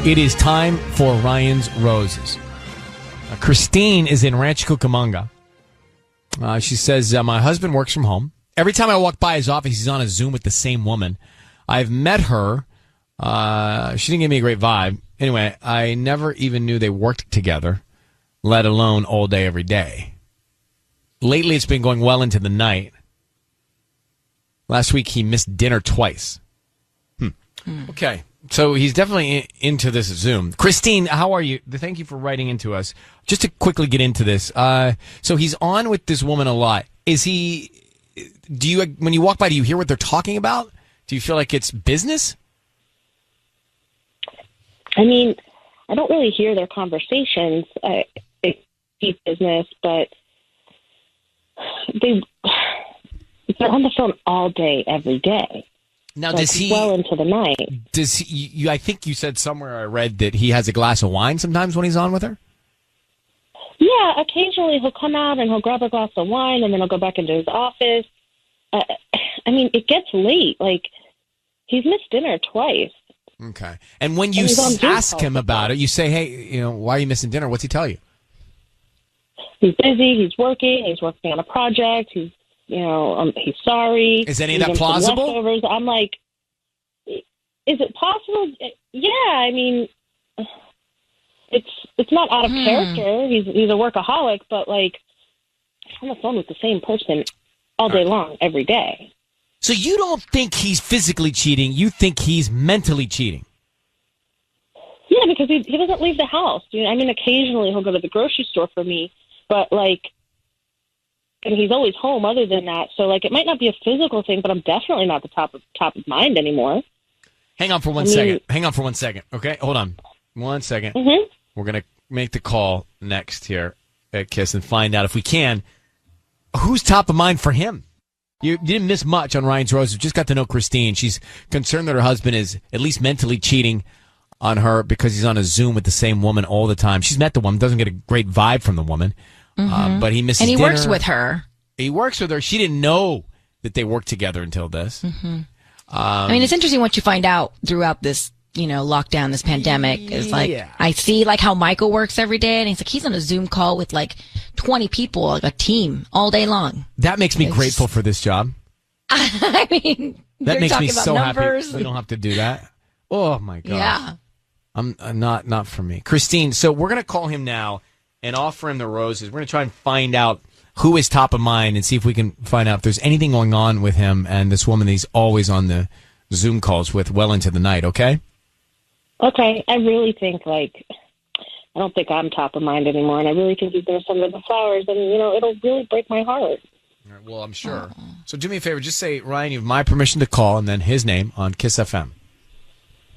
It is time for Ryan's Roses. Christine is in Rancho Cucamonga. She says, my husband works from home. Every time I walk by his office, he's on a Zoom with the same woman. I've met her. She didn't give me a great vibe. Anyway, I never even knew they worked together, let alone all day, every day. Lately, it's been going well into the night. Last week, he missed dinner twice. Okay. So he's definitely into this Zoom. Christine, how are you? Thank you for writing into us. Just to quickly get into this. So he's on with this woman a lot. When you walk by, do you hear what they're talking about? Do you feel like it's business? I mean, I don't really hear their conversations. It's deep business, but they're on the phone all day, every day. Now, like, does he well into the night? Does he? I think you said somewhere I read that he has a glass of wine sometimes when he's on with her. Yeah, occasionally he'll come out and he'll grab a glass of wine and then he'll go back into his office. I mean, it gets late. Like, he's missed dinner twice. Okay. And when you ask him about it, you say, hey, why are you missing dinner? What's he tell you? He's busy. He's working on a project. He's sorry. Is any of that plausible? Leftovers. I'm like, is it possible? Yeah, I mean, it's not out of character. He's a workaholic, but like, on the phone with the same person all day long, every day. So you don't think he's physically cheating? You think he's mentally cheating? Yeah, because he doesn't leave the house. I mean, occasionally he'll go to the grocery store for me, but like, and he's always home other than that. So like, it might not be a physical thing, but I'm definitely not the top of mind anymore. Hang on for one second. Okay, hold on 1 second. Mm-hmm. We're gonna make the call next here at KISS and find out if we can. Who's top of mind for him? You didn't miss much on Ryan's Roses. Just got to know Christine. She's concerned that her husband is at least mentally cheating on her because he's on a Zoom with the same woman all the time. She's met the woman, doesn't get a great vibe from the woman, but he misses dinner. And he works with her. He works with her. She didn't know that they worked together until this. Mm-hmm. I mean, it's interesting what you find out throughout this, lockdown, this pandemic. Is like, I see like how Michael works every day, and he's on a Zoom call with like 20 people, like a team, all day long. That makes me grateful for this job. I mean, that makes me so numbers. happy. We don't have to do that. Oh my God. Yeah. I'm not for me. Christine, so we're going to call him now and offer him the roses. We're going to try and find out who is top of mind and see if we can find out if there's anything going on with him and this woman that he's always on the Zoom calls with well into the night, okay? Okay. I really think, I don't think I'm top of mind anymore, and I really think he's going to send her the flowers, and, it'll really break my heart. All right, well, I'm sure. So do me a favor. Just say, Ryan, you have my permission to call, and then his name on KISS FM.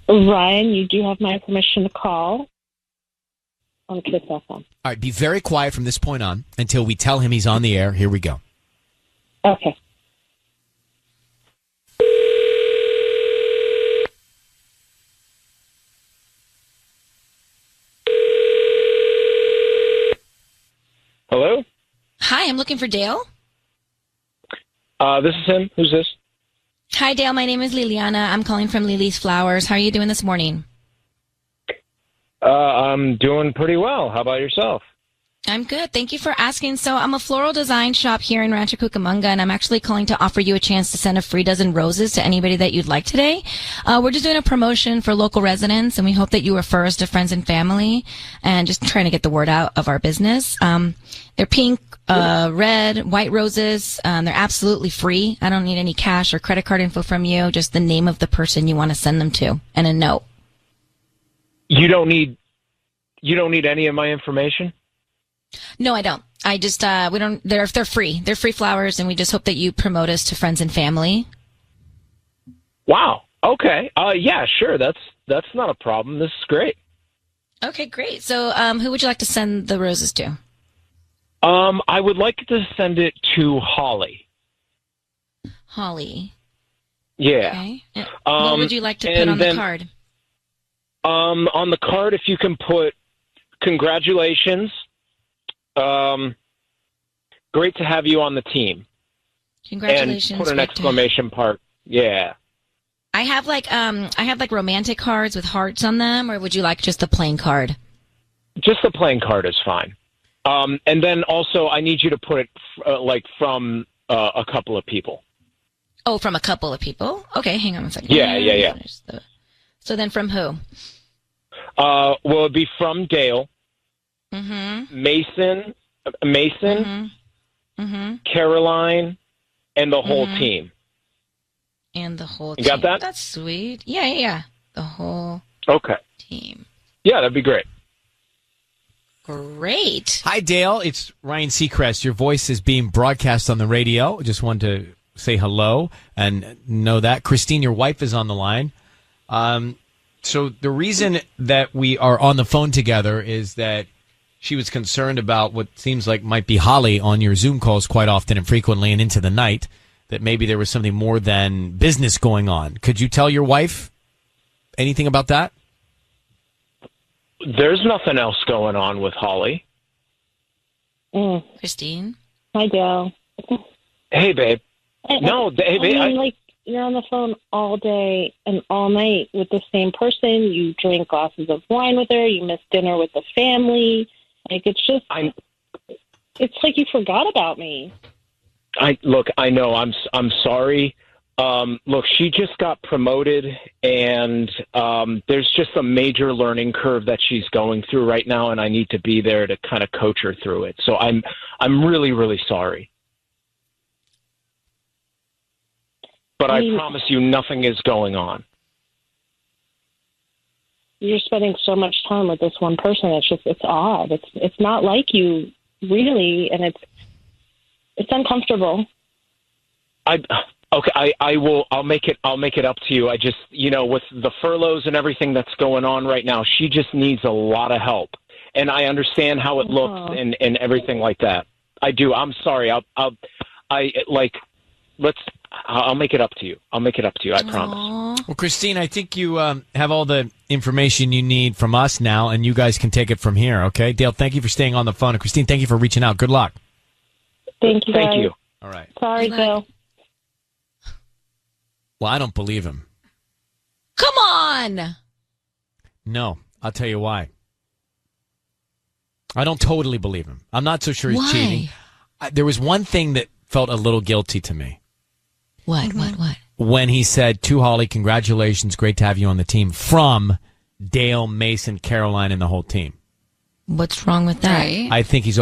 Ryan, you do have my permission to call on KISS FM. All right, be very quiet from this point on until we tell him he's on the air. Here we go. Okay. Hello? Hi, I'm looking for Dale. This is him. Who's this? Hi, Dale. My name is Liliana. I'm calling from Lily's Flowers. How are you doing this morning? I'm doing pretty well. How about yourself? I'm good. Thank you for asking. So I'm a floral design shop here in Rancho Cucamonga, and I'm actually calling to offer you a chance to send a free dozen roses to anybody that you'd like today. We're just doing a promotion for local residents, and we hope that you refer us to friends and family and just trying to get the word out of our business. They're pink, red, white roses. They're absolutely free. I don't need any cash or credit card info from you, just the name of the person you want to send them to and a note. You don't need any of my information? No, I don't. I just, they're free. They're free flowers, and we just hope that you promote us to friends and family. Wow. Okay. Yeah, sure. That's not a problem. This is great. Okay, great. So, who would you like to send the roses to? I would like to send it to Holly. Holly. Yeah. Okay. What would you like to put on the card? On the card, if you can put congratulations. Great to have you on the team. Congratulations. And put an exclamation part. Yeah. I have like romantic cards with hearts on them, or would you like just the plain card? Just the playing card is fine. And then also, I need you to put it from a couple of people. Oh, from a couple of people? Okay, hang on a second. Yeah. So then from who? Well, it'd be from Dale, Mason, Caroline, and the whole team. And the whole team. You got that? That's sweet. Yeah. The whole team. Yeah, that'd be great. Great. Hi, Dale. It's Ryan Seacrest. Your voice is being broadcast on the radio. Just wanted to say hello and know that. Christine, your wife, is on the line. So the reason that we are on the phone together is that she was concerned about what seems like might be Holly on your Zoom calls quite often and frequently and into the night, that maybe there was something more than business going on. Could you tell your wife anything about that? There's nothing else going on with Holly. Christine? Hi, Dale. Hey, babe. You're on the phone all day and all night with the same person. You drink glasses of wine with her. You miss dinner with the family. It's like you forgot about me. I know. I'm sorry. Look, she just got promoted, and there's just a major learning curve that she's going through right now, and I need to be there to kind of coach her through it. So I'm really, really sorry. But I promise you, nothing is going on. You're spending so much time with this one person. It's odd. It's not like you, really, and it's uncomfortable. I'll make it up to you. I just, with the furloughs and everything that's going on right now, she just needs a lot of help. And I understand how it looks and everything like that. I do. I'm sorry. I'll make it up to you. I promise. Well, Christine, I think you have all the information you need from us now, and you guys can take it from here, okay? Dale, thank you for staying on the phone. And Christine, thank you for reaching out. Good luck. Thank you, guys. Thank you. All right. Sorry, Bill. Well, I don't believe him. Come on! No, I'll tell you why. I don't totally believe him. I'm not so sure he's cheating. There was one thing that felt a little guilty to me. What? When he said, to Holly, congratulations, great to have you on the team, from Dale, Mason, Caroline, and the whole team. What's wrong with that? Right. I think he's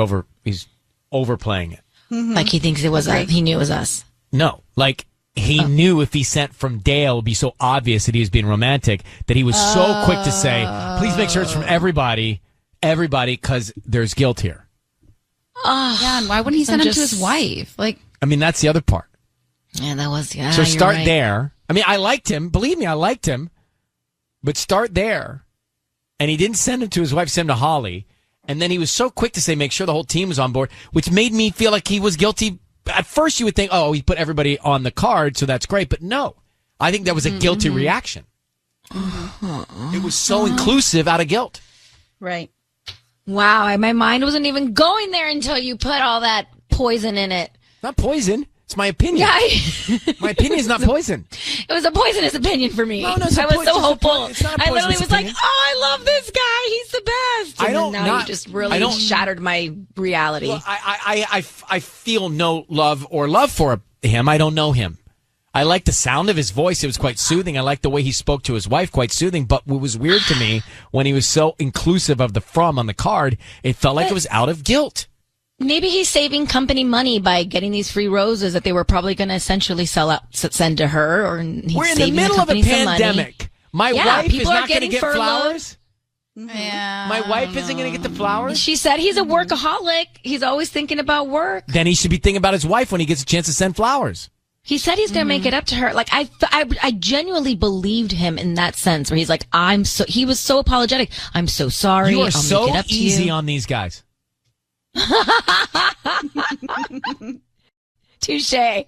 overplaying it. Like he thinks it was us. He knew it was us. No, like he knew if he sent from Dale, it would be so obvious that he was being romantic that he was so quick to say, please make sure it's from everybody, because there's guilt here. Yeah, and why wouldn't he send him to his wife? I mean, that's the other part. Yeah, that was, so start there. I mean, I liked him. Believe me, I liked him. But start there. And he didn't send him to his wife, send him to Holly. And then he was so quick to say, make sure the whole team was on board, which made me feel like he was guilty. At first, you would think, he put everybody on the card, so that's great. But no, I think that was a guilty reaction. It was so inclusive out of guilt. Right. Wow, my mind wasn't even going there until you put all that poison in it. Not poison. It's my opinion. Yeah, my opinion is not poison. It was a poisonous opinion for me. No, I was so hopeful. I literally was opinion. like, I love this guy. He's the best. And now you just really shattered my reality. Well, I feel no love for him. I don't know him. I like the sound of his voice. It was quite soothing. I like the way he spoke to his wife, quite soothing. But what was weird to me, when he was so inclusive of the from on the card, it felt like it was out of guilt. Maybe he's saving company money by getting these free roses that they were probably going to essentially send to her. Or we're in the middle of a pandemic. My wife is not going to get flowers. Yeah. My wife isn't going to get the flowers. She said he's a workaholic. He's always thinking about work. Then he should be thinking about his wife when he gets a chance to send flowers. He said he's going to make it up to her. Like I genuinely believed him in that sense, where he's like, he was so apologetic. I'm so sorry. You are I'll so make it up to easy you. on these guys. Touche. It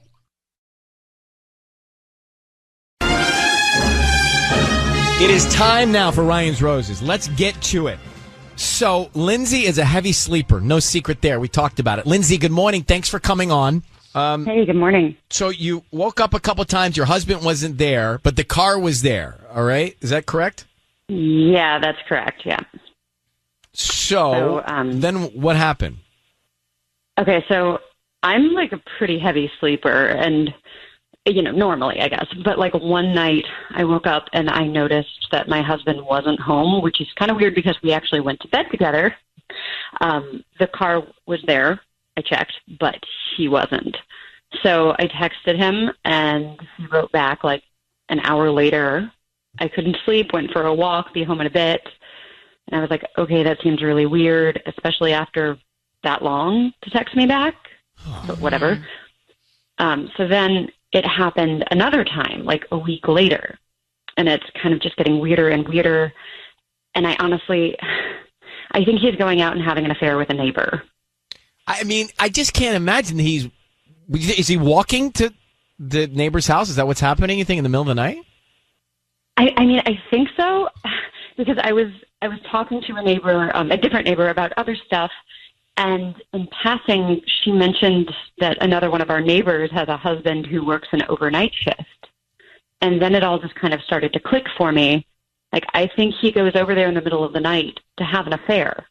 is time now for Ryan's Roses. Let's get to it. So, Lindsay is a heavy sleeper. No secret there. We talked about it. Lindsay, good morning. Thanks for coming on. Hey, good morning. So you woke up a couple times. Your husband wasn't there, but the car was there. All right, is that correct? Yeah, that's correct. Yeah. So then what happened? Okay, so I'm like a pretty heavy sleeper, and normally I guess, but like one night I woke up and I noticed that my husband wasn't home, which is kind of weird because we actually went to bed together. The car was there. I checked, but he wasn't. So I texted him, and he wrote back like an hour later. I couldn't sleep, went for a walk, be home in a bit. And I was like, okay, that seems really weird, especially after that long to text me back. But whatever. So then it happened another time, like a week later. And it's kind of just getting weirder and weirder. And I think he's going out and having an affair with a neighbor. I mean, I just can't imagine is he walking to the neighbor's house? Is that what's happening, you think, in the middle of the night? I mean, I think so, because I was talking to a neighbor, a different neighbor, about other stuff, and in passing, she mentioned that another one of our neighbors has a husband who works an overnight shift, and then it all just kind of started to click for me. Like, I think he goes over there in the middle of the night to have an affair,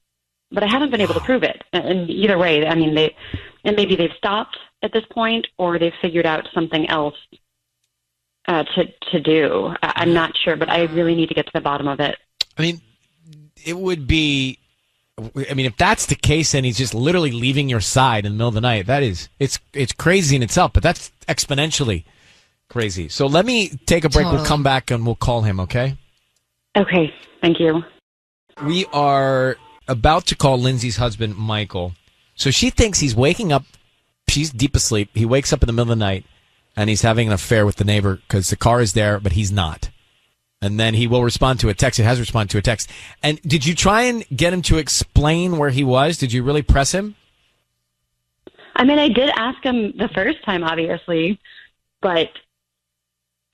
but I haven't been able to prove it. And either way, I mean, maybe they've stopped at this point, or they've figured out something else to do. I'm not sure, but I really need to get to the bottom of it. I mean, it would be. I mean, if that's the case, then he's just literally leaving your side in the middle of the night. It's crazy in itself, but that's exponentially crazy. So let me take a break. Totally. We'll come back and we'll call him. Okay. Okay. Thank you. We are about to call Lindsay's husband, Michael. So she thinks he's waking up. She's deep asleep. He wakes up in the middle of the night, and he's having an affair with the neighbor because the car is there, but he's not. And then he will respond to a text. It has responded to a text. And did you try and get him to explain where he was? Did you really press him? I mean, I did ask him the first time, obviously, but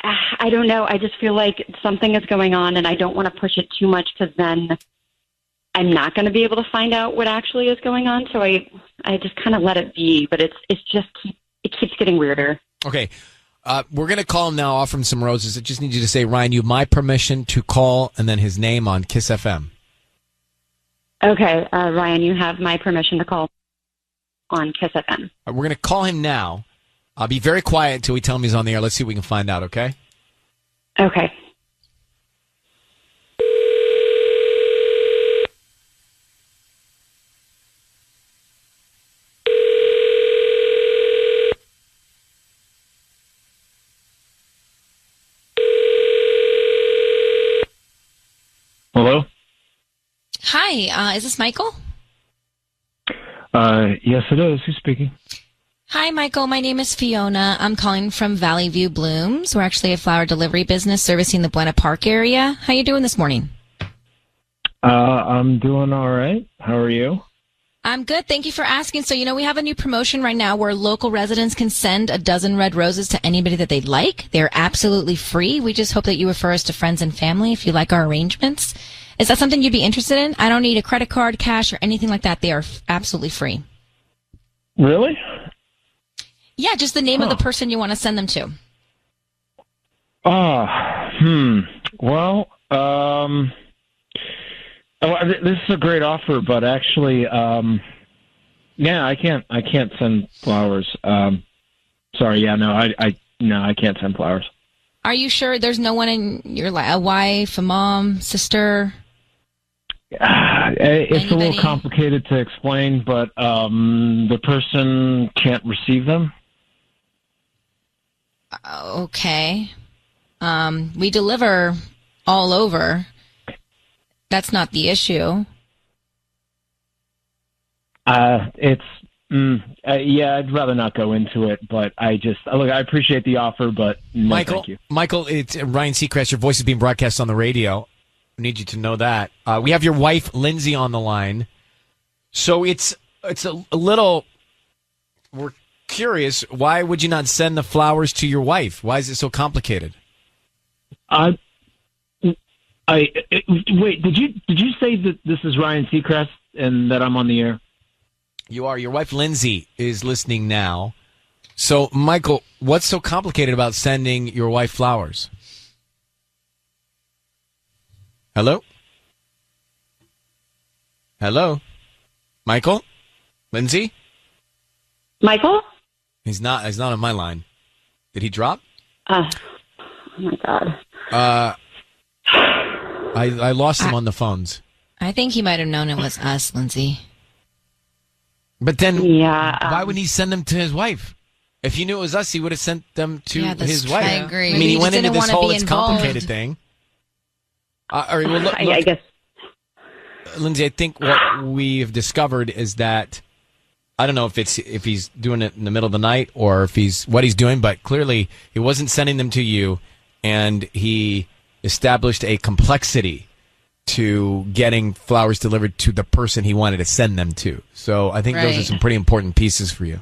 I don't know. I just feel like something is going on, and I don't want to push it too much because then I'm not going to be able to find out what actually is going on. So I just kind of let it be, but it keeps getting weirder. Okay. We're going to call him now, offer him some roses. I just need you to say, Ryan, you have my permission to call, and then his name on Kiss FM. Okay. Ryan, you have my permission to call on Kiss FM. We're going to call him now. I'll be very quiet until we tell him he's on the air. Let's see what we can find out, okay? Okay. Hello? Hi, is this Michael? Yes, it is. Who's speaking? Hi, Michael. My name is Fiona. I'm calling from Valley View Blooms. We're actually a flower delivery business servicing the Buena Park area. How you doing this morning? I'm doing all right. How are you? I'm good. Thank you for asking. So, we have a new promotion right now where local residents can send a dozen red roses to anybody that they'd like. They're absolutely free. We just hope that you refer us to friends and family if you like our arrangements. Is that something you'd be interested in? I don't need a credit card, cash, or anything like that. They are absolutely free. Really? Yeah, just the name of the person you want to send them to. Well, this is a great offer, but actually, yeah, I can't send flowers. Sorry, yeah, no, I can't send flowers. Are you sure there's no one in your life, a wife, a mom, sister? It's a little complicated to explain, but the person can't receive them. Okay. We deliver all over. That's not the issue. Yeah, I'd rather not go into it, but I appreciate the offer, but no, thank you. Michael, it's Ryan Seacrest. Your voice is being broadcast on the radio. I need you to know that. We have your wife, Lindsay, on the line. So it's a little, we're curious, why would you not send the flowers to your wife? Why is it so complicated? Wait, did you say that this is Ryan Seacrest and that I'm on the air? You are. Your wife, Lindsay, is listening now. So, Michael, what's so complicated about sending your wife flowers? Hello? Hello? Michael? Lindsay? Michael? He's not on my line. Did he drop? Oh my God. I lost him on the phones. I think he might have known it was us, Lindsay. But then, Yeah. why would he send them to his wife? If he knew it was us, he would have sent them to his wife. I agree. I mean, Maybe he he went just into didn't this wanna whole be it's involved. complicated thing. I guess. Lindsay, I think what we have discovered is that I don't know if he's doing it in the middle of the night or if what he's doing, but clearly he wasn't sending them to you, and he established a complexity to getting flowers delivered to the person he wanted to send them to. So I think those are Right. some pretty important pieces for you.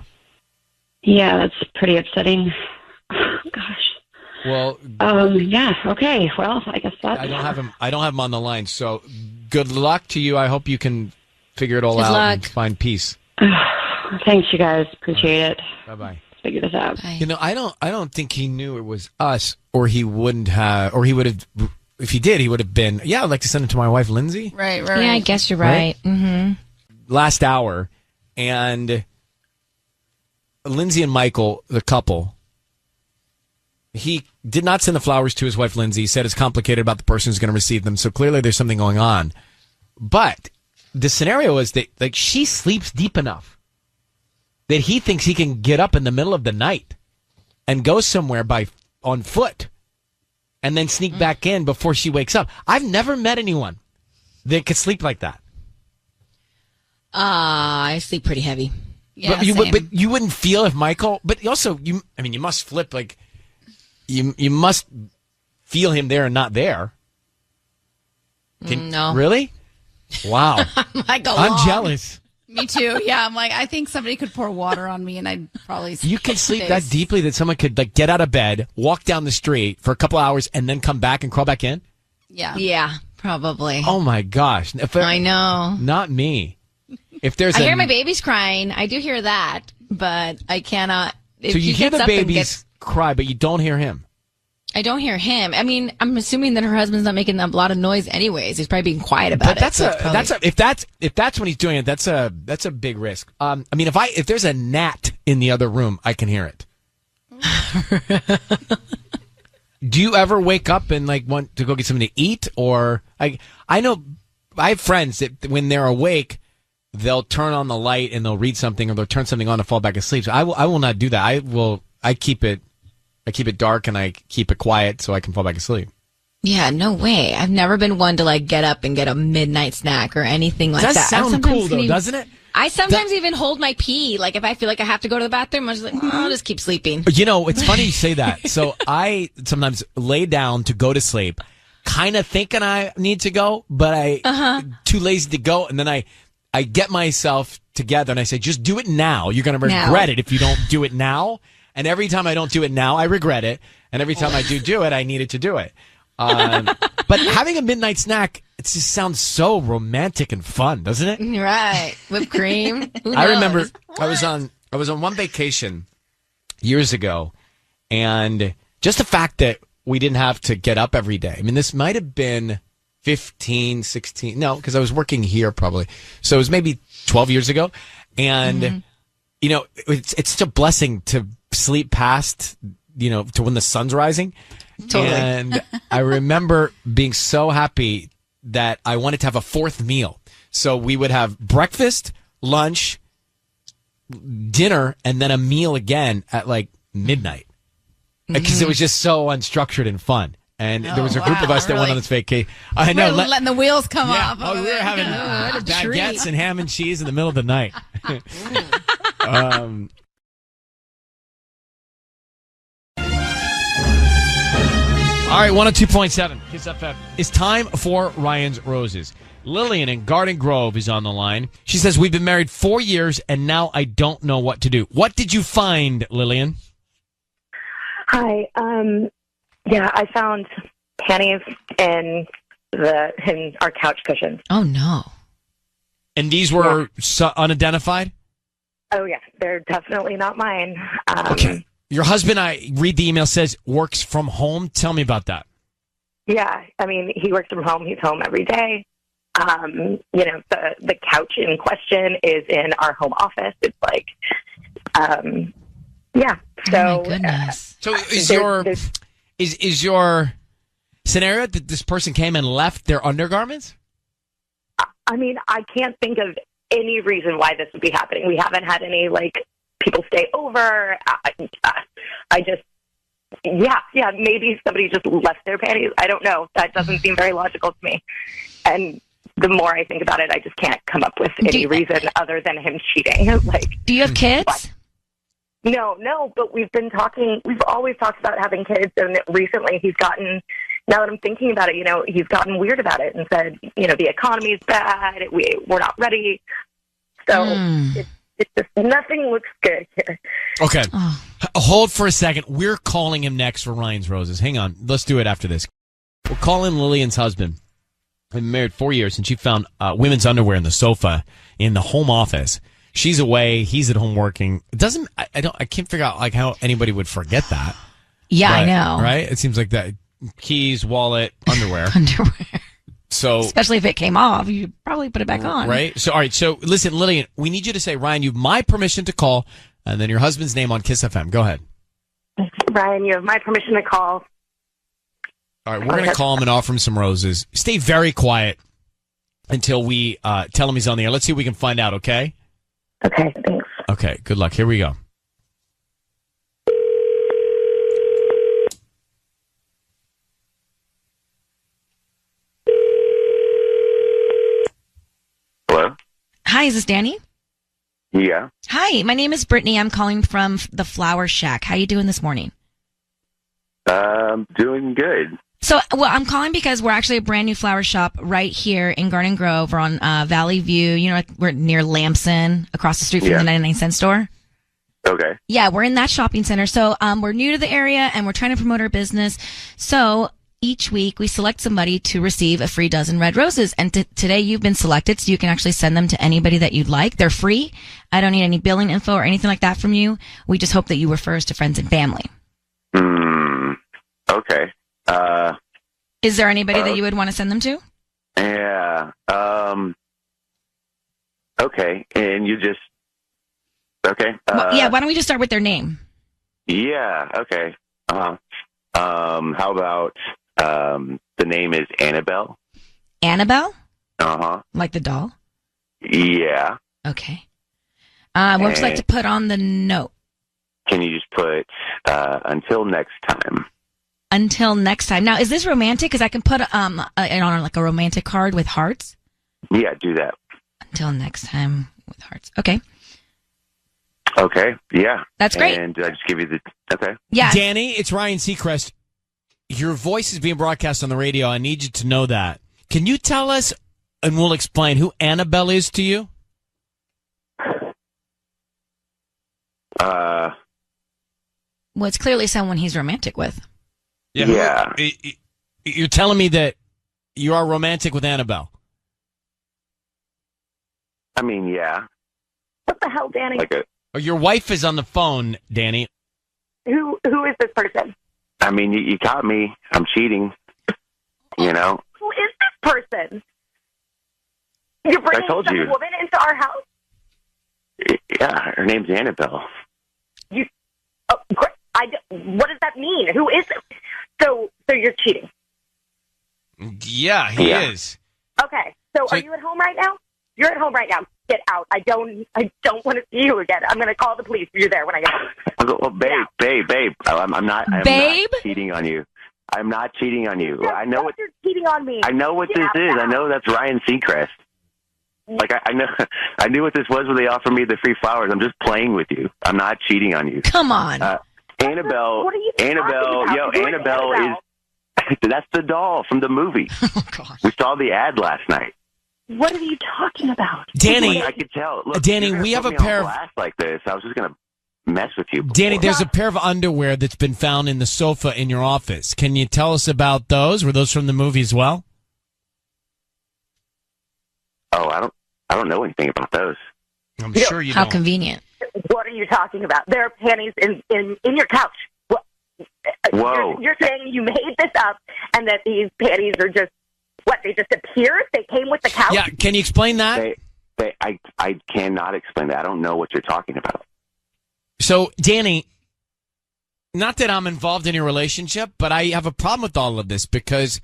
Yeah, that's pretty upsetting. Gosh. Well, Yeah. Okay. Well, I guess that's. I don't have him on the line. So good luck to you. I hope you can figure it all Good out luck. and find peace. Thanks, you guys. Appreciate it. Bye bye. Figure this out. Bye. You know, I don't think he knew it was us, or he wouldn't have, or he would have. If he did, he would have been. Yeah, I'd like to send it to my wife, Lindsay. Right. Yeah, I guess you're right. Mm-hmm. Last hour, and Lindsay and Michael, the couple. He did not send the flowers to his wife, Lindsay. He said it's complicated about the person who's going to receive them. So clearly there's something going on. But the scenario is that like she sleeps deep enough that he thinks he can get up in the middle of the night and go somewhere on foot and then sneak back in before she wakes up. I've never met anyone that could sleep like that. I sleep pretty heavy. Yeah, But you wouldn't feel if Michael, but also you must flip like you must feel him there and not there. No. Really? Wow. Michael, I'm jealous. Me too. Yeah, I'm like, I think somebody could pour water on me, and I'd probably. You can sleep that deeply that someone could like get out of bed, walk down the street for a couple hours, and then come back and crawl back in? Yeah. Yeah, probably. Oh my gosh. I know. Not me. If there's I hear my baby's crying. I do hear that, but I cannot. If So you he hear gets the up and babies cry, but you don't hear him. I don't hear him. I mean, I'm assuming that her husband's not making a lot of noise anyways. He's probably being quiet about But it. if that's when he's doing it, that's a big risk. I mean, if there's a gnat in the other room, I can hear it. Do you ever wake up and like want to go get something to eat, or I know I have friends that when they're awake, they'll turn on the light and they'll read something, or they'll turn something on to fall back asleep. So I will not do that. I keep it dark and I keep it quiet so I can fall back asleep. Yeah, no way. I've never been one to like get up and get a midnight snack or anything like Does that. sound cool though, doesn't it? I sometimes even hold my pee. Like if I feel like I have to go to the bathroom, I'm just like, I'll just keep sleeping. You know, it's funny you say that. So I sometimes lay down to go to sleep, kind of thinking I need to go, but too lazy to go. And then I get myself together and I say, just do it now. You're going to regret it if you don't do it now. And every time I don't do it now, I regret it. And every time I do it, I needed to do it. But having a midnight snack, it just sounds so romantic and fun, doesn't it? Right. Whipped cream. Who I knows? remember I was on one vacation years ago, and just the fact that we didn't have to get up every day. I mean, this might have been 15, 16. No, because I was working here probably. So it was maybe 12 years ago. And, you know, it's such a blessing to sleep past, you know, to when the sun's rising. Totally. And I remember being so happy that I wanted to have a fourth meal. So we would have breakfast, lunch, dinner, and then a meal again at like midnight. Because it was just so unstructured and fun. And there was a group of us that went on this vacation. I know. Really letting the wheels come off. Oh, we were having baguettes and ham and cheese in the middle of the night. All right, 102.7 Kiss FM. It's time for Ryan's Roses. Lillian in Garden Grove is on the line. She says, we've been married 4 years, and now I don't know what to do. What did you find, Lillian? Hi. Yeah, I found panties in our couch cushions. Oh, no. And these were unidentified? Oh, yeah. They're definitely not mine. Okay. Your husband, I read the email, says works from home. Tell me about that. Yeah. I mean, he works from home. He's home every day. The couch in question is in our home office. It's like, yeah. So, oh my goodness. So is your scenario that this person came and left their undergarments? I mean, I can't think of any reason why this would be happening. We haven't had any, people stay over. Maybe somebody just left their panties. I don't know. That doesn't seem very logical to me. And the more I think about it, I just can't come up with any reason other than him cheating. Do you have kids? No, but we've always talked about having kids, and recently he's gotten, now that I'm thinking about it, he's gotten weird about it and said, the economy's bad, we're not ready. So it's just, nothing looks good here. Okay. Hold for a second. We're calling him next for Ryan's Roses. Hang on. Let's do it after this. We're calling Lillian's husband. I've been married 4 years, and she found women's underwear in the sofa in the home office. She's away. He's at home working. I can't figure out how anybody would forget that. Yeah, I know. Right? It seems like that. Keys, wallet, underwear. So, especially if it came off, you probably put it back on. Right? So, all right. So, listen, Lillian, we need you to say, Ryan, you have my permission to call, and then your husband's name on Kiss FM. Go ahead. Ryan, you have my permission to call. All right. We're going to call him and offer him some roses. Stay very quiet until we tell him he's on the air. Let's see if we can find out, okay? Okay, thanks. Okay, good luck. Here we go. Hello? Hi, is this Danny? Yeah. Hi, my name is Brittany. I'm calling from the Flower Shack. How you doing this morning? Doing good. So, I'm calling because we're actually a brand new flower shop right here in Garden Grove. We're on Valley View. We're near Lamson, across the street from the 99-cent store. Okay. Yeah, we're in that shopping center. So, we're new to the area and we're trying to promote our business. So, each week we select somebody to receive a free dozen red roses. And today you've been selected, so you can actually send them to anybody that you'd like. They're free. I don't need any billing info or anything like that from you. We just hope that you refer us to friends and family. Okay. Is there anybody that you would want to send them to? Yeah. Okay. And you just... Okay. Why don't we just start with their name? Yeah. Okay. How about the name is Annabelle? Annabelle? Uh-huh. Like the doll? Yeah. Okay. What would you like to put on the note? Can you just put until next time? Until next time. Now, is this romantic? Because I can put on like a romantic card with hearts. Yeah, do that. Until next time with hearts. Okay. Okay. Yeah. That's great. And I just give you the... Okay. Yeah. Danny, it's Ryan Seacrest. Your voice is being broadcast on the radio. I need you to know that. Can you tell us, and we'll explain, who Annabelle is to you? Well, it's clearly someone he's romantic with. Yeah. You're telling me that you are romantic with Annabelle? I mean, yeah. What the hell, Danny? Your wife is on the phone, Danny. Who is this person? I mean, you caught me. I'm cheating. Who is this person? You're bringing some woman into our house? Yeah, her name's Annabelle. What does that mean? Who is it? So you're cheating? Yeah, he is. Okay. So are you at home right now? You're at home right now. Get out. I don't want to see you again. I'm going to call the police if you're there when I get home. Well, babe. I'm not cheating on you. I'm not cheating on you. I know what you're cheating on me. I know what this is. I know that's Ryan Seacrest. Like I know, I knew what this was when they offered me the free flowers. I'm just playing with you. I'm not cheating on you. Come on, Annabelle. What are you talking about? Annabelle is. That's the doll from the movie. Oh God. We saw the ad last night. What are you talking about, Danny? I could tell. Look, Danny, we have a pair of like this. I was just gonna mess with you. Danny, there's a pair of underwear that's been found in the sofa in your office. Can you tell us about those? Were those from the movie as well? Oh, I don't know anything about those. I'm sure you How don't. convenient. What are you talking about? There are panties in your couch. What? Whoa. You're saying you made this up and that these panties are just, what, they just appeared? They came with the couch? Yeah, can you explain that? I cannot explain that. I don't know what you're talking about. So, Danny, not that I'm involved in your relationship, but I have a problem with all of this because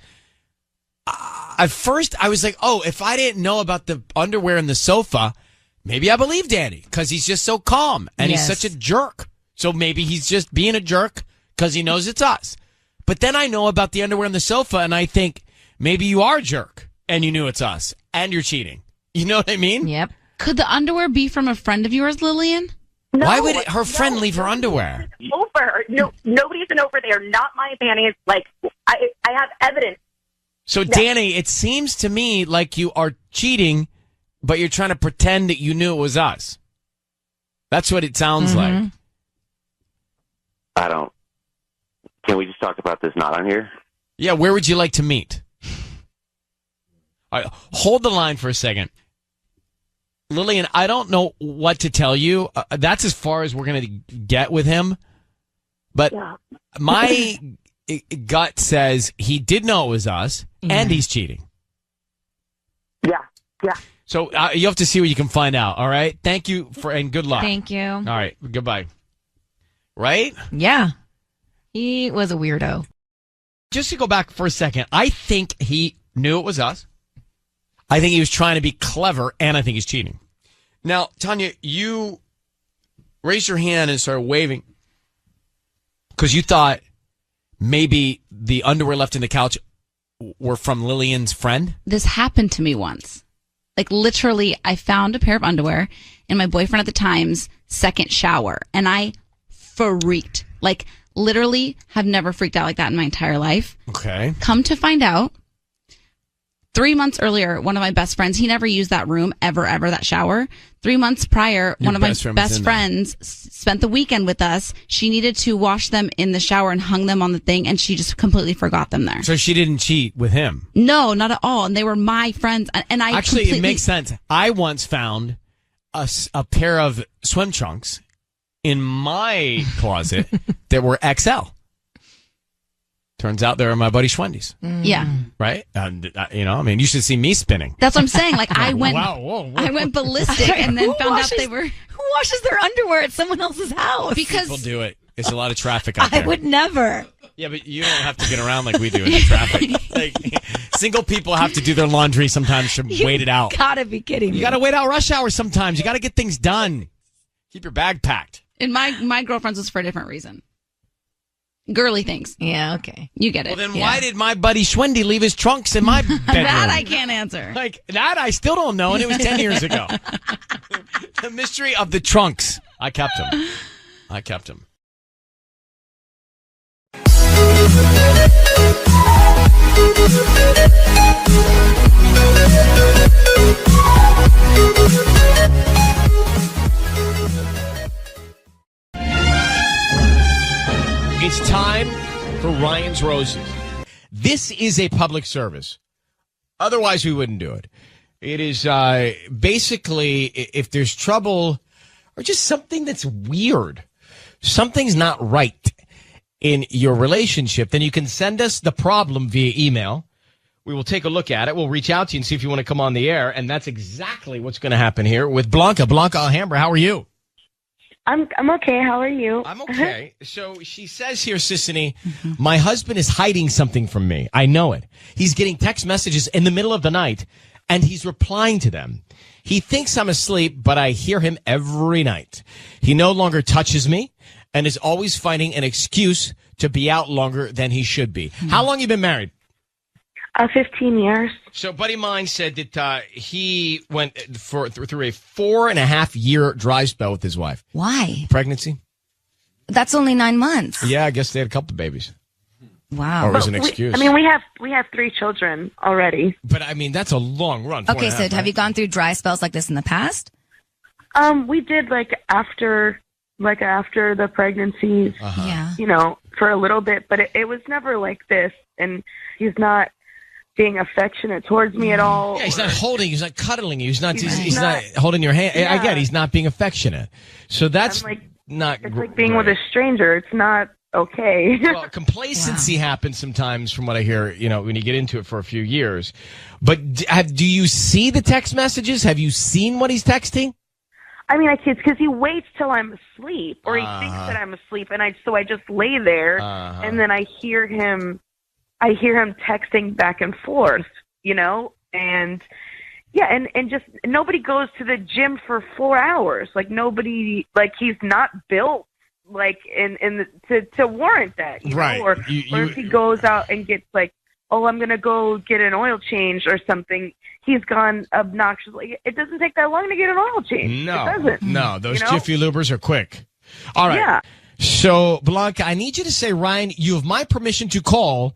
at first I was like, oh, if I didn't know about the underwear and the sofa, maybe I believe Danny because he's just so calm and he's such a jerk. So maybe he's just being a jerk because he knows it's us. But then I know about the underwear and the sofa and I think maybe you are a jerk and you knew it's us and you're cheating. You know what I mean? Yep. Could the underwear be from a friend of yours, Lillian? No, why would her friend leave her underwear? Over. No, nobody's been over there. Not my panties. Like, I have evidence. So, Danny, it seems to me like you are cheating, but you're trying to pretend that you knew it was us. That's what it sounds like. I don't. Can we just talk about this not on here? Yeah, where would you like to meet? All right, hold the line for a second. Lillian, I don't know what to tell you. That's as far as we're going to get with him. But my gut says he did know it was us, and he's cheating. Yeah. So you have to see what you can find out, all right? Thank you, and good luck. Thank you. All right, goodbye. Right? Yeah. He was a weirdo. Just to go back for a second, I think he knew it was us. I think he was trying to be clever, and I think he's cheating. Now, Tanya, you raised your hand and started waving because you thought maybe the underwear left in the couch were from Lillian's friend? This happened to me once. Like, literally, I found a pair of underwear in my boyfriend at the time's second shower, and I freaked. Like, literally have never freaked out like that in my entire life. Okay. Come to find out, 3 months earlier, one of my best friends, he never used that room ever, that shower. 3 months prior, one of my best friends spent the weekend with us. She needed to wash them in the shower and hung them on the thing, and she just completely forgot them there. So she didn't cheat with him? No, not at all. And they were my friends. And I it makes sense. I once found a pair of swim trunks in my closet that were XL. Turns out they're my buddy Schwendy's. Yeah. Right? You should see me spinning. That's what I'm saying. Like, I went whoa. I went ballistic and then found out they were... Who washes their underwear at someone else's house? Because people do it. There's a lot of traffic out there. I would never. Yeah, but you don't have to get around like we do in the traffic. Like, single people have to do their laundry sometimes to wait it out. Gotta be kidding me. You gotta wait out rush hour sometimes. You gotta get things done. Keep your bag packed. And my girlfriend's was for a different reason. Girly things. Yeah, okay. You get it. Well, then why did my buddy Schwendy leave his trunks in my bedroom? That I can't answer. Like, that I still don't know, and it was 10 years ago. The mystery of the trunks. I kept them. It's time for Ryan's Roses. This is a public service. Otherwise, we wouldn't do it. It is basically if there's trouble or just something that's weird, something's not right in your relationship, then you can send us the problem via email. We will take a look at it. We'll reach out to you and see if you want to come on the air. And that's exactly what's going to happen here with Blanca. Blanca Alhambra, how are you? I'm okay. How are you? I'm okay. So she says here, Sissany, my husband is hiding something from me. I know it. He's getting text messages in the middle of the night, and he's replying to them. He thinks I'm asleep, but I hear him every night. He no longer touches me and is always finding an excuse to be out longer than he should be. How long you been married? 15 years. So, buddy of mine said that he went through a 4.5-year dry spell with his wife. Why? Pregnancy? That's only 9 months. Yeah, I guess they had a couple of babies. Wow. Or it was an excuse. We have 3 children already. But I mean, that's a long run. Okay, so have you gone through dry spells like this in the past? We did after the pregnancies. Yeah. For a little bit, but it was never like this. And he's not being affectionate towards me at all. Yeah, he's not holding. He's not cuddling you. He's not holding your hand. Yeah. I get it. He's not being affectionate. So that's not. It's like being with a stranger. It's not okay. Well, complacency happens sometimes, from what I hear. When you get into it for a few years. But do you see the text messages? Have you seen what he's texting? I mean, it's because he waits till I'm asleep, or he thinks that I'm asleep, and I just lay there, and then I hear him texting back and forth, and just nobody goes to the gym for 4 hours. Like nobody, like he's not built like to warrant that, right? Or if he goes out and gets like, oh, I'm gonna go get an oil change or something. He's gone obnoxiously. It doesn't take that long to get an oil change. No, it doesn't. No, those Jiffy Lubers are quick. All right. Yeah. So, Blanca, I need you to say, Ryan, you have my permission to call,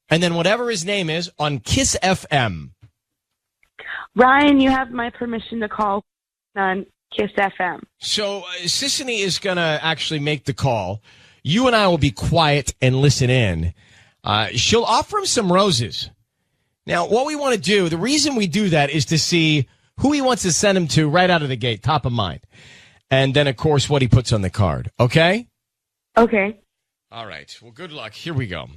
and then whatever his name is, on Kiss FM. Ryan, you have my permission to call on Kiss FM. So, Sissany is going to actually make the call. You and I will be quiet and listen in. She'll offer him some roses. Now, what we want to do, the reason we do that is to see who he wants to send him to right out of the gate, top of mind. And then, of course, what he puts on the card. Okay? Okay. All right. Well, good luck. Here we go.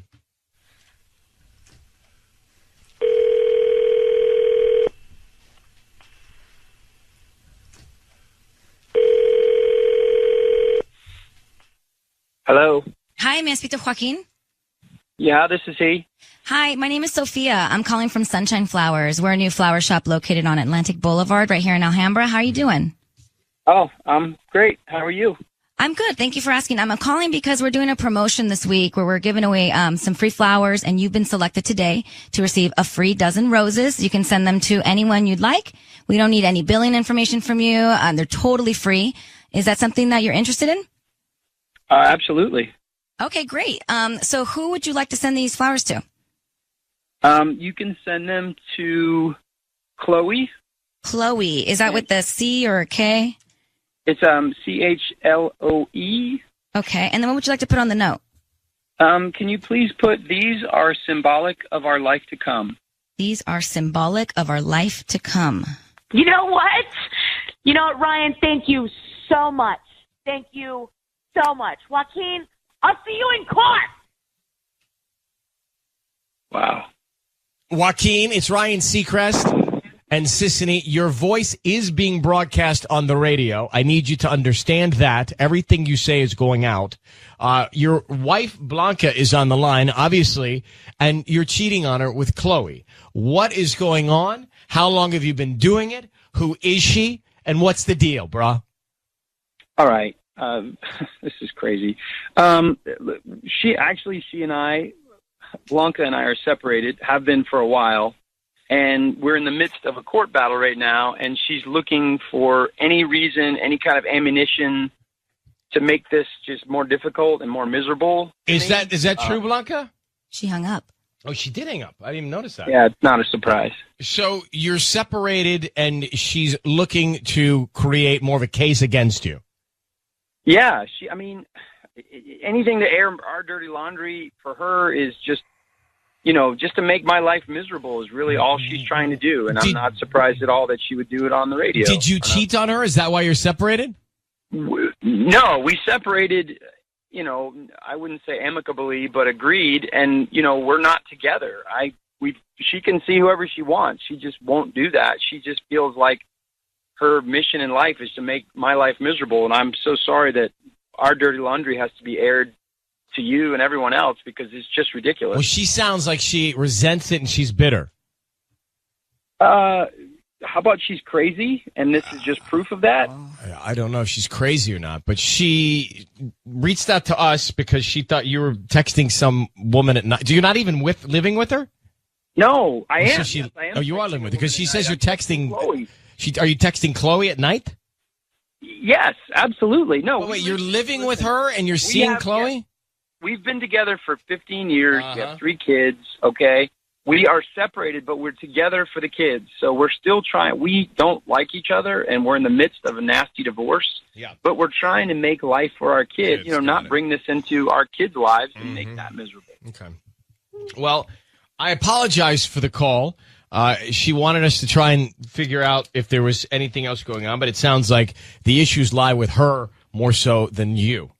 Hello. Hi, may I speak to Joaquin? Yeah, this is he. Hi, my name is Sophia. I'm calling from Sunshine Flowers. We're a new flower shop located on Atlantic Boulevard right here in Alhambra. How are you doing? Oh, I'm great. How are you? I'm good. Thank you for asking. I'm calling because we're doing a promotion this week where we're giving away some free flowers, and you've been selected today to receive a free dozen roses. You can send them to anyone you'd like. We don't need any billing information from you. They're totally free. Is that something that you're interested in? Absolutely. Okay, great. So who would you like to send these flowers to? You can send them to Chloe. Chloe. Is that with the C or a K? It's CHLOE. Okay. And then what would you like to put on the note? Can you please put, these are symbolic of our life to come. These are symbolic of our life to come. You know what? Ryan, thank you so much. Thank you so much. Joaquin, I'll see you in court. Wow. Joaquin, it's Ryan Seacrest and Sissany. Your voice is being broadcast on the radio. I need you to understand that. Everything you say is going out. Your wife, Blanca, is on the line, obviously, and you're cheating on her with Chloe. What is going on? How long have you been doing it? Who is she? And what's the deal, brah? All right. This is crazy. She and I, Blanca and I are separated, have been for a while, and we're in the midst of a court battle right now, and she's looking for any reason, any kind of ammunition to make this just more difficult and more miserable. Is that true, Blanca? She hung up. Oh, she did hang up. I didn't even notice that. Yeah, it's not a surprise. So you're separated, and she's looking to create more of a case against you. Yeah, anything to air our dirty laundry for her is just, just to make my life miserable is really all she's trying to do. And I'm not surprised at all that she would do it on the radio. Did you cheat on her? Is that why you're separated? No, we separated, I wouldn't say amicably, but agreed. And, we're not together. She can see whoever she wants. She just won't do that. She just feels like her mission in life is to make my life miserable, and I'm so sorry that our dirty laundry has to be aired to you and everyone else because it's just ridiculous. Well, she sounds like she resents it and she's bitter. How about she's crazy, and this is just proof of that? I don't know if she's crazy or not, but she reached out to us because she thought you were texting some woman at night. Do you not even living with her? No, I am. So yes, I am. Oh, you are living with her because she says you're texting Chloe. Are you texting Chloe at night? Yes, absolutely. No. Wait, you're living with her and you're seeing Chloe? Yes, we've been together for 15 years. We have 3 kids, okay? We are separated, but we're together for the kids. So we're still trying. We don't like each other, and we're in the midst of a nasty divorce. Yeah. But we're trying to make life for our kids, not bring this into our kids' lives and make that miserable. Okay. Well, I apologize for the call. She wanted us to try and figure out if there was anything else going on, but it sounds like the issues lie with her more so than you.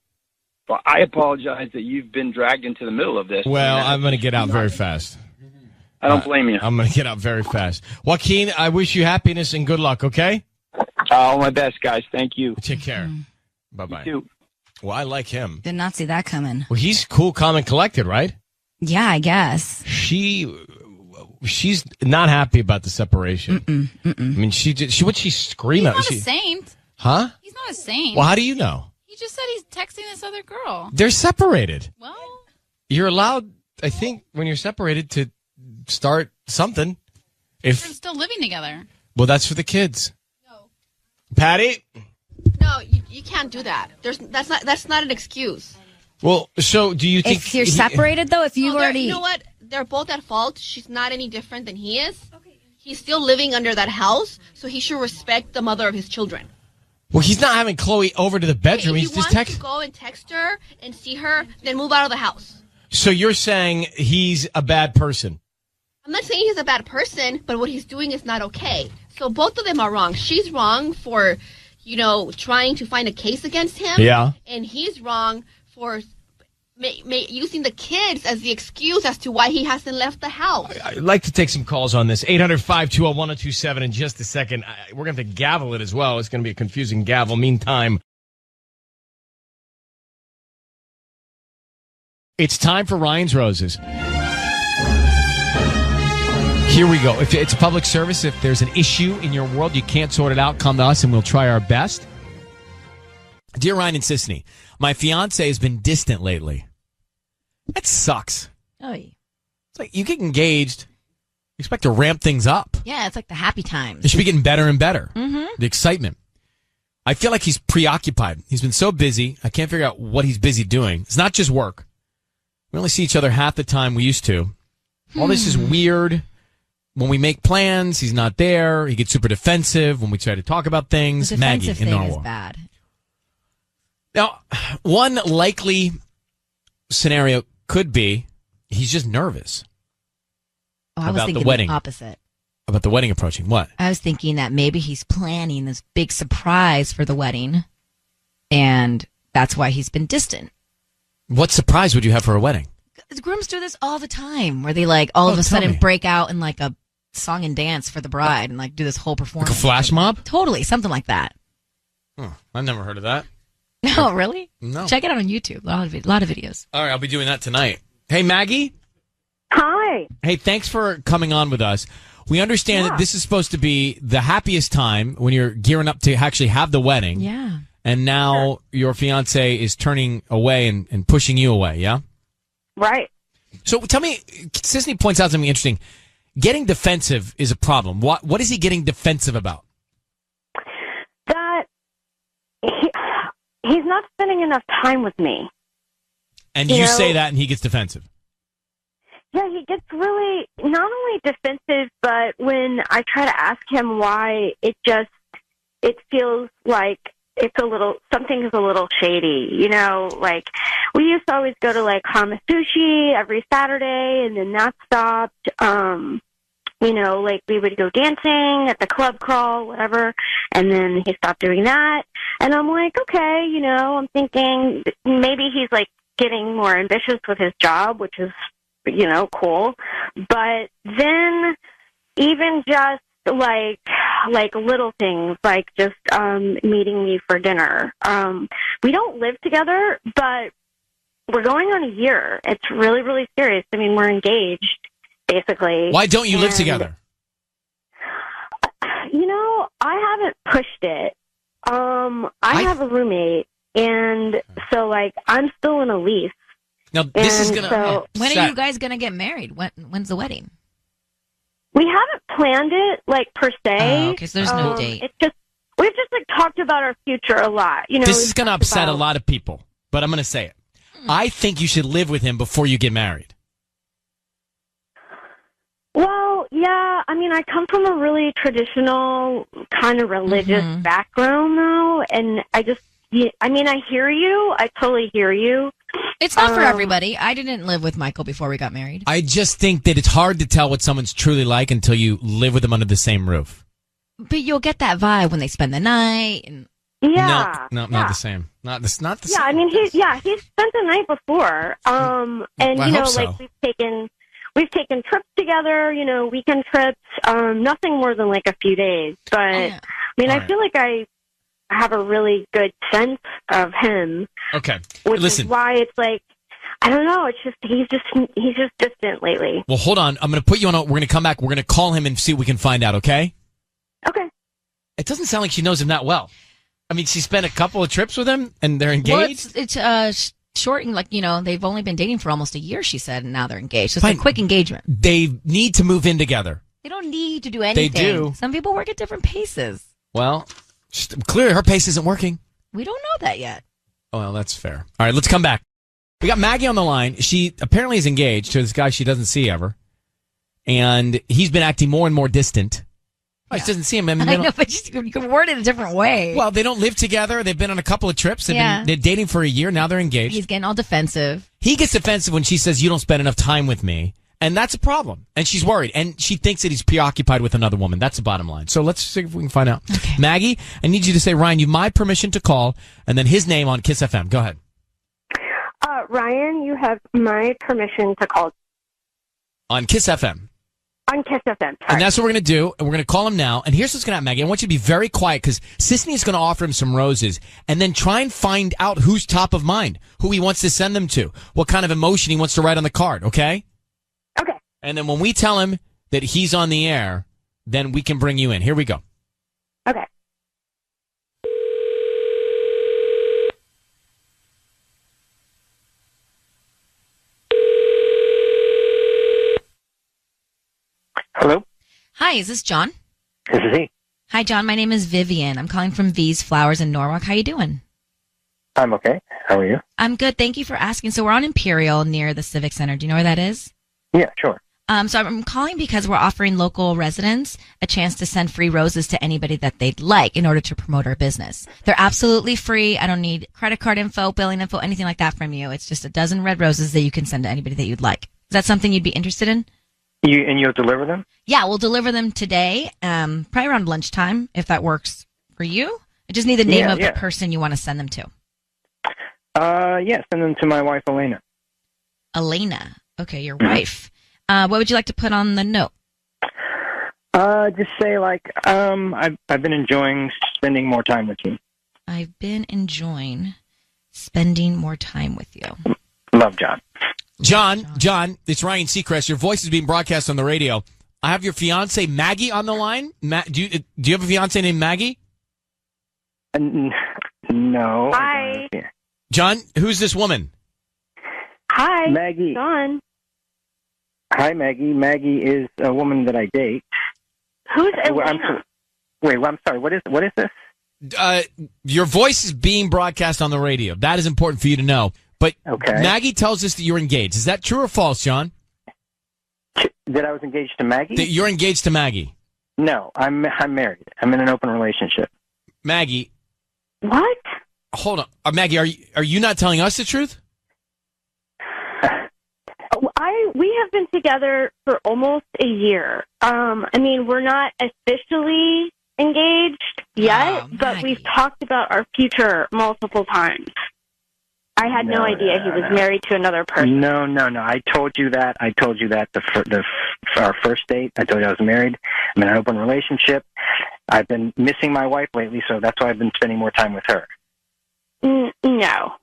Well, I apologize that you've been dragged into the middle of this. Well, I'm going to get out very fast. I don't blame you. I'm going to get out very fast. Joaquin, I wish you happiness and good luck, okay? All my best, guys. Thank you. Take care. Bye-bye. You too. Well, I like him. Did not see that coming. Well, he's cool, calm, and collected, right? Yeah, I guess. She's not happy about the separation. I mean, what's she screaming? He's not a saint. Huh? He's not a saint. Well, how do you know? He just said he's texting this other girl. They're separated. Well, you're allowed, I think, when you're separated to start something. They're still living together. Well, that's for the kids. No. Patty? No, you can't do that. That's not an excuse. Well, so do you think... If you're separated, though, if you've already... You know what? They're both at fault. She's not any different than he is. Okay. He's still living under that house, so he should respect the mother of his children. Well, he's not having Chloe over to the bedroom. If he's he just wants to go and text her and see her, then move out of the house. So you're saying he's a bad person? I'm not saying he's a bad person, but what he's doing is not okay. So both of them are wrong. She's wrong for, trying to find a case against him. Yeah. And he's wrong for using the kids as the excuse as to why he hasn't left the house. I'd like to take some calls on this. 800-520-1027 in just a second. We're going to have to gavel it as well. It's going to be a confusing gavel. Meantime, it's time for Ryan's Roses. Here we go. If it's a public service, if there's an issue in your world, you can't sort it out, come to us and we'll try our best. Dear Ryan and Sisney, my fiance has been distant lately. That sucks. Oy. It's like you get engaged, you expect to ramp things up. Yeah, it's like the happy times. It should be getting better and better. Mm-hmm. The excitement. I feel like he's preoccupied. He's been so busy. I can't figure out what he's busy doing. It's not just work. We only see each other half the time we used to. All this is weird. When we make plans, he's not there. He gets super defensive when we try to talk about things. The Maggie defensive in thing Norwalk. is bad. Now, one likely scenario could be he's just nervous. Oh, I was about thinking the wedding. Opposite. About the wedding approaching. What? I was thinking that maybe he's planning this big surprise for the wedding, and that's why he's been distant. What surprise would you have for a wedding? The grooms do this all the time, where they all of a sudden break out in like a song and dance for the bride and do this whole performance. Like a flash mob? Totally, something like that. Oh, I've never heard of that. No, really? No. Check it out on YouTube. A lot of videos. All right, I'll be doing that tonight. Hey, Maggie? Hi. Hey, thanks for coming on with us. We understand that this is supposed to be the happiest time when you're gearing up to actually have the wedding. Yeah. And now your fiance is turning away and pushing you away, yeah? Right. So tell me, Sisney points out something interesting. Getting defensive is a problem. What is he getting defensive about? That he's not spending enough time with me. And you say that and he gets defensive. Yeah, he gets really not only defensive, but when I try to ask him why, it feels like something is a little shady, like we used to always go to Hamasushi every Saturday and then that stopped. We would go dancing at the club crawl, whatever, and then he stopped doing that. And I'm like, okay, I'm thinking maybe he's getting more ambitious with his job, which is, cool. But then even just little things, just meeting me for dinner. We don't live together, but we're going on a year. It's really, really serious. I mean, we're engaged, basically. Why don't you live together? I haven't pushed it. I have a roommate, and so I'm still in a lease. Now this is gonna. When are you guys gonna get married? When's the wedding? We haven't planned it per se. Okay, so there's no date. It's just we've just talked about our future a lot. This is gonna upset a lot of people, but I'm gonna say it. I think you should live with him before you get married. Well, yeah. I mean, I come from a really traditional kind of religious background, though, and I hear you. I totally hear you. It's not for everybody. I didn't live with Michael before we got married. I just think that it's hard to tell what someone's truly like until you live with them under the same roof. But you'll get that vibe when they spend the night. And No, not the same. Not the same. Yeah, I mean, he spent the night before. And Well, I hope so. like we've taken trips together, weekend trips, nothing more than like a few days. But I mean, I feel like I have a really good sense of him. Okay. Which Listen. is why it's like, I don't know. It's just he's just distant lately. Well, hold on. I'm going to put you on. We're going to come back. We're going to call him and see what we can find out. Okay. Okay. It doesn't sound like she knows him that well. I mean, she spent a couple of trips with him, and they're engaged. Well, it's short, and they've only been dating for almost a year. She said, and now they're engaged. So it's a quick engagement. They need to move in together. They don't need to do anything. They do. Some people work at different paces. Well, clearly her pace isn't working. We don't know that yet. Oh, well, that's fair. All right, let's come back. We got Maggie on the line. She apparently is engaged to this guy she doesn't see ever, and he's been acting more and more distant. She doesn't see him. I know, but you can word it a different way. Well, they don't live together. They've been on a couple of trips. They're dating for a year. Now they're engaged. He's getting all defensive. He gets defensive when she says, you don't spend enough time with me. And that's a problem. And she's worried. And she thinks that he's preoccupied with another woman. That's the bottom line. So let's see if we can find out. Okay. Maggie, I need you to say, Ryan, you have my permission to call, and then his name on Kiss FM. Go ahead. Ryan, you have my permission to call. On Kiss FM. On Kiss FM. Sorry. And that's what we're going to do. And we're going to call him now. And here's what's going to happen, Maggie. I want you to be very quiet because Sisney is going to offer him some roses and then try and find out who's top of mind, who he wants to send them to, what kind of emotion he wants to write on the card, okay? Okay. And then when we tell him that he's on the air, then we can bring you in. Here we go. Okay. Hello? Hi, is this John? This is he. Hi, John. My name is Vivian. I'm calling from V's Flowers in Norwalk. How you doing? I'm okay. How are you? I'm good. Thank you for asking. So we're on Imperial near the Civic Center. Do you know where that is? Yeah, sure. So I'm calling because we're offering local residents a chance to send free roses to anybody that they'd like in order to promote our business. They're absolutely free. I don't need credit card info, billing info, anything like that from you. It's just a dozen red roses that you can send to anybody that you'd like. Is that something you'd be interested in? You'll deliver them? Yeah, we'll deliver them today, probably around lunchtime, if that works for you. I just need the name of the person you want to send them to. Send them to my wife, Elena. Elena. Okay, your wife. What would you like to put on the note? Just say, I've been enjoying spending more time with you. I've been enjoying spending more time with you. Love, John. John, it's Ryan Seacrest. Your voice is being broadcast on the radio. I have your fiance Maggie on the line. Do you have a fiance named Maggie? No. Hi. John, who's this woman? Hi, Maggie. John. Hi, Maggie. Maggie is a woman that I date. Who's Elena? I'm sorry. What is this? Your voice is being broadcast on the radio. That is important for you to know. But Maggie tells us that you're engaged. Is that true or false, John? That I was engaged to Maggie? That you're engaged to Maggie? No, I'm married. I'm in an open relationship. Maggie. What? Hold on. Maggie, are you not telling us the truth? We have been together for almost a year. We're not officially engaged yet, but we've talked about our future multiple times. I had no idea he was married to another person. No. I told you that. For our first date. I told you I was married. I'm in an open relationship. I've been missing my wife lately, so that's why I've been spending more time with her. No.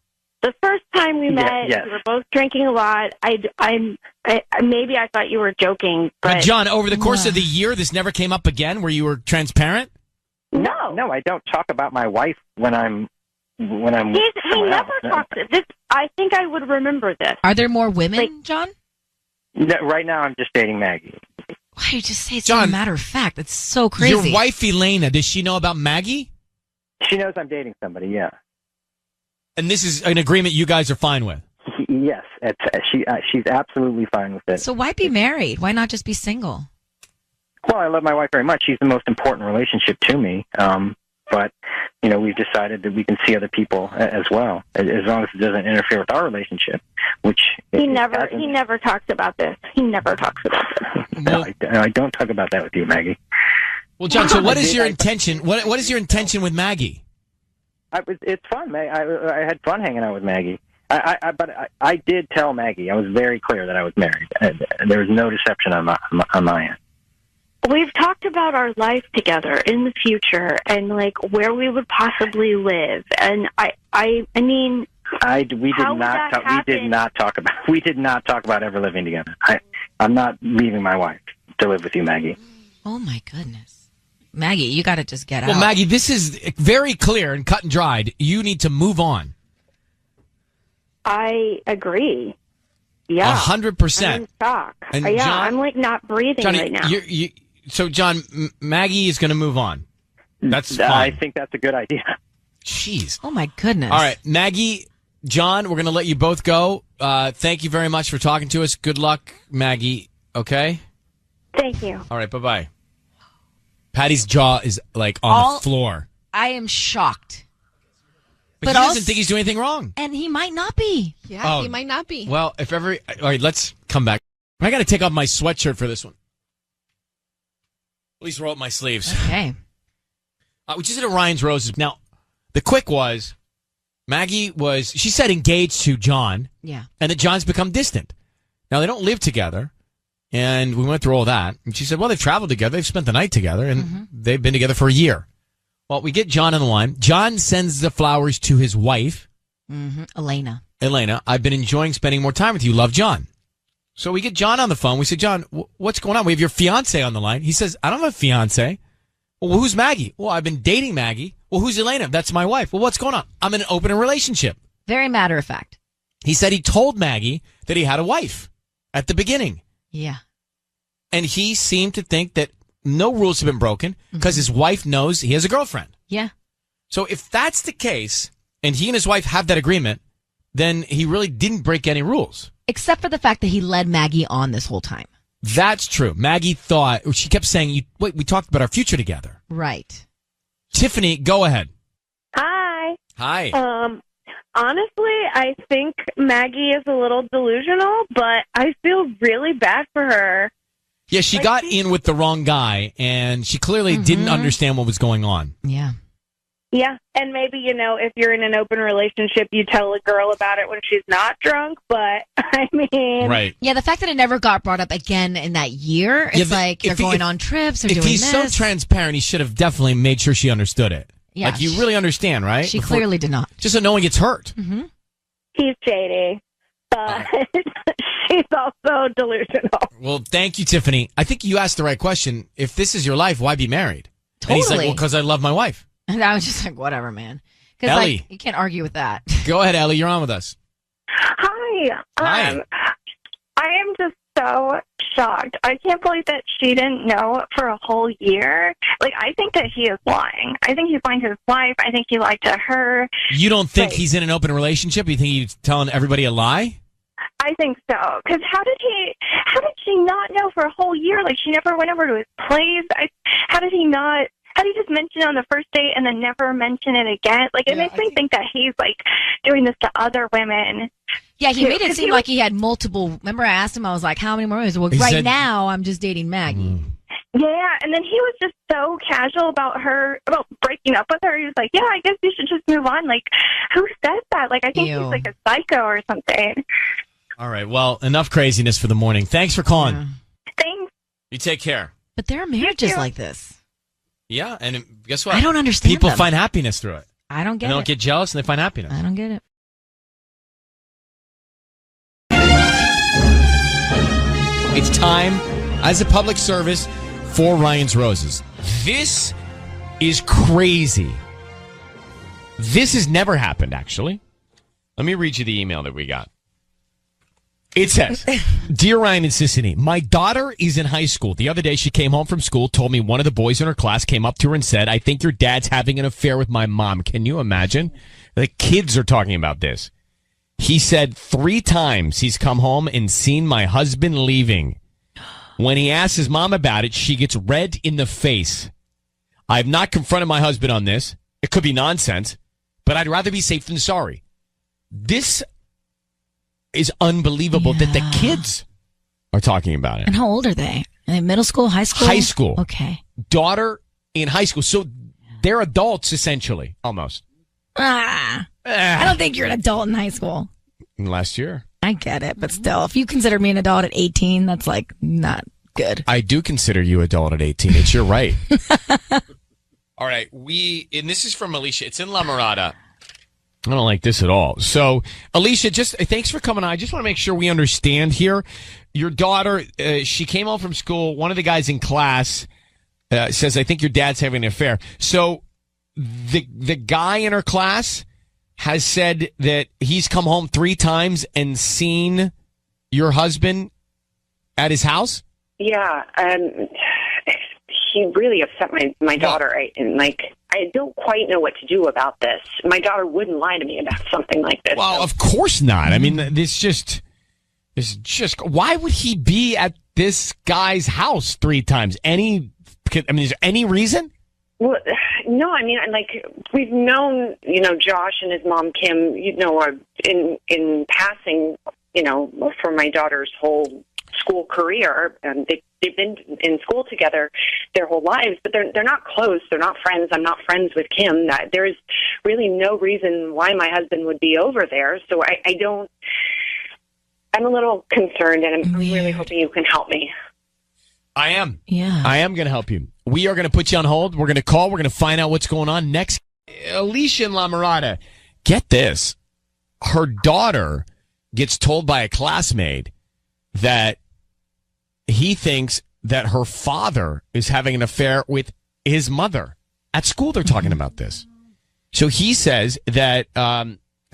The first time we met, we were both drinking a lot. Maybe I thought you were joking, but John, over the course of the year, this never came up again, where you were transparent? No, I don't talk about my wife when I'm. He never talks. I think I would remember this. Are there more women, John? No, right now, I'm just dating Maggie. Why you just say it's a matter of fact? That's so crazy. Your wife Elena, does she know about Maggie? She knows I'm dating somebody. Yeah. And this is an agreement you guys are fine with? Yes, she's absolutely fine with it. So why be married? Why not just be single? Well, I love my wife very much. She's the most important relationship to me. But but we've decided that we can see other people as well, as long as it doesn't interfere with our relationship. Which he never talks about this. He never talks about this. No, I don't talk about that with you, Maggie. Well, John, so what is your intention? What is your intention with Maggie? It's fun. I had fun hanging out with Maggie. But I did tell Maggie. I was very clear that I was married. There was no deception on my end. We've talked about our life together in the future and like where we would possibly live. And we did not talk about ever living together. I'm not leaving my wife to live with you, Maggie. Oh my goodness. Maggie, you got to just get out. Well, Maggie, this is very clear and cut and dried. You need to move on. I agree. Yeah. 100%. I'm in shock. And John, I'm like not breathing Johnny, right now. So, John, Maggie is going to move on. That's fine. I think that's a good idea. Jeez. Oh, my goodness. All right, Maggie, John, we're going to let you both go. Thank you very much for talking to us. Good luck, Maggie. Okay? Thank you. All right, bye-bye. Patty's jaw is like on the floor. I am shocked. But he doesn't think he's doing anything wrong. And he might not be. Yeah, he might not be. Well, all right, let's come back. I got to take off my sweatshirt for this one. At least roll up my sleeves. Okay. We just did a Ryan's Roses. Now, the quick was, she said engaged to John. Yeah. And that John's become distant. Now, they don't live together. And we went through all that. And she said, well, they've traveled together. They've spent the night together. And they've been together for a year. Well, we get John on the line. John sends the flowers to his wife. Elena, I've been enjoying spending more time with you. Love, John. So we get John on the phone. We say, John, what's going on? We have your fiance on the line. He says, I don't have a fiance. Well, who's Maggie? Well, I've been dating Maggie. Well, who's Elena? That's my wife. Well, what's going on? I'm in an open relationship. Very matter of fact. He said he told Maggie that he had a wife at the beginning. Yeah. And he seemed to think that no rules have been broken because his wife knows he has a girlfriend. Yeah. So if that's the case, and he and his wife have that agreement, then he really didn't break any rules. Except for the fact that he led Maggie on this whole time. That's true. Maggie she kept saying, we talked about our future together. Right. Tiffany, go ahead. Hi. Hi. Honestly, I think Maggie is a little delusional, but I feel really bad for her. Yeah, she got in with the wrong guy, and she clearly didn't understand what was going on. Yeah. Yeah, and maybe, if you're in an open relationship, you tell a girl about it when she's not drunk, but, I mean... Right. Yeah, the fact that it never got brought up again in that year, it's like they're going on trips or doing this. If he's so transparent, he should have definitely made sure she understood it. Yeah. Like, you really understand, right? She clearly did not. Just so no one gets hurt. He's shady, but she's also delusional. Well, thank you, Tiffany. I think you asked the right question. If this is your life, why be married? Totally. And he's like, well, because I love my wife. And I was just like, whatever, man. Because Ellie. you can't argue with that. Go ahead, Ellie. You're on with us. Hi. Hi. I am just so shocked. I can't believe that she didn't know for a whole year. Like, I think that he is lying. I think he's lying to his wife. I think he lied to her. You don't think he's in an open relationship? You think he's telling everybody a lie? I think so. Because how did she not know for a whole year? Like, she never went over to his place. How did he just mention it on the first date and then never mention it again? Like, it makes me think that he's, like, doing this to other women. Yeah, he made it seem like he had multiple. Remember, I asked him, I was like, how many more movies? Well, now, I'm just dating Maggie. Yeah, and then he was just so casual about breaking up with her. He was like, yeah, I guess you should just move on. Like, who says that? Like, I think he's like a psycho or something. All right, well, enough craziness for the morning. Thanks for calling. Yeah. Thanks. You take care. But there are marriages like this. Yeah, and guess what? I don't understand People them. find happiness through it. I don't get it. They don't get jealous, and they find happiness. I don't get it. It's time, as a public service, for Ryan's Roses. This is crazy. This has never happened, actually. Let me read you the email that we got. It says, Dear Ryan and Sissany, my daughter is in high school. The other day she came home from school, told me one of the boys in her class came up to her and said, I think your dad's having an affair with my mom. Can you imagine? The kids are talking about this. He said 3 times he's come home and seen my husband leaving. When he asks his mom about it, she gets red in the face. I've not confronted my husband on this. It could be nonsense, but I'd rather be safe than sorry. This is unbelievable that the kids are talking about it. And how old are they? Are they middle school, high school? High school. Okay. Daughter in high school. So they're adults, essentially, almost. I don't think you're an adult in high school. Last year. I get it, but still, if you consider me an adult at 18, that's like not good. I do consider you adult at 18. It's your right. All right. And this is from Alicia. It's in La Mirada. I don't like this at all. So, Alicia, just thanks for coming on. I just want to make sure we understand here. Your daughter, she came home from school. One of the guys in class says, I think your dad's having an affair. So the guy in her class has said that he's come home 3 times and seen your husband at his house? Yeah. He really upset my daughter. I don't quite know what to do about this. My daughter wouldn't lie to me about something like this. Well, of course not. I mean, why would he be at this guy's house 3 times? Is there any reason? Well, no, I mean, we've known, Josh and his mom, Kim, in passing, for my daughter's whole school career, and they've been in school together their whole lives, but they're not close. They're not friends. I'm not friends with Kim. There is really no reason why my husband would be over there. So I'm a little concerned, and I'm really hoping you can help me. I am. Yeah. I am going to help you. We are going to put you on hold. We're going to call. We're going to find out what's going on next. Alicia in La Mirada, get this. Her daughter gets told by a classmate that he thinks that her father is having an affair with his mother. At school, they're talking about this. So he says that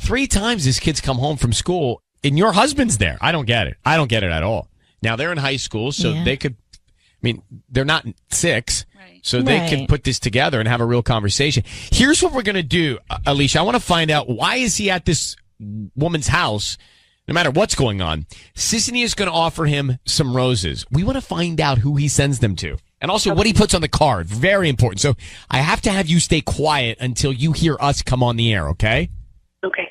3 times his kids come home from school and your husband's there. I don't get it. I don't get it at all. Now, they're in high school, so they could, they're not 6, so they could put this together and have a real conversation. Here's what we're going to do, Alicia. I want to find out, why is he at this woman's house, no matter what's going on? Sissany is going to offer him some roses. We want to find out who he sends them to. And also what he puts on the card. Very important. So I have to have you stay quiet until you hear us come on the air, okay? Okay.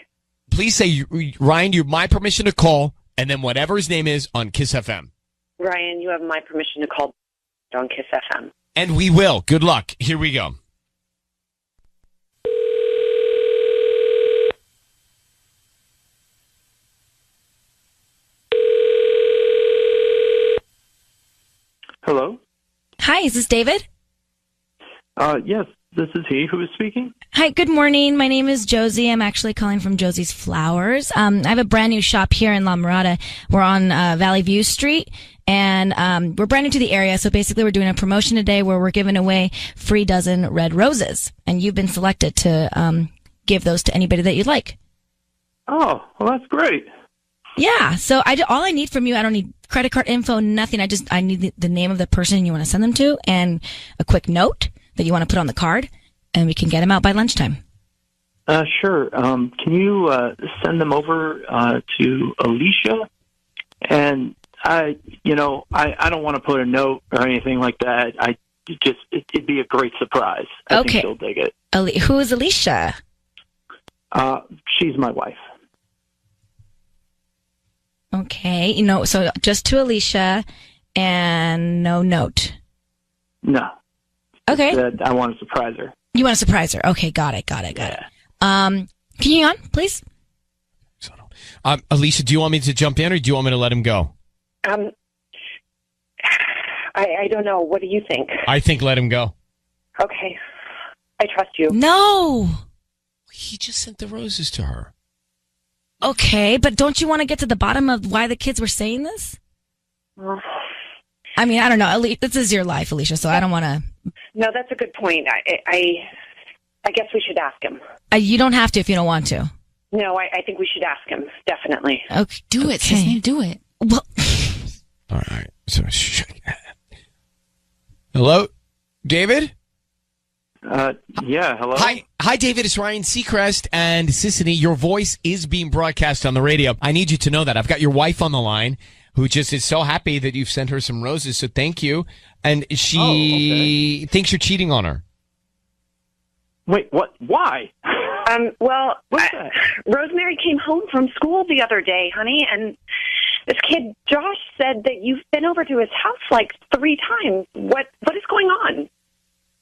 Please say, Ryan, you have my permission to call, and then whatever his name is on Kiss FM. Ryan, you have my permission to call on Kiss FM. And we will. Good luck. Here we go. Hello? Hi, is this David? Yes, this is he. Who is speaking? Hi, good morning. My name is Josie. I'm actually calling from Josie's Flowers. I have a brand new shop here in La Mirada. We're on Valley View Street, and we're brand new to the area. So basically, we're doing a promotion today where we're giving away free dozen red roses, and you've been selected to give those to anybody that you'd like. Oh, well, that's great. Yeah. So all I need from you, I don't need credit card info, nothing. I need the name of the person you want to send them to, and a quick note that you want to put on the card, and we can get them out by lunchtime. Sure. Can you send them over to Alicia? And I don't want to put a note or anything like that. It'd be a great surprise. I think she'll dig it. Who is Alicia? She's my wife. Okay. So just to Alicia and no note. No. Okay. I want to surprise her. You want to surprise her. Okay. Got it. Can you hang on, please? Alicia, do you want me to jump in or do you want me to let him go? I don't know. What do you think? I think let him go. Okay. I trust you. No. He just sent the roses to her. Okay, but don't you want to get to the bottom of why the kids were saying this? I don't know. This is your life, Alicia, so I don't want to... No, that's a good point. I guess we should ask him. You don't have to if you don't want to. No, I think we should ask him, definitely. Okay. Do it, Sissany, do it. Well... All right. So, hello, David? Yeah, hello? Hi, David. It's Ryan Seacrest and Sissany. Your voice is being broadcast on the radio. I need you to know that. I've got your wife on the line who just is so happy that you've sent her some roses, so thank you. And she thinks you're cheating on her. Wait, what? Why? Rosemary came home from school the other day, honey, and this kid Josh said that you've been over to his house like 3 times. What is going on?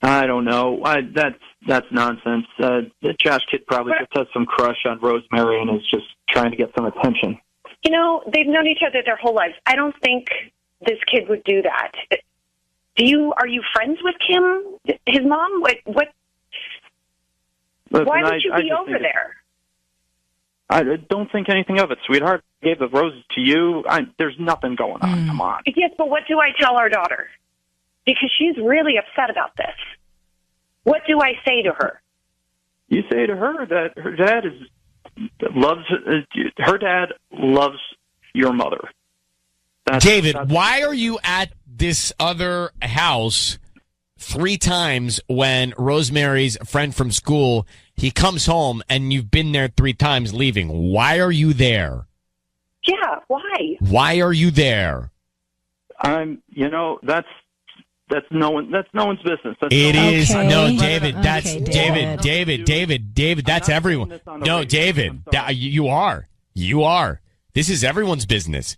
I don't know. That's nonsense. The Josh kid probably just has some crush on Rosemary and is just trying to get some attention. You know, they've known each other their whole lives. I don't think this kid would do that. Are you friends with Kim, his mom? What? Listen, why would you be over there? I don't think anything of it, sweetheart. I gave the roses to you. There's nothing going on. Come on. Yes, but what do I tell our daughter? Because she's really upset about this. What do I say to her? You say to her that her dad loves your mother. David, why are you at this other house 3 times when Rosemary's friend from school, he comes home and you've been there 3 times leaving? Why are you there? Yeah, why? Why are you there? That's no one's business. David. That's David. That's everyone. No, David, you are. This is everyone's business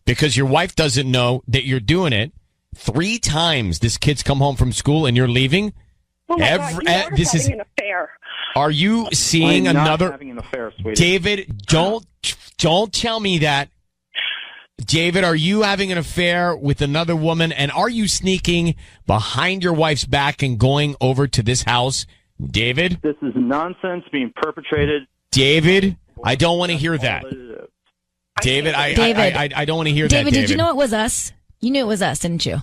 because your wife doesn't know that you're doing it. 3 times this kid's come home from school and you're leaving. Oh my God, you are having an affair. Are you seeing I'm another? Not having an affair, sweetie. David, don't tell me that. David, are you having an affair with another woman? And are you sneaking behind your wife's back and going over to this house? David? This is nonsense being perpetrated. David, I don't want to hear that. David, I don't want to hear that, David. Did you know it was us? You knew it was us, didn't you?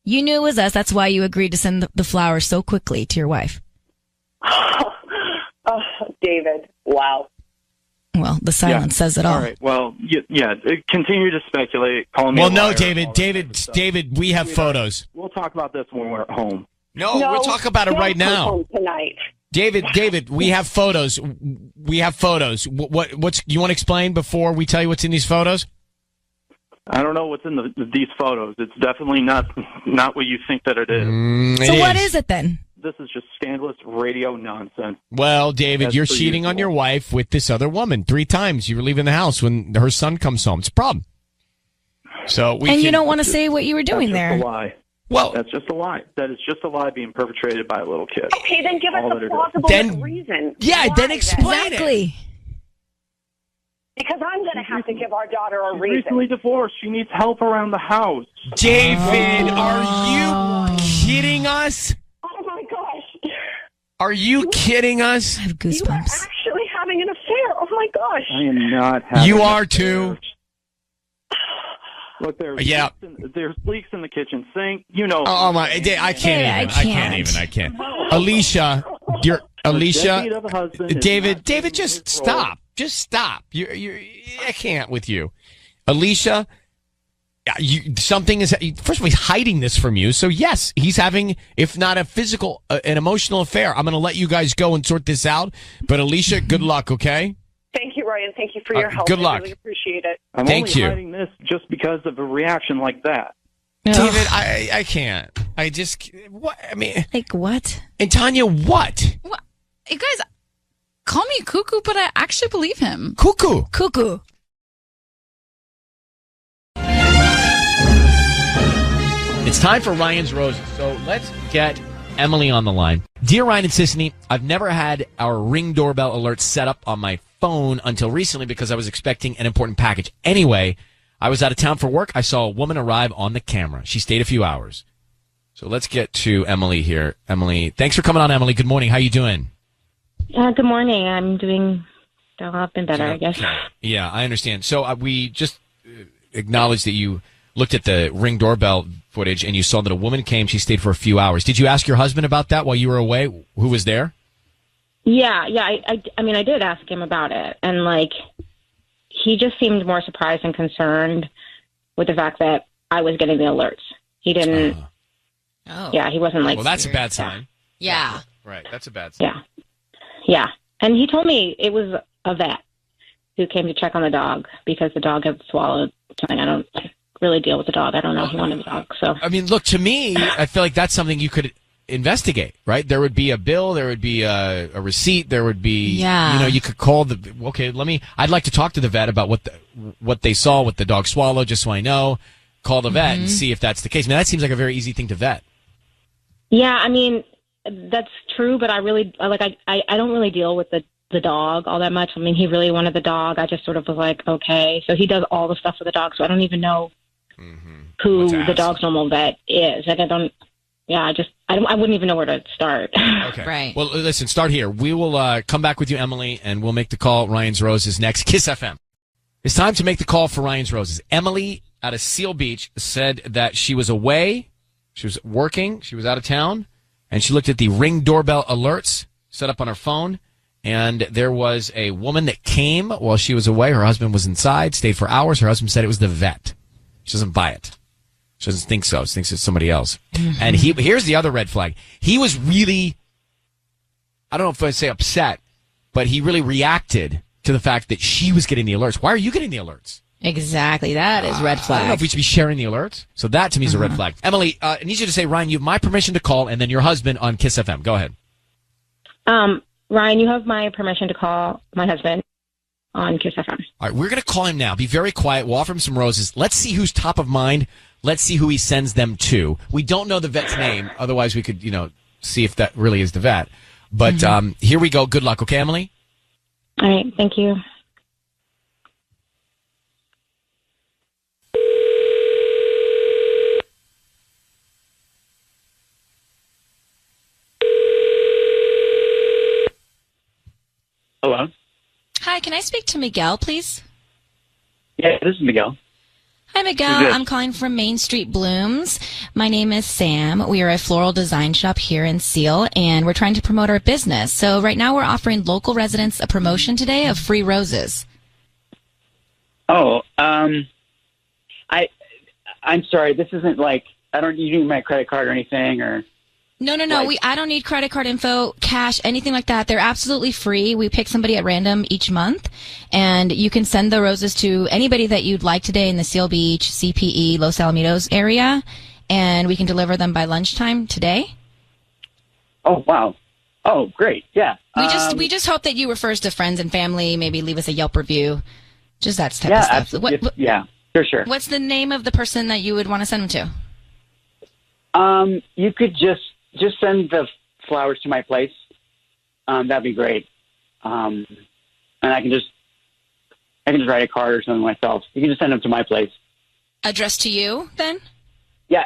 You knew it was us. That's why you agreed to send the flowers so quickly to your wife. Oh, David. Wow. Well, the silence says it all. All right. Well, continue to speculate. Call me. Well, no, David, we have photos. We'll talk about this when we're at home. No, we'll talk about it right now. Home tonight. David, we have photos. What's you want to explain before we tell you what's in these photos? I don't know what's in these photos. It's definitely not what you think that it is. What is it then? This is just scandalous radio nonsense. Well, David, you're cheating on your wife with this other woman 3 times. You were leaving the house when her son comes home. It's a problem. You don't want to say what you were doing there. That's a lie. Well, that's just a lie. That is just a lie being perpetrated by a little kid. Okay, then give us a plausible reason. Yeah, then explain it. Because I'm going to have to give our daughter a She's reason. recently divorced. She needs help around the house. David, are you kidding us? Oh, my gosh. Are you kidding us? I have goosebumps. You are actually having an affair. Oh, my gosh. I am not having You are too. Look, there's leaks in the kitchen sink. You know. Oh my! I can't even. Alicia, David, just stop. Just stop. I can't with you, Alicia. Something is. First of all, he's hiding this from you. So yes, he's having, if not a physical, an emotional affair. I'm going to let you guys go and sort this out. But Alicia, good luck. Okay. Thank you, Ryan. Thank you for your help. Good luck. I really appreciate it. I'm only hiding this just because of a reaction like that. David, I can't. I just, what? I mean, like what? And Tanya, what? What? You guys call me cuckoo, but I actually believe him. Cuckoo. It's time for Ryan's Roses. So let's get Emily on the line. Dear Ryan and Sissany, I've never had our Ring doorbell alert set up on my phone until recently because I was expecting an important package. Anyway, I was out of town for work. I saw a woman arrive on the camera. She stayed a few hours. So let's get to Emily here. Emily, thanks for coming on, Emily. Good morning. How you doing? Good morning. I'm doing I've been better, I guess. Yeah, I understand. So we just acknowledged that you looked at the Ring doorbell footage and you saw that a woman came. She stayed for a few hours. Did you ask your husband about that while you were away? Who was there? Yeah. I mean, I did ask him about it, and he just seemed more surprised and concerned with the fact that I was getting the alerts. He didn't. Yeah, he wasn't Well, that's a bad sign. Yeah. Right. That's a bad sign. Yeah. And he told me it was a vet who came to check on the dog because the dog had swallowed something. I don't really deal with the dog. I don't know. He wanted the dog. So I mean, look, to me, I feel like that's something you could investigate, right? There would be a bill, there would be a receipt, there would be, you could call I'd like to talk to the vet about what they saw, what the dog swallowed, just so I know. Call the vet and see if that's the case. I mean, that seems like a very easy thing to vet. Yeah, I mean, that's true, but I don't really deal with the dog all that much. I mean, he really wanted the dog. I just sort of was like, okay. So he does all the stuff with the dog, so I don't even know who the dog's normal vet is. And I wouldn't even know where to start. Okay. Right. Well, listen, start here. We will come back with you, Emily, and we'll make the call. Ryan's Roses next. Kiss FM. It's time to make the call for Ryan's Roses. Emily out of Seal Beach said that she was away. She was working. She was out of town. And she looked at the Ring doorbell alerts set up on her phone. And there was a woman that came while she was away. Her husband was inside, stayed for hours. Her husband said it was the vet. She doesn't buy it. She doesn't think so. She thinks it's somebody else. And here's the other red flag. He was really, I don't know if I'd say upset, but he really reacted to the fact that she was getting the alerts. Why are you getting the alerts? Exactly. That is red flag. I don't know if we should be sharing the alerts. So that to me is a red flag. Emily, I need you to say, Ryan, you have my permission to call, and then your husband on Kiss FM. Go ahead. Ryan, you have my permission to call my husband on Kiss FM. All right, we're going to call him now. Be very quiet. We'll offer him some roses. Let's see who's top of mind. Let's see who he sends them to. We don't know the vet's name. Otherwise, we could, see if that really is the vet. But here we go. Good luck. Okay, Emily? All right. Thank you. Hello? Hi, can I speak to Miguel, please? Yeah, this is Miguel. Hi, Miguel. I'm calling from Main Street Blooms. My name is Sam. We are a floral design shop here in Seal, and we're trying to promote our business. So right now we're offering local residents a promotion today of free roses. Oh, I'm sorry. This isn't like, you need my credit card or anything, or... No. I don't need credit card info, cash, anything like that. They're absolutely free. We pick somebody at random each month, and you can send the roses to anybody that you'd like today in the Seal Beach, CPE, Los Alamitos area, and we can deliver them by lunchtime today. Oh, wow. Oh, great. Yeah. We just hope that you refer us to friends and family, maybe leave us a Yelp review, just that type of stuff. Absolutely. Yeah, sure. What's the name of the person that you would want to send them to? You could just send the flowers to my place. That'd be great. And I can just write a card or something myself. You can just send them to my place. Addressed to you, then? Yeah.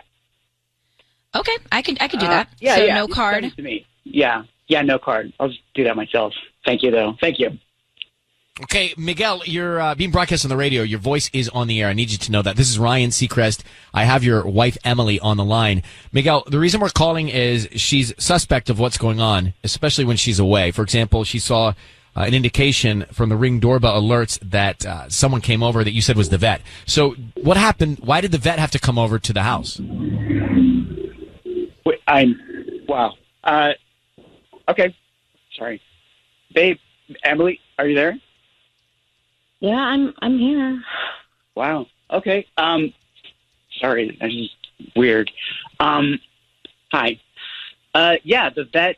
Okay, I could do that. Yeah. No card. Send it to me. Yeah, no card. I'll just do that myself. Thank you, though. Thank you. Okay, Miguel, you're being broadcast on the radio. Your voice is on the air. I need you to know that. This is Ryan Seacrest. I have your wife, Emily, on the line. Miguel, the reason we're calling is she's suspect of what's going on, especially when she's away. For example, she saw an indication from the Ring doorbell alerts that someone came over that you said was the vet. So what happened? Why did the vet have to come over to the house? Wow. Okay. Sorry. Babe, Emily, are you there? Yeah, I'm here. Wow. Okay. Sorry, that's just weird. Hi. Yeah, the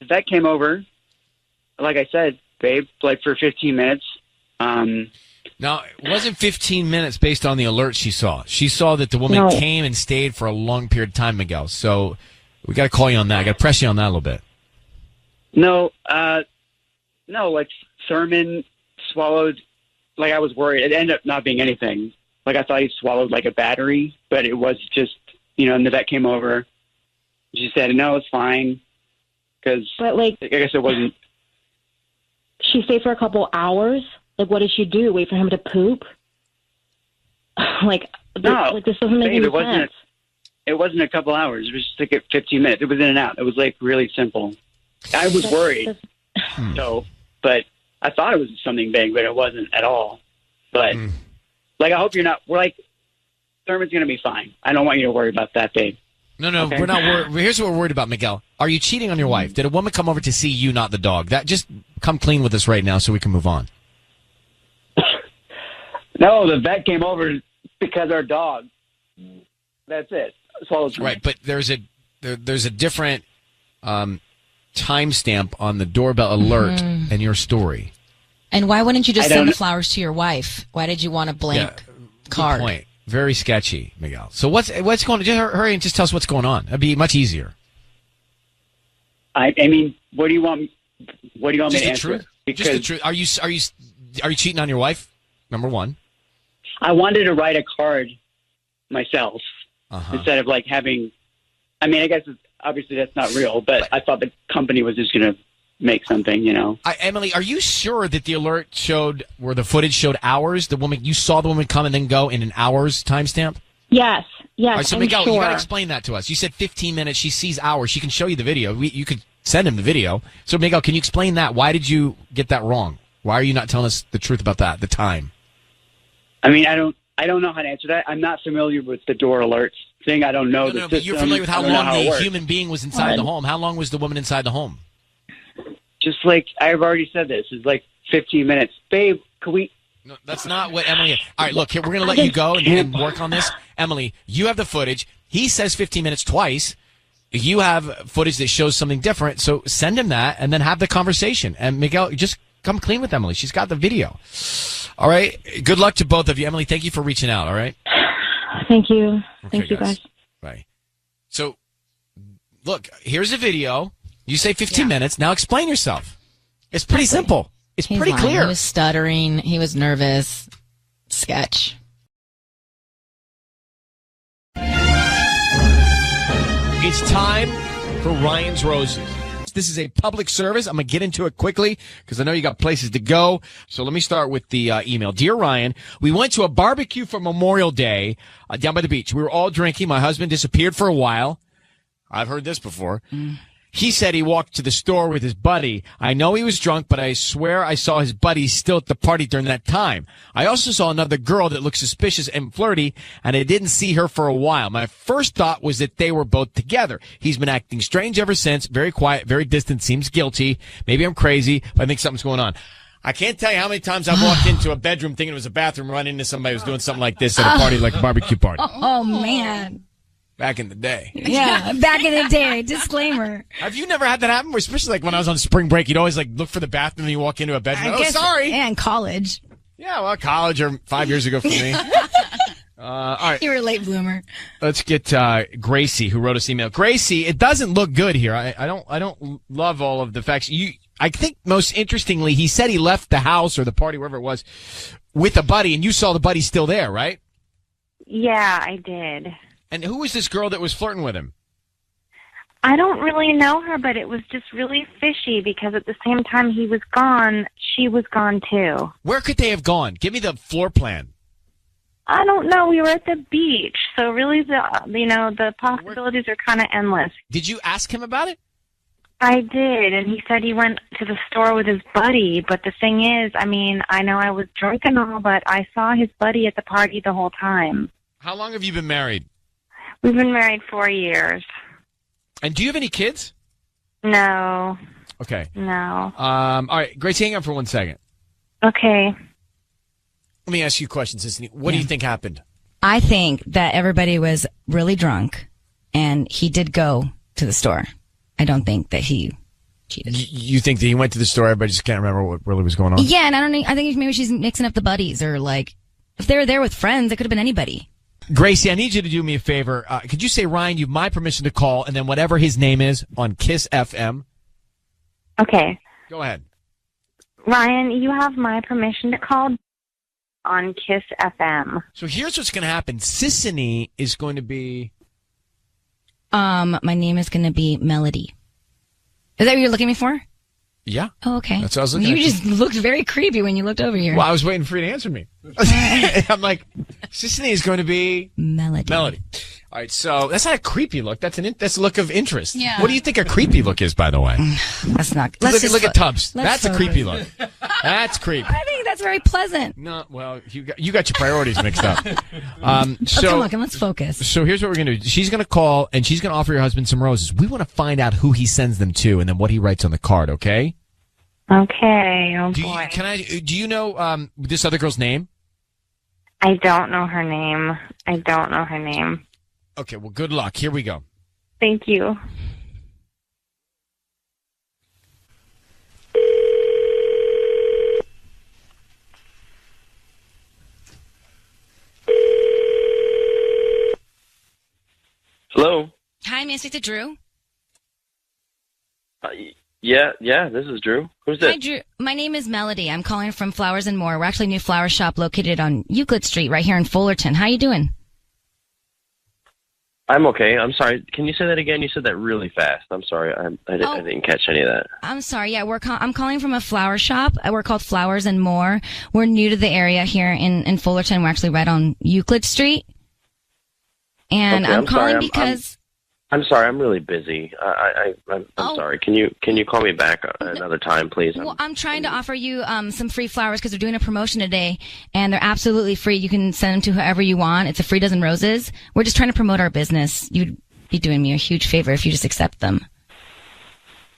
vet came over. Like I said, babe, for 15 minutes. Now, it wasn't 15 minutes based on the alert she saw. She saw that the woman came and stayed for a long period of time, Miguel. So we got to call you on that. I got to press you on that a little bit. No, Thurman swallowed, I was worried. It ended up not being anything. I thought he swallowed a battery, but it was just, and the vet came over. She said, no, it's fine. Because I guess it wasn't. She stayed for a couple hours? What did she do? Wait for him to poop? No. This doesn't make any sense. It wasn't a couple hours. It was just 15 minutes. It was in and out. It was really simple. I was worried. But I thought it was something big, but it wasn't at all. But I hope you're not. Thurman's going to be fine. I don't want you to worry about that, babe. No, okay? We're not worried. Here's what we're worried about, Miguel. Are you cheating on your wife? Did a woman come over to see you, not the dog? Just come clean with us right now so we can move on. No, the vet came over because our dog. That's it. Right, but there's a there's a different timestamp on the doorbell alert in your story. And why wouldn't you just send the flowers to your wife? Why did you want a blank card? Good point. Very sketchy, Miguel. So what's going on? Just hurry and just tell us what's going on. That'd be much easier. I mean, what do you want? What do you want Just me to the answer? truth. Because Just the truth. Are you cheating on your wife? Number one. I wanted to write a card myself instead of like having. I mean, I guess obviously that's not real, but I thought the company was just going to make something, you know. Emily, are you sure that the alert showed where the footage showed hours? The woman, you saw the woman come and then go in an hours timestamp? Yes. Yes. All right, so I'm Miguel, sure. you got to explain that to us. You said 15 minutes. She sees hours. She can show you the video. You could send him the video. So Miguel, can you explain that? Why did you get that wrong? Why are you not telling us the truth about that? The time. I mean, I don't know how to answer that. I'm not familiar with the door alerts thing. I don't know the system. But you're familiar with how long the works. human being was inside the home. How long was the woman inside the home? Just like I've already said, this is like 15 minutes. Babe, can we? No, that's not what Emily. All right, look, here, we're going to let you go and work on this. Emily, you have the footage. He says 15 minutes twice. You have footage that shows something different. So send him that and then have the conversation. And Miguel, just come clean with Emily. She's got the video. All right. Good luck to both of you. Emily, thank you for reaching out. All right. Thank you. Okay, Thank you, guys. Bye. So, look, here's a video. You say 15 minutes. Now explain yourself. It's pretty simple. It's pretty clear. He was stuttering. He was nervous. Sketch. It's time for Ryan's Roses. This is a public service. I'm going to get into it quickly because I know you got places to go. So let me start with the email. Dear Ryan, we went to a barbecue for Memorial Day down by the beach. We were all drinking. My husband disappeared for a while. I've heard this before. He said he walked to the store with his buddy. I know he was drunk, but I swear I saw his buddy still at the party during that time. I also saw another girl that looked suspicious and flirty, and I didn't see her for a while. My first thought was that they were both together. He's been acting strange ever since, very quiet, very distant, seems guilty. Maybe I'm crazy, but I think something's going on. I can't tell you how many times I've walked into a bedroom thinking it was a bathroom, run into somebody who's doing something like this at a party, like a barbecue party. Oh, man. Back in the day. Yeah, back in the day. Disclaimer. Have you never had that happen? Especially like when I was on spring break, you'd always like look for the bathroom and you walk into a bedroom. Sorry. And college. Yeah, well, college or 5 years ago for me. All right. You were a late bloomer. Let's get Gracie, who wrote us email. Gracie, it doesn't look good here. I don't love all of the facts. I think most interestingly, he said he left the house or the party, wherever it was, with a buddy, and you saw the buddy still there, right? Yeah, I did. And who was this girl that was flirting with him? I don't really know her, but it was just really fishy because at the same time he was gone, she was gone too. Where could they have gone? Give me the floor plan. I don't know. We were at the beach, so really the possibilities are kind of endless. Did you ask him about it? I did, and he said he went to the store with his buddy, but the thing is, I mean, I know I was drunk and all, but I saw his buddy at the party the whole time. How long have you been married? We've been married 4 years. And do you have any kids? No. Okay. No. All right, Grace, hang on for 1 second. Okay. Let me ask you a question, Sissany. What do you think happened? I think that everybody was really drunk, and he did go to the store. I don't think that he cheated. You think that he went to the store? Everybody just can't remember what really was going on? Yeah, and I think maybe she's mixing up the buddies, or like, if they were there with friends, it could have been anybody. Gracie, I need you to do me a favor. Could you say, Ryan, you have my permission to call, and then whatever his name is on Kiss FM? Okay. Go ahead. Ryan, you have my permission to call on Kiss FM. So here's what's going to happen. Sissany is going to be... My name is going to be Melody. Is that what you're looking at me for? Yeah. Oh, okay. That's what I was looking You at. just looked very creepy when you looked over here. Well, I was waiting for you to answer me. I'm like, Sissany is going to be... Melody. All right, so that's not a creepy look. That's a look of interest. Yeah. What do you think a creepy look is, by the way? That's not... Look at Tubbs. let's That's a focus. creepy look. That's creepy. I think that's very pleasant. No, well, you got your priorities mixed up. Come on, let's focus. So here's what we're going to do. She's going to call, and she's going to offer your husband some roses. We want to find out who he sends them to and then what he writes on the card, okay? Okay. Oh, Do boy. you know this other girl's name? I don't know her name. Okay, well, good luck. Here we go. Thank you. Hello. Hi, may I speak to Drew? Yeah, this is Drew. Who's this? Hi, Drew. My name is Melody. I'm calling from Flowers and More. We're actually a new flower shop located on Euclid Street right here in Fullerton. How you doing? I'm okay. I'm sorry. Can you say that again? You said that really fast. I'm sorry. I didn't catch any of that. I'm sorry. Yeah, I'm calling from a flower shop. We're called Flowers and More. We're new to the area here in Fullerton. We're actually right on Euclid Street. And Okay, I'm calling sorry. because... I'm sorry. I'm really busy. I'm sorry. Can you call me back another time, please? Well, I'm trying to offer you some free flowers because they're doing a promotion today, and they're absolutely free. You can send them to whoever you want. It's a free dozen roses. We're just trying to promote our business. You'd be doing me a huge favor if you just accept them.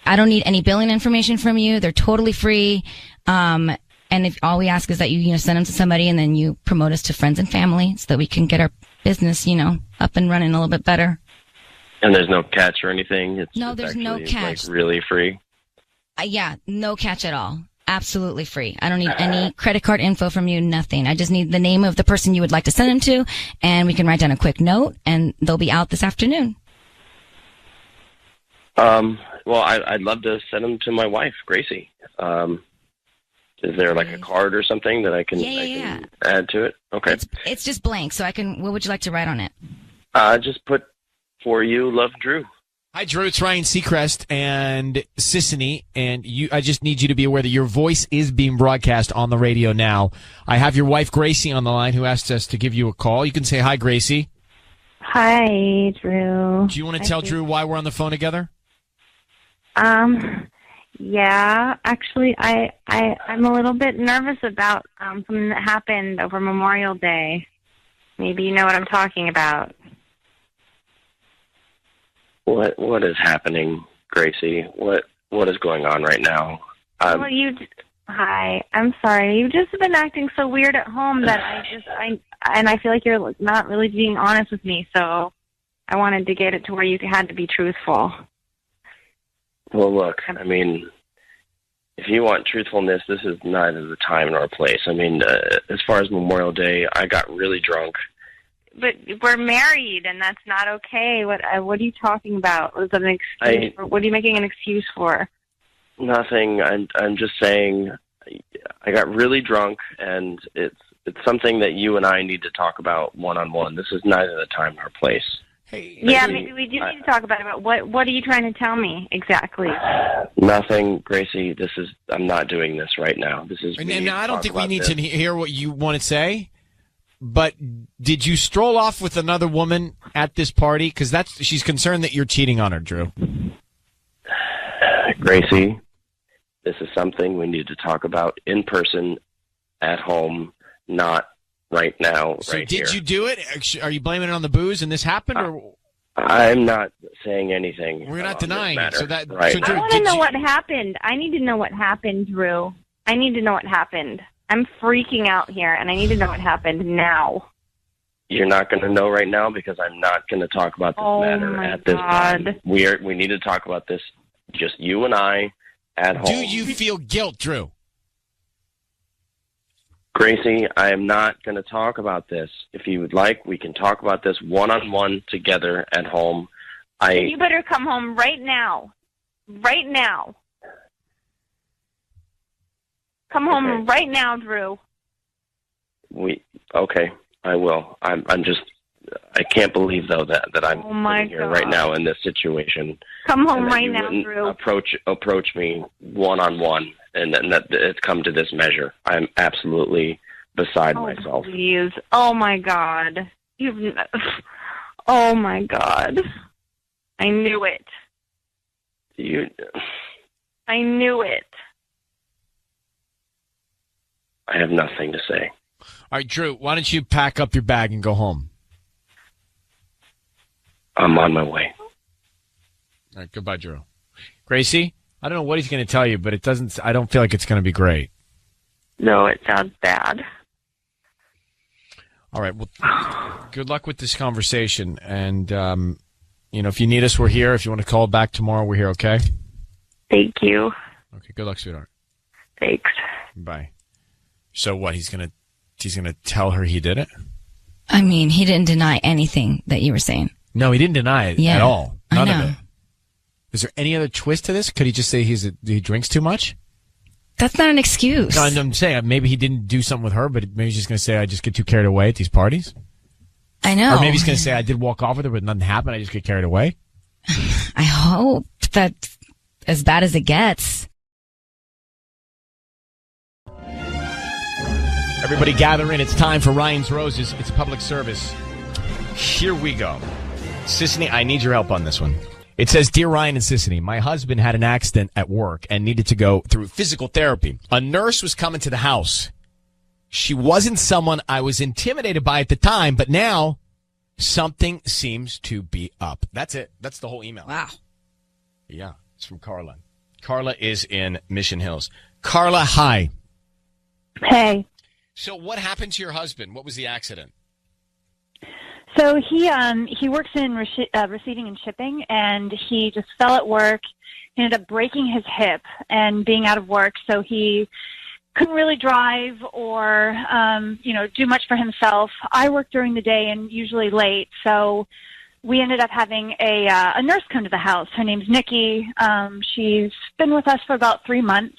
I don't need any billing information from you. They're totally free. And if all we ask is that you send them to somebody, and then you promote us to friends and family so that we can get our business, up and running a little bit better. And there's no catch or anything? There's no catch. Like really free? Yeah, no catch at all. Absolutely free. I don't need any credit card info from you, nothing. I just need the name of the person you would like to send them to, and we can write down a quick note, and they'll be out this afternoon. Well, I'd love to send them to my wife, Gracie. Is there like a card or something that I can add to it? Okay. It's just blank, so what would you like to write on it? Just put, for you, love, Drew. Hi, Drew. It's Ryan Seacrest and Sissany, and I just need you to be aware that your voice is being broadcast on the radio now. I have your wife, Gracie, on the line, who asked us to give you a call. You can say hi, Gracie. Hi, Drew. Do you want to tell Drew why we're on the phone together? Yeah, actually, I'm a little bit nervous about something that happened over Memorial Day. Maybe you know what I'm talking about. What is happening, Gracie? What is going on right now? Hi, I'm sorry. You've just been acting so weird at home that I feel like you're not really being honest with me. So I wanted to get it to where you had to be truthful. Well, look, I mean, if you want truthfulness, this is neither the time nor place. I mean, as far as Memorial Day, I got really drunk. But we're married, and that's not okay. What are you talking about? Was that an excuse? What are you making an excuse for? Nothing. I'm just saying I got really drunk, and it's something that you and I need to talk about one-on-one. This is neither the time nor place. Hey, yeah, maybe we do need to talk about it. But what are you trying to tell me exactly? Nothing, Gracie. I'm not doing this right now. This is. And I don't think we need to hear what you want to say. But did you stroll off with another woman at this party? Because she's concerned that you're cheating on her, Drew. Gracie, this is something we need to talk about in person, at home, not right now. So right did here. you do it? Are you blaming it on the booze and this happened? Or I'm not saying anything. We're not denying it. So that. Right. So Drew, I want to know what happened. I need to know what happened, Drew. I need to know what happened. I'm freaking out here, and I need to know what happened now. You're not going to know right now because I'm not going to talk about this matter at this time. We need to talk about this, just you and I, at home. Do you feel guilt, Drew? Gracie, I am not going to talk about this. If you would like, we can talk about this one-on-one together at home. You better come home right now. Right now. Come home right now, Drew. Okay, I will. I can't believe though that I'm sitting here right now in this situation. Come home right now, Drew. Approach me one-on-one, and that it's come to this measure. I'm absolutely beside myself. Please. Oh my God. Oh my God. I knew it. I knew it. I have nothing to say. All right, Drew, why don't you pack up your bag and go home? I'm on my way. All right, goodbye, Drew. Gracie, I don't know what he's going to tell you, but I don't feel like it's going to be great. No, it sounds bad. All right, well, good luck with this conversation, and if you need us, we're here. If you want to call back tomorrow, we're here, okay? Thank you. Okay, good luck, sweetheart. Thanks. Bye. So what, he's gonna tell her he did it? I mean, he didn't deny anything that you were saying. No, he didn't deny it at all. None I know. of it. Is there any other twist to this? Could he just say he drinks too much? That's not an excuse. No, I'm saying maybe he didn't do something with her, but maybe he's just going to say, I just get too carried away at these parties. I know. Or maybe he's going to say, I did walk off with her, but nothing happened. I just get carried away. I hope that's as bad as it gets. Everybody gather in. It's time for Ryan's Roses. It's public service. Here we go. Sissany, I need your help on this one. It says, Dear Ryan and Sissany, my husband had an accident at work and needed to go through physical therapy. A nurse was coming to the house. She wasn't someone I was intimidated by at the time, but now something seems to be up. That's it. That's the whole email. Wow. Yeah, it's from Carla. Carla is in Mission Hills. Carla, hi. Hey. So what happened to your husband? What was the accident? So he works in receiving and shipping, and he just fell at work. He ended up breaking his hip and being out of work, so he couldn't really drive or do much for himself. I work during the day and usually late, so we ended up having a nurse come to the house. Her name's Nikki. She's been with us for about 3 months,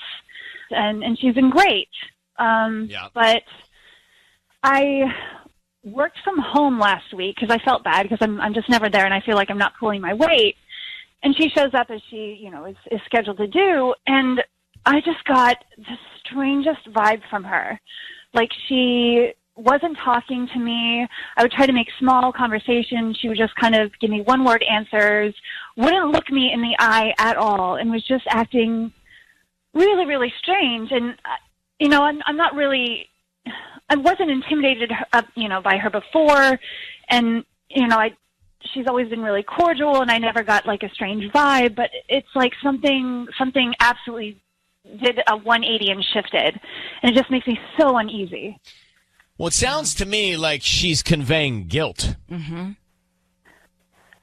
and she's been great. But I worked from home last week because I felt bad because I'm just never there and I feel like I'm not pulling my weight. And she shows up as she, is scheduled to do. And I just got the strangest vibe from her. Like she wasn't talking to me. I would try to make small conversation. She would just kind of give me one-word answers, wouldn't look me in the eye at all, and was just acting really, really strange. And, I'm not really... I wasn't intimidated, by her before, and she's always been really cordial, and I never got like a strange vibe. But it's like something absolutely did a 180 and shifted, and it just makes me so uneasy. Well, it sounds to me like she's conveying guilt. Mm-hmm.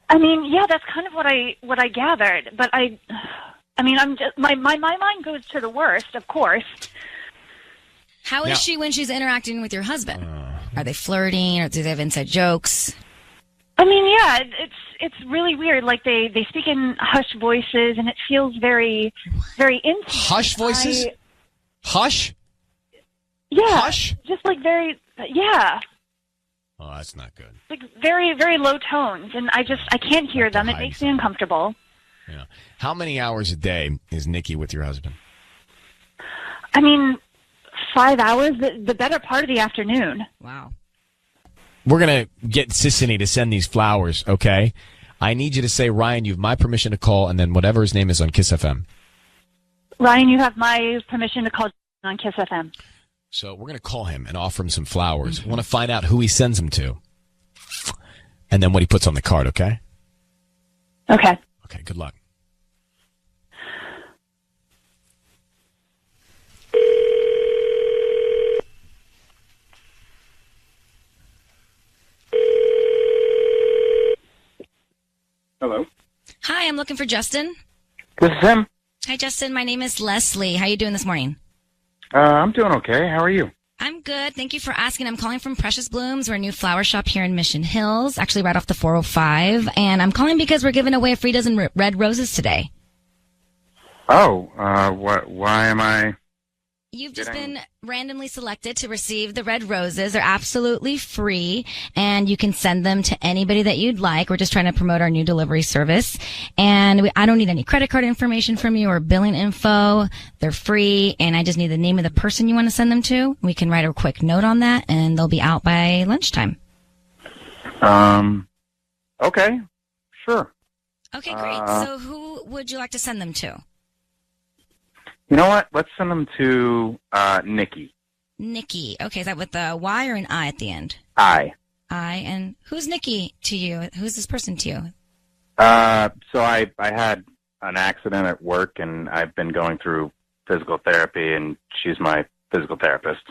I mean, yeah, that's kind of what I gathered. But I'm just my mind goes to the worst, of course. How is she when she's interacting with your husband? Are they flirting or do they have inside jokes? I mean, yeah, it's really weird. Like they speak in hushed voices, and it feels very, very intimate. Hushed voices? Hush? Yeah. Hush? Just like very, yeah. Oh, that's not good. Like very, very low tones, and I can't hear them. It makes me uncomfortable. Yeah. How many hours a day is Nikki with your husband? I mean, 5 hours, the better part of the afternoon. Wow. We're going to get Sissany to send these flowers, okay? I need you to say, Ryan, you have my permission to call, and then whatever his name is on Kiss FM. Ryan, you have my permission to call on Kiss FM. So we're going to call him and offer him some flowers. I want to find out who he sends them to. And then what he puts on the card, okay? Okay. Okay, good luck. Hello. Hi, I'm looking for Justin. This is him. Hi, Justin. My name is Leslie. How are you doing this morning? I'm doing okay. How are you? I'm good. Thank you for asking. I'm calling from Precious Blooms. We're a new flower shop here in Mission Hills, actually right off the 405. And I'm calling because we're giving away a free dozen red roses today. Oh, why am I... You've just been randomly selected to receive the red roses. They're absolutely free, and you can send them to anybody that you'd like. We're just trying to promote our new delivery service, and I don't need any credit card information from you or billing info. They're free, and I just need the name of the person you want to send them to. We can write a quick note on that, and they'll be out by lunchtime. Okay, sure. Okay, great. So who would you like to send them to? You know what? Let's send them to Nikki. Nikki. Okay, is that with a Y or an I at the end? I. And who's Nikki to you? Who's this person to you? So I had an accident at work, and I've been going through physical therapy, and she's my physical therapist.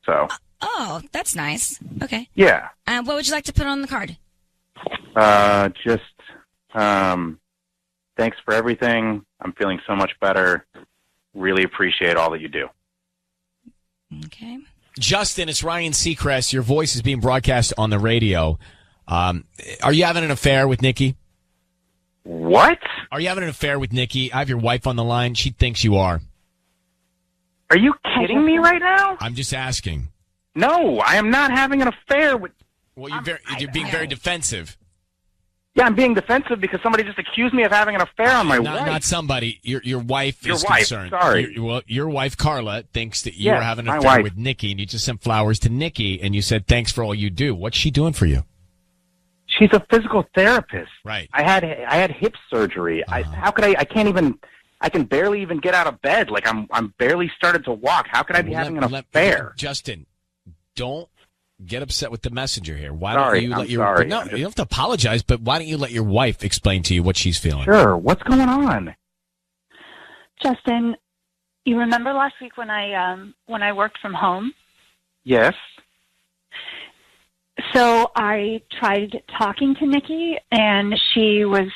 So. Oh, that's nice. Okay. Yeah. What would you like to put on the card? Just Thanks for everything. I'm feeling so much better. Really appreciate all that you do. Okay. Justin, it's Ryan Seacrest. Your voice is being broadcast on the radio. Are you having an affair with Nikki? What? Are you having an affair with Nikki? I have your wife on the line. She thinks you are. Are you kidding me right now? I'm just asking. No, I am not having an affair with... Well, you're being very defensive. Yeah, I'm being defensive because somebody just accused me of having an affair on my wife. Not somebody. Your wife Your is wife, concerned. sorry. Your wife, Carla, thinks that you Yes, are having my an affair wife. with Nikki, and you just sent flowers to Nikki, and you said, thanks for all you do. What's she doing for you? She's a physical therapist. Right. I had hip surgery. How could I I can barely even get out of bed. Like I'm barely started to walk. How could I be having an affair? Justin, don't get upset with the messenger here. Why Sorry, don't you let I'm your sorry. No, you don't have to apologize, but why don't you let your wife explain to you what she's feeling? Sure. What's going on? Justin, you remember last week when I worked from home? Yes. So I tried talking to Nikki, and she was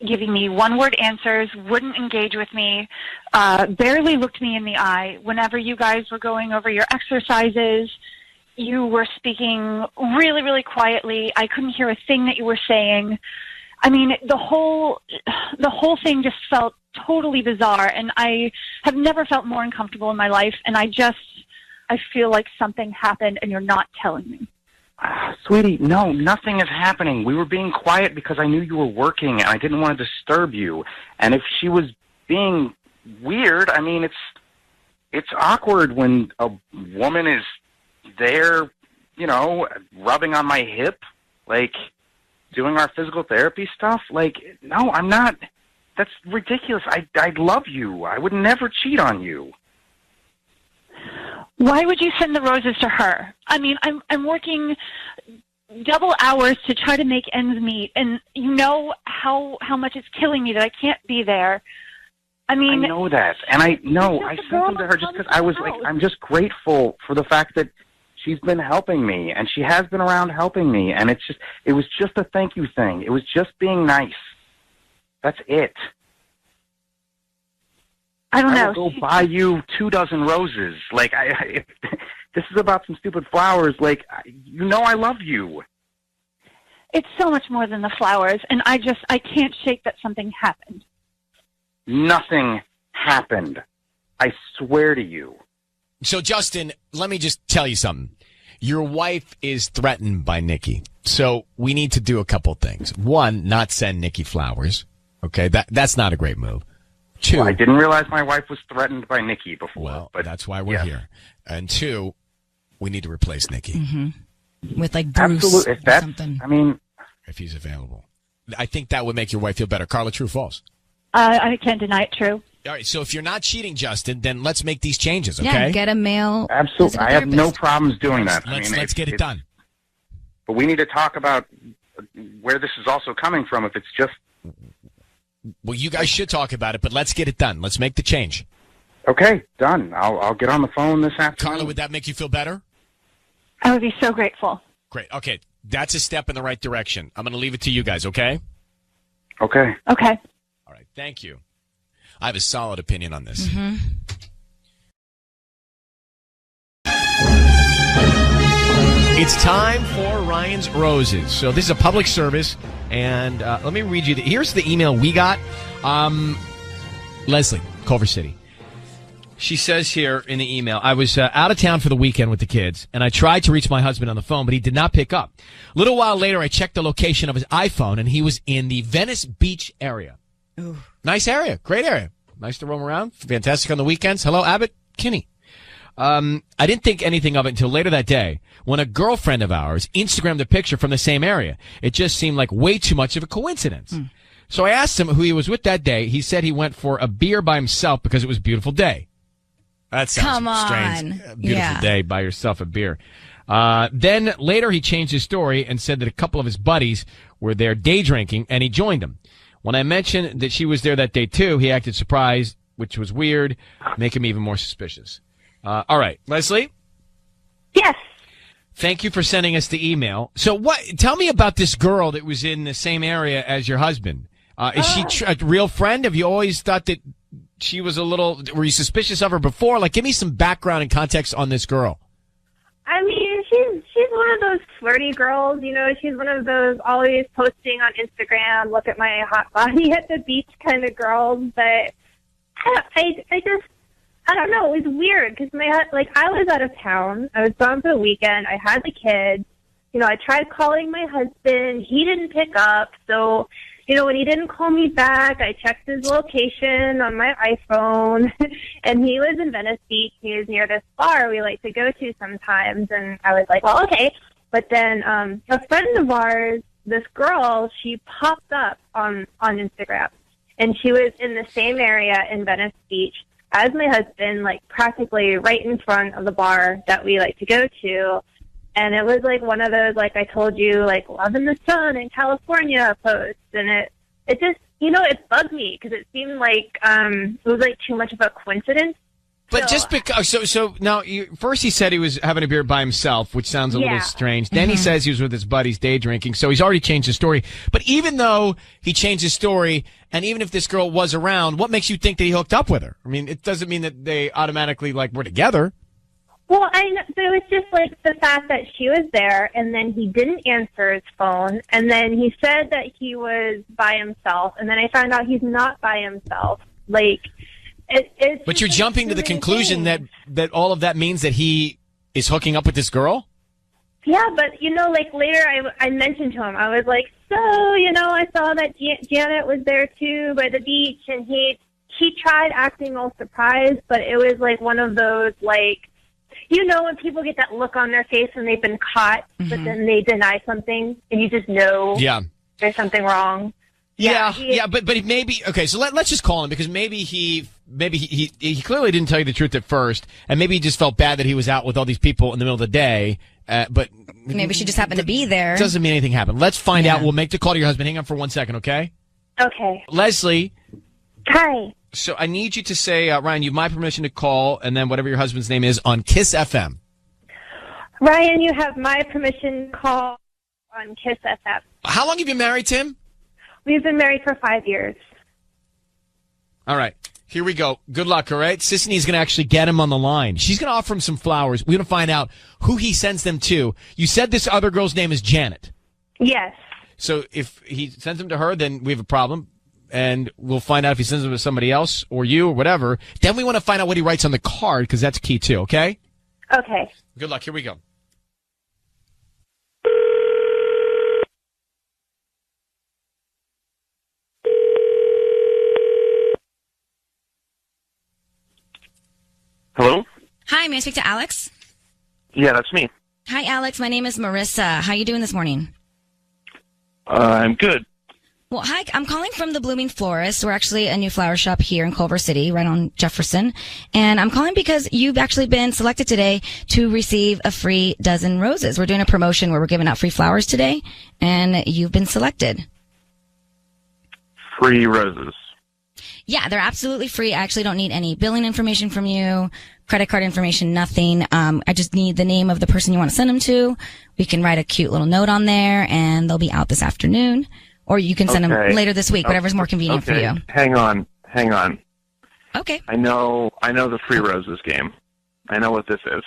giving me one-word answers, wouldn't engage with me, barely looked me in the eye. Whenever you guys were going over your exercises, you were speaking really, really quietly. I couldn't hear a thing that you were saying. I mean, the whole thing just felt totally bizarre, and I have never felt more uncomfortable in my life, and I feel like something happened, and you're not telling me. Sweetie, no, nothing is happening. We were being quiet because I knew you were working and I didn't want to disturb you. And if she was being weird, I mean, it's awkward when a woman is there, you know, rubbing on my hip, like doing our physical therapy stuff. Like, no, I'm not. That's ridiculous. I love you. I would never cheat on you. Why would you send the roses to her? I mean, I'm working double hours to try to make ends meet, and you know how much it's killing me that I can't be there. I mean, I know that, and I sent them to her just because I was like, I'm just grateful for the fact that she's been helping me, and she has been around helping me, and it was just a thank you thing. It was just being nice. That's it. I don't know. I will go buy you 24 roses. Like, if this is about some stupid flowers. Like, you know I love you. It's so much more than the flowers, and I can't shake that something happened. Nothing happened. I swear to you. So, Justin, let me just tell you something. Your wife is threatened by Nikki. So we need to do a couple things. One, not send Nikki flowers. Okay, that's not a great move. Two, well, I didn't realize my wife was threatened by Nikki before. Well, but that's why we're here. And two, we need to replace Nikki. Mm-hmm. With like Bruce Absolutely. or something. I mean, if he's available. I think that would make your wife feel better. Carla, true or false? I can't deny it, true. All right, so if you're not cheating, Justin, then let's make these changes, okay? Yeah, get a male. Absolutely. I have no problems doing that. Let's get it done. But we need to talk about where this is also coming from. If it's just... Well, you guys should talk about it, but let's get it done. Let's make the change. Okay, done. I'll get on the phone this afternoon. Carla, would that make you feel better? I would be so grateful. Great. Okay, that's a step in the right direction. I'm going to leave it to you guys, okay? Okay. Okay. All right, thank you. I have a solid opinion on this. Mm-hmm. It's time for Ryan's Roses. So this is a public service, and let me read you. Here's the email we got. Leslie, Culver City. She says here in the email, I was out of town for the weekend with the kids, and I tried to reach my husband on the phone, but he did not pick up. A little while later, I checked the location of his iPhone, and he was in the Venice Beach area. Ooh. Nice area. Great area. Nice to roam around. Fantastic on the weekends. Hello, Abbott. Kinney. I didn't think anything of it until later that day when a girlfriend of ours Instagrammed a picture from the same area. It just seemed like way too much of a coincidence. So I asked him who he was with that day. He said he went for a beer by himself because it was a beautiful day. That sounds strange. A beautiful day by yourself, a beer. Then later he changed his story and said that a couple of his buddies were there day drinking and he joined them. When I mentioned that she was there that day too, he acted surprised, which was weird, making me even more suspicious. All right, Leslie? Yes. Thank you for sending us the email. So tell me about this girl that was in the same area as your husband. Is she a real friend? Have you always thought that she was a little? Were you suspicious of her before? Like, give me some background and context on this girl. I mean, she's one of those flirty girls, you know. She's one of those always posting on Instagram, look at my hot body at the beach kind of girls. But I don't know. It was weird because I was out of town. I was gone for the weekend. I had the kids. You know, I tried calling my husband. He didn't pick up. So, you know, when he didn't call me back, I checked his location on my iPhone, and he was in Venice Beach. He was near this bar we like to go to sometimes, and I was like, well, okay. But then a friend of ours, this girl, she popped up on Instagram, and she was in the same area in Venice Beach as my husband, like practically right in front of the bar that we like to go to. And it was like one of those, like I told you, like love in the sun in California posts. And it just, you know, it bugged me because it seemed like it was like too much of a coincidence. But just because, so now, first he said he was having a beer by himself, which sounds a little strange. Then he says he was with his buddies day drinking, so he's already changed his story. But even though he changed his story, and even if this girl was around, what makes you think that he hooked up with her? I mean, it doesn't mean that they automatically, like, were together. Well, it was just like the fact that she was there, and then he didn't answer his phone, and then he said that he was by himself, and then I found out he's not by himself. Like, but you're jumping to the conclusion that all of that means that he is hooking up with this girl? Yeah, but, you know, like later I mentioned to him, I was like, so, you know, I saw that Janet was there too by the beach, and he tried acting all surprised, but it was like one of those, like, you know, when people get that look on their face when they've been caught, but then they deny something, and you just know there's something wrong. Yeah, but maybe, okay, so let's just call him, because maybe he clearly didn't tell you the truth at first, and maybe he just felt bad that he was out with all these people in the middle of the day, but maybe she just happened to be there. Doesn't mean anything happened. Let's find out. We'll make the call to your husband. Hang on for 1 second, okay? Okay. Leslie. Hi. So I need you to say, Ryan, you have my permission to call, and then whatever your husband's name is on Kiss FM. Ryan, you have my permission to call on Kiss FM. How long have you been married, Tim? We've been married for 5 years. All right. Here we go. Good luck, all right? Sisney's going to actually get him on the line. She's going to offer him some flowers. We're going to find out who he sends them to. You said this other girl's name is Janet. Yes. So if he sends them to her, then we have a problem. And we'll find out if he sends them to somebody else or you or whatever. Then we want to find out what he writes on the card, because that's key too, okay? Okay. Good luck. Here we go. Hello? Hi, may I speak to Alex? Yeah, that's me. Hi, Alex. My name is Marissa. How you doing this morning? I'm good. Well, hi. I'm calling from the Blooming Florist. We're actually a new flower shop here in Culver City, right on Jefferson. And I'm calling because you've actually been selected today to receive a free dozen roses. We're doing a promotion where we're giving out free flowers today, and you've been selected. Free roses. Yeah, they're absolutely free. I actually don't need any billing information from you, credit card information, nothing. I just need the name of the person you want to send them to. We can write a cute little note on there, and they'll be out this afternoon. Or you can send them later this week, whatever's more convenient for you. Hang on. Okay. I know the free roses game. I know what this is.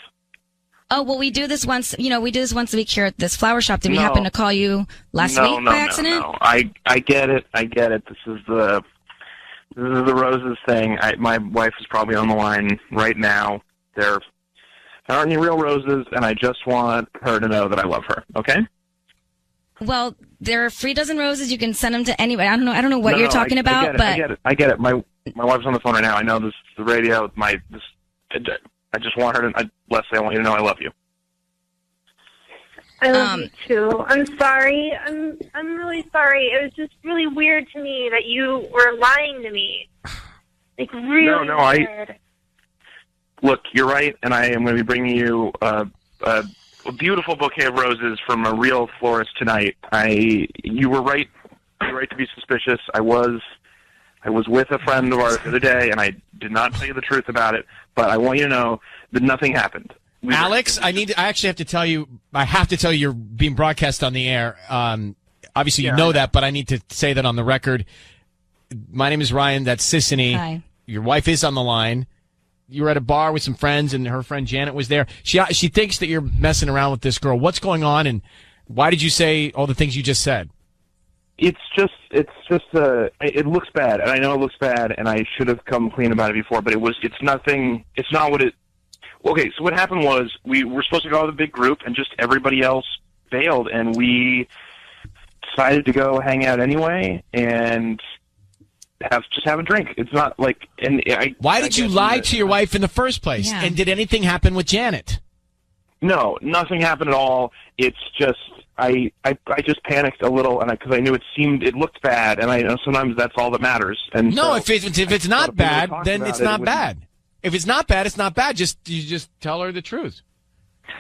Oh, well, we do this once, we do this once a week here at this flower shop. Did we happen to call you last week by accident? No. I get it. This is the roses thing. My wife is probably on the line right now. There aren't any real roses, and I just want her to know that I love her, okay? Well, there are free dozen roses. You can send them to anybody. I don't know what you're talking about, but I get it. My wife's on the phone right now. I know this is the radio. I just want her to. Leslie, I want you to know I love you. I love you too. I'm sorry. I'm really sorry. It was just really weird to me that you were lying to me. Like really weird. Look, you're right, and I am going to be bringing you a beautiful bouquet of roses from a real florist tonight. You were right. You were right to be suspicious. I was with a friend of ours the other day, and I did not tell you the truth about it. But I want you to know that nothing happened. Alex, I actually have to tell you. I have to tell you, you're being broadcast on the air. Obviously, you know that, but I need to say that on the record. My name is Ryan. That's Sissany. Hi. Your wife is on the line. You were at a bar with some friends, and her friend Janet was there. She thinks that you're messing around with this girl. What's going on, and why did you say all the things you just said? It looks bad, and I know it looks bad, and I should have come clean about it before, but it's not what it. Okay, so what happened was we were supposed to go with a big group, and just everybody else bailed, and we decided to go hang out anyway, and have a drink. It's not like, why did you lie to your wife in the first place? Yeah. And did anything happen with Janet? No, nothing happened at all. It's just I just panicked a little, and because I knew it looked bad, and I know sometimes that's all that matters. And no, so, if it's not bad, then it's not bad. If it's not bad, it's not bad. You just tell her the truth.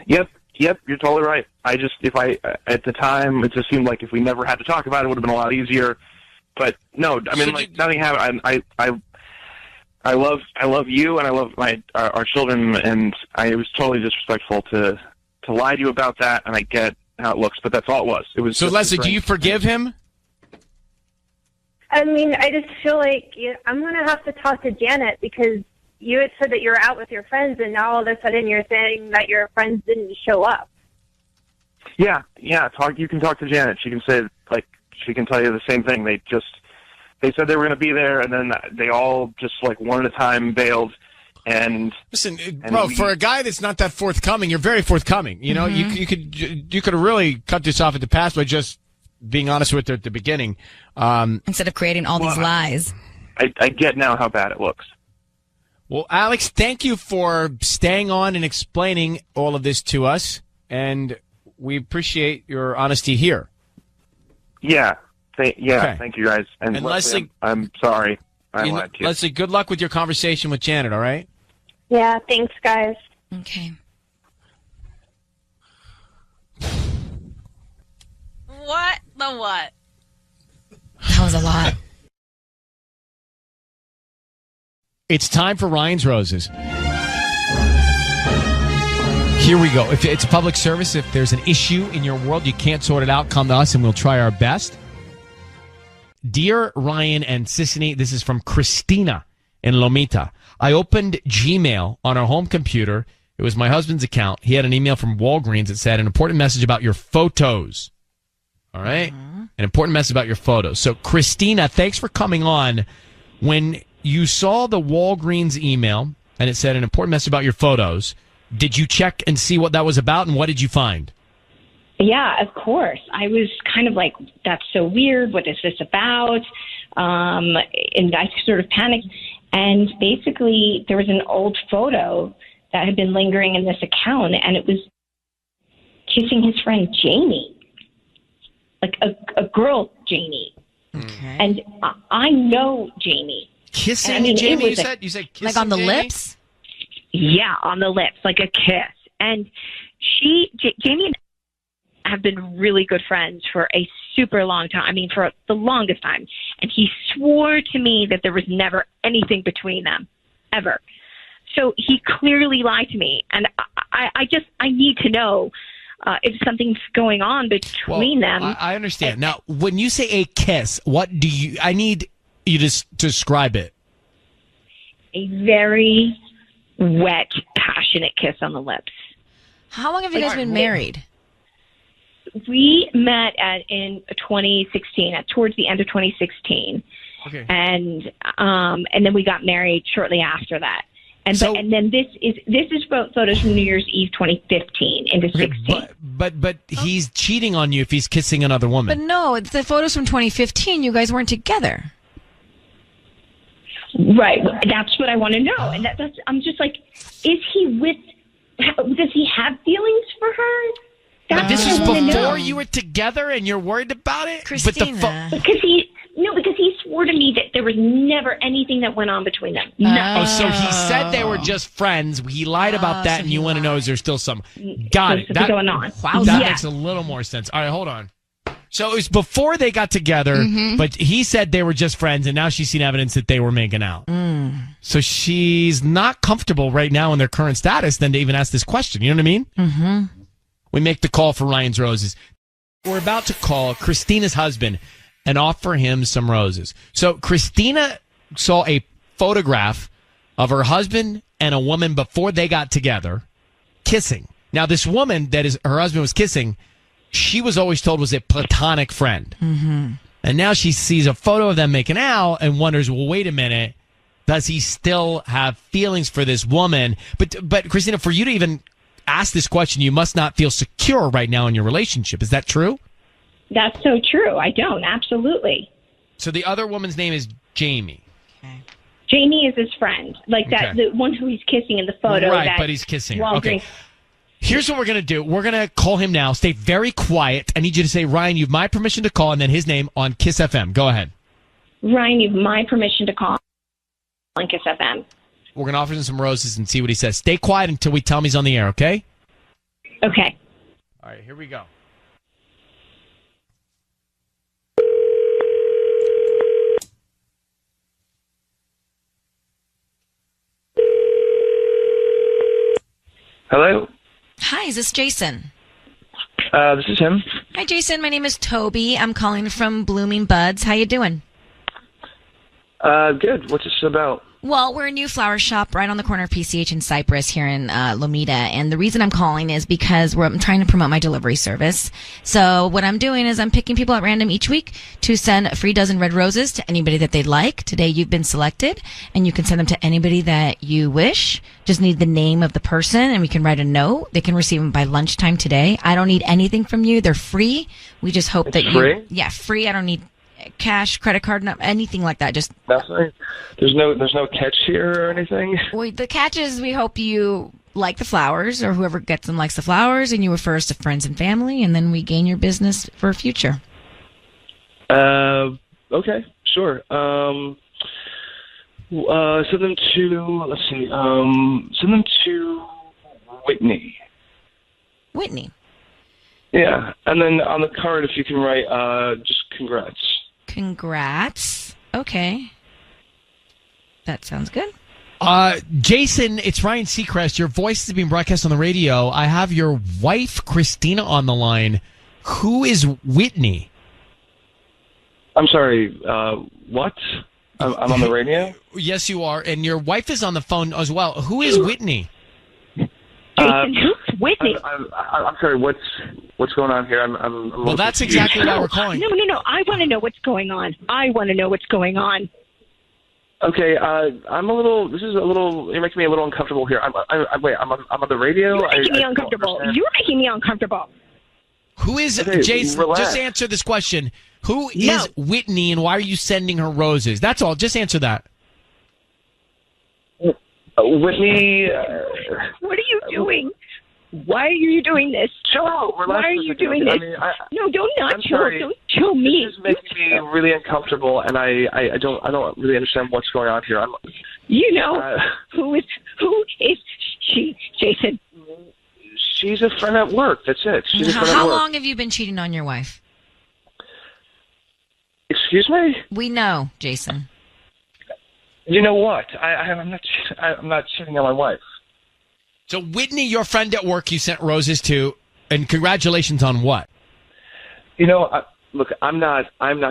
Yep, you're totally right. At the time, it just seemed like if we never had to talk about it, it would have been a lot easier. But no, I mean, nothing happened. I love you, and I love our children, and I was totally disrespectful to lie to you about that, and I get how it looks, but that's all it was. It was. So, Leslie, do you forgive him? I mean, I just feel like I'm going to have to talk to Janet because you had said that you were out with your friends, and now all of a sudden you're saying that your friends didn't show up. Yeah. You can talk to Janet. She can say, she can tell you the same thing. They said they were going to be there, and then they all just one at a time bailed. And listen, bro, for a guy that's not that forthcoming, you're very forthcoming. You know, you could have really cut this off at the pass by just being honest with her at the beginning, instead of creating all these lies. I get now how bad it looks. Well, Alex, thank you for staying on and explaining all of this to us, and we appreciate your honesty here. Yeah. Okay. Thank you, guys. And Leslie, I'm sorry. I lied to you. Leslie, good luck with your conversation with Janet, all right? Yeah, thanks, guys. Okay. What the what? That was a lot. It's time for Ryan's Roses. Here we go. If it's a public service, if there's an issue in your world, you can't sort it out, come to us and we'll try our best. Dear Ryan and Sissany, this is from Christina in Lomita. I opened Gmail on our home computer. It was my husband's account. He had an email from Walgreens that said an important message about your photos. All right? An important message about your photos. So, Christina, thanks for coming on. When you saw the Walgreens email and it said an important message about your photos, did you check and see what that was about, and what did you find? Yeah, of course. I was kind of like, that's so weird. What is this about? And I sort of panicked. And basically, there was an old photo that had been lingering in this account, and it was kissing his friend Jamie, like a girl Jamie. Okay. And I know Jamie. Kissing Jamie, you said kissing like on the Jamie? lips? Yeah, on the lips, like a kiss. And Jamie and I have been really good friends for a super long time. I mean, for the longest time. And he swore to me that there was never anything between them, ever. So he clearly lied to me. And I need to know if something's going on between them. I understand. Now, when you say a kiss, I need you to describe it. A very wet, passionate kiss on the lips. How long have you guys been married? We met in 2016, towards the end of 2016. Okay. And then we got married shortly after that. And then this is photos from New Year's Eve 2015 into 16. But he's cheating on you if he's kissing another woman. But no, it's the photos from 2015. You guys weren't together. Right. That's what I want to know. And I'm just like, does he have feelings for her? But this is before you were together and you're worried about it? Christina. Because he swore to me that there was never anything that went on between them. Oh, so he said they were just friends. He lied about that, and you want to know, is there still some... Got it. That's going on. Wow, that makes a little more sense. All right, hold on. So it was before they got together, but he said they were just friends, and now she's seen evidence that they were making out. So she's not comfortable right now in their current status then to even ask this question. You know what I mean? We make the call for Ryan's Roses. We're about to call Christina's husband, and offer him some roses. So Christina saw a photograph of her husband and a woman before they got together kissing. Now, this woman that is her husband was kissing, she was always told was a platonic friend. Mm-hmm. And now she sees a photo of them making out and wonders, well, wait a minute, does he still have feelings for this woman? But Christina, for you to even ask this question, you must not feel secure right now in your relationship. Is that true? That's so true. I don't. Absolutely. So the other woman's name is Jamie. Jamie is his friend, like that, Okay. the one who he's kissing in the photo. Right, that but he's kissing her. Walt Okay. drinks. Here's what we're going to do. We're going to call him now. Stay very quiet. I need you to say, Ryan, you have my permission to call, and then his name on Kiss FM. Go ahead. Ryan, you have my permission to call on Kiss FM. We're going to offer him some roses and see what he says. Stay quiet until we tell him he's on the air, okay? Okay. All right, here we go. Hello? Hi, is this Jason? This is him. Hi, Jason. My name is Toby. I'm calling from Blooming Buds. How you doing? Good. What's this about? Well, we're a new flower shop right on the corner of PCH and Cypress here in Lomita. And the reason I'm calling is because I'm trying to promote my delivery service. So what I'm doing is I'm picking people at random each week to send a free dozen red roses to anybody that they'd like. Today you've been selected, and you can send them to anybody that you wish. Just need the name of the person, and we can write a note. They can receive them by lunchtime today. I don't need anything from you. They're free. We just hope that free? Yeah, free. I don't need cash, credit card, anything like that. Just Nothing? There's no catch here or anything? the catch is we hope you like the flowers, or whoever gets them likes the flowers, and you refer us to friends and family, and then we gain your business for future. Okay, sure. Send them to, let's see, send them to Whitney. Whitney. Yeah, and then on the card, if you can write, just congrats. Congrats. Okay. That sounds good. Jason, it's Ryan Seacrest. Your voice is being broadcast on the radio. I have your wife, Christina, on the line. Who is Whitney? I'm sorry, what? I'm on the radio? Yes, you are. And your wife is on the phone as well. Who is Whitney? Jason, who's Whitney? I'm sorry, what's going on here? I'm a little Well, that's confused. exactly why we're calling. No. I want to know what's going on. Okay, I'm a little. This is a little. You're making me a little uncomfortable here. I'm on the radio. You're making me uncomfortable. You're making me uncomfortable. Who is Okay, Jason? relax. Just answer this question. Who is Whitney, and why are you sending her roses? That's all. Just answer that. Whitney. What are you doing? Why are you doing this? Chill out. Relax. Why are you doing this? I mean, No, don't not I'm chill. sorry. Don't chill me. This is making me really uncomfortable, and I don't really understand what's going on here. You know who is she, Jason? She's a friend at work. That's it. She's a friend at How work. long have you been cheating on your wife? Excuse me? We know, Jason. You know what? I'm not cheating on my wife. So Whitney, your friend at work, you sent roses to, and congratulations on what? You know, look, I'm not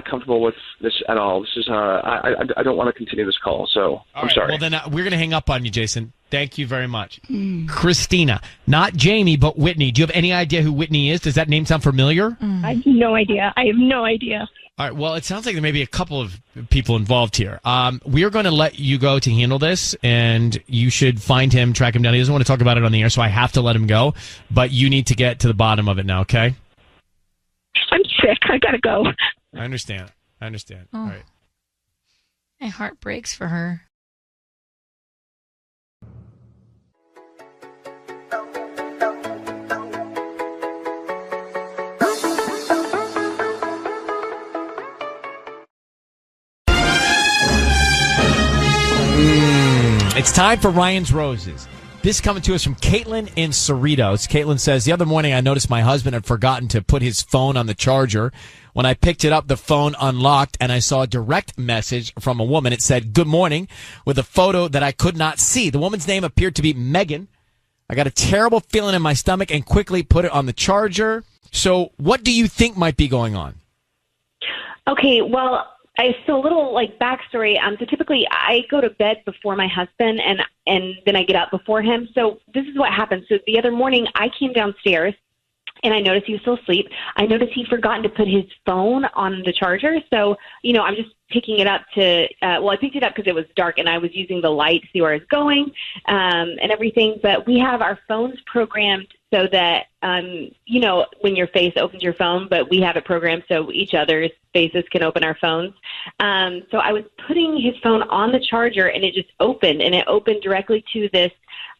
comfortable with this at all. This is I don't want to continue this call. So I'm sorry. Well, then we're going to hang up on you, Jason. Thank you very much. Christina, not Jamie, but Whitney. Do you have any idea who Whitney is? Does that name sound familiar? I have no idea. All right. Well, it sounds like there may be a couple of people involved here. We are going to let you go to handle this, and you should find him, track him down. He doesn't want to talk about it on the air, so I have to let him go. But you need to get to the bottom of it now, okay? I'm sick. I gotta go. I understand. All right. My heart breaks for her. It's time for Ryan's Roses. This coming to us from Caitlin in Cerritos. Caitlin says, the other morning I noticed my husband had forgotten to put his phone on the charger. When I picked it up, the phone unlocked, and I saw a direct message from a woman. It said, good morning, with a photo that I could not see. The woman's name appeared to be Megan. I got a terrible feeling in my stomach and quickly put it on the charger. So what do you think might be going on? Okay, well, so a little like backstory. So typically I go to bed before my husband, and then I get up before him. So this is what happened. So the other morning I came downstairs and I noticed he was still asleep. I noticed he'd forgotten to put his phone on the charger. So, I'm just picking it up I picked it up because it was dark and I was using the light to see where I was going and everything. But we have our phones programmed so that, when your face opens your phone, but we have it programmed so each other's faces can open our phones. So I was putting his phone on the charger and it just opened, and it opened directly to this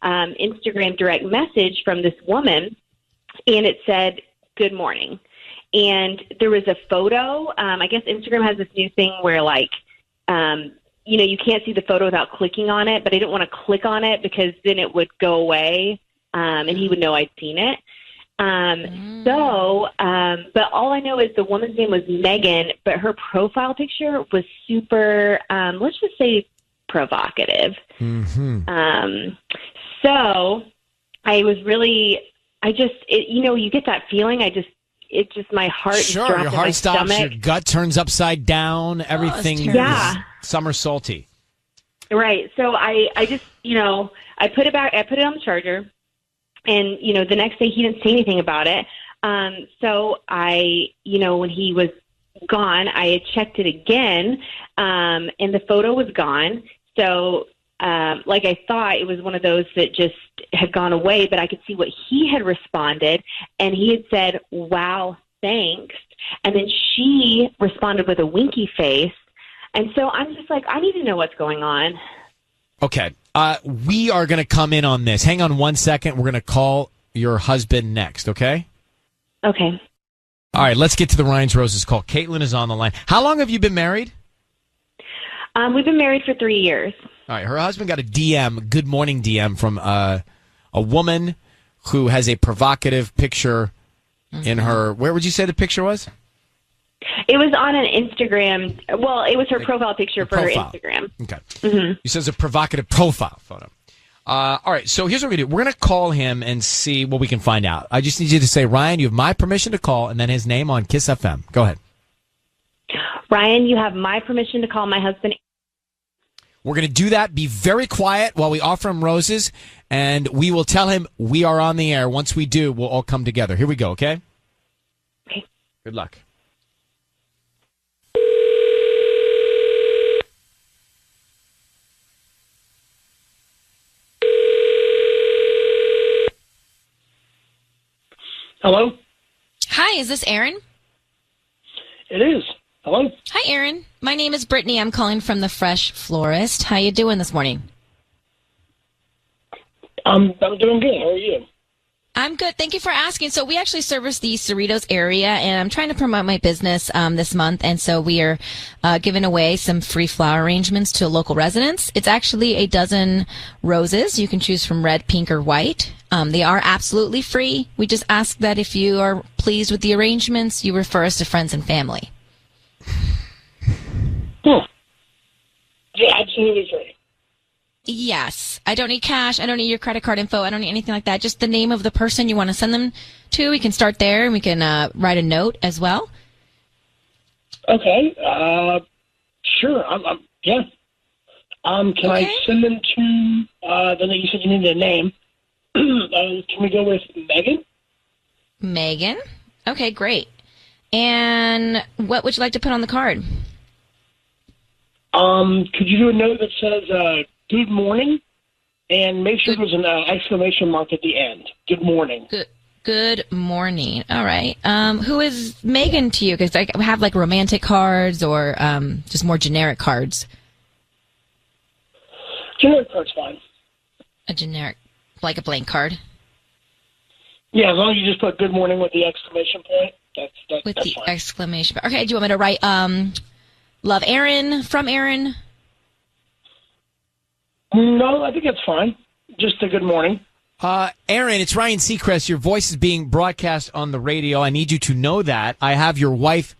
Instagram direct message from this woman. And it said, "Good morning." And there was a photo. I guess Instagram has this new thing where, you can't see the photo without clicking on it. But I didn't want to click on it because then it would go away, and he would know I'd seen it. But all I know is the woman's name was Megan, but her profile picture was super, let's just say, provocative. Mm-hmm. So I was really... you get that feeling. My heart sure, dropped your in heart my stops, stomach. your gut turns upside down, everything is somersaulty. Right. So I just, I put it back, I put it on the charger, and, the next day he didn't say anything about it. So I, when he was gone, I had checked it again, and the photo was gone. So, I thought it was one of those that just had gone away, but I could see what he had responded, and he had said, "Wow, thanks." And then she responded with a winky face. And so I'm just like, I need to know what's going on. Okay. We are going to come in on this. Hang on 1 second. We're going to call your husband next, okay? Okay. All right, let's get to the Ryan's Roses call. Caitlin is on the line. How long have you been married? We've been married for 3 years. All right, her husband got a DM, good morning DM, from a woman who has a provocative picture in her. Where would you say the picture was? It was on an Instagram. Well, it was her profile picture for her Instagram. Okay. Mm-hmm. He says a provocative profile photo. All right, so here's what we're going to do. We're going to call him and see what we can find out. I just need you to say, Ryan, you have my permission to call, and then his name on Kiss FM. Go ahead. Ryan, you have my permission to call my husband. We're going to do that. Be very quiet while we offer him roses, and we will tell him we are on the air. Once we do, we'll all come together. Here we go, okay? Okay. Good luck. Hello? Hi, is this Aaron? It is. Hello? Hi, Aaron. My name is Brittany. I'm calling from the Fresh Florist. How you doing this morning? I'm doing good. How are you? I'm good. Thank you for asking. So we actually service the Cerritos area, and I'm trying to promote my business this month. And so we are giving away some free flower arrangements to local residents. It's actually a dozen roses. You can choose from red, pink, or white. They are absolutely free. We just ask that if you are pleased with the arrangements, you refer us to friends and family. Yeah, absolutely free. Yes. I don't need cash. I don't need your credit card info. I don't need anything like that. Just the name of the person you want to send them to. We can start there, and we can write a note as well. Okay. Sure. Yeah. Can I send them to, you said you needed a name. Can we go with Megan? Megan? Okay, great. And what would you like to put on the card? Could you do a note that says, good morning, and make sure there's an exclamation mark at the end. Good morning. Good morning. All right. Who is Megan to you? Because I have like romantic cards or just more generic cards. Generic card's fine. A generic, like a blank card? Yeah, as long as you just put good morning with the exclamation point. That's fine. Exclamation. Okay, do you want me to write love Aaron, from Aaron? No, I think that's fine. Just a good morning. Aaron, it's Ryan Seacrest. Your voice is being broadcast on the radio. I need you to know that. I have your wife,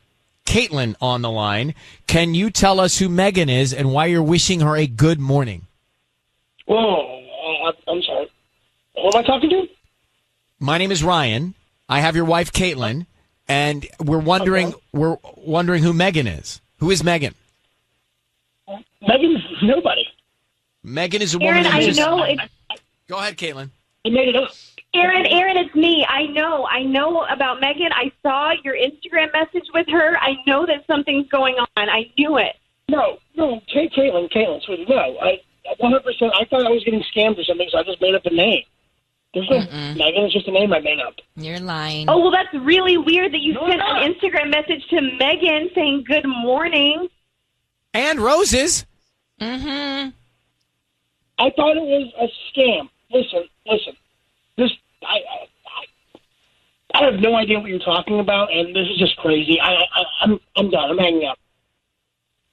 Caitlin, on the line. Can you tell us who Megan is and why you're wishing her a good morning? Whoa, I'm sorry. Who am I talking to? My name is Ryan. I have your wife, Caitlin, And we're wondering who Megan is. Who is Megan? Megan's nobody. Megan is a woman. Aaron, I know it. Go ahead, Caitlin. I made it up. Aaron, it's me. I know about Megan. I saw your Instagram message with her. I know that something's going on. I knew it. No, Caitlin, sweetie, no. I 100%. I thought I was getting scammed or something, so I just made up a name. There's no Megan. It's just a name I made up. You're lying. Oh, well, that's really weird that you sent an Instagram message to Megan saying good morning. And roses. Mm-hmm. I thought it was a scam. Listen. I have no idea what you're talking about, and this is just crazy. I'm done. I'm hanging up.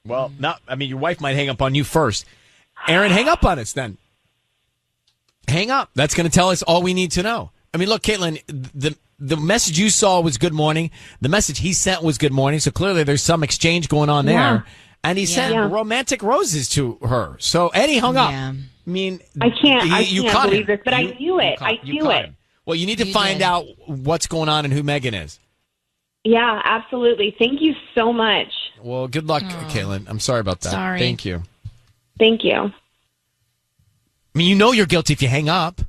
Well, your wife might hang up on you first. Aaron, hang up on us then. Hang up. That's going to tell us all we need to know. I mean, look, Caitlin, the message you saw was good morning. The message he sent was good morning. So clearly there's some exchange going on there. Yeah. And he sent romantic roses to her. So Eddie hung up. I mean, I can't believe this, but I knew it. I knew it. Well, you need to find out what's going on and who Megan is. Yeah, absolutely. Thank you so much. Well, good luck, Caitlin. I'm sorry about that. Sorry. Thank you. Thank you. I mean, you know you're guilty if you hang up.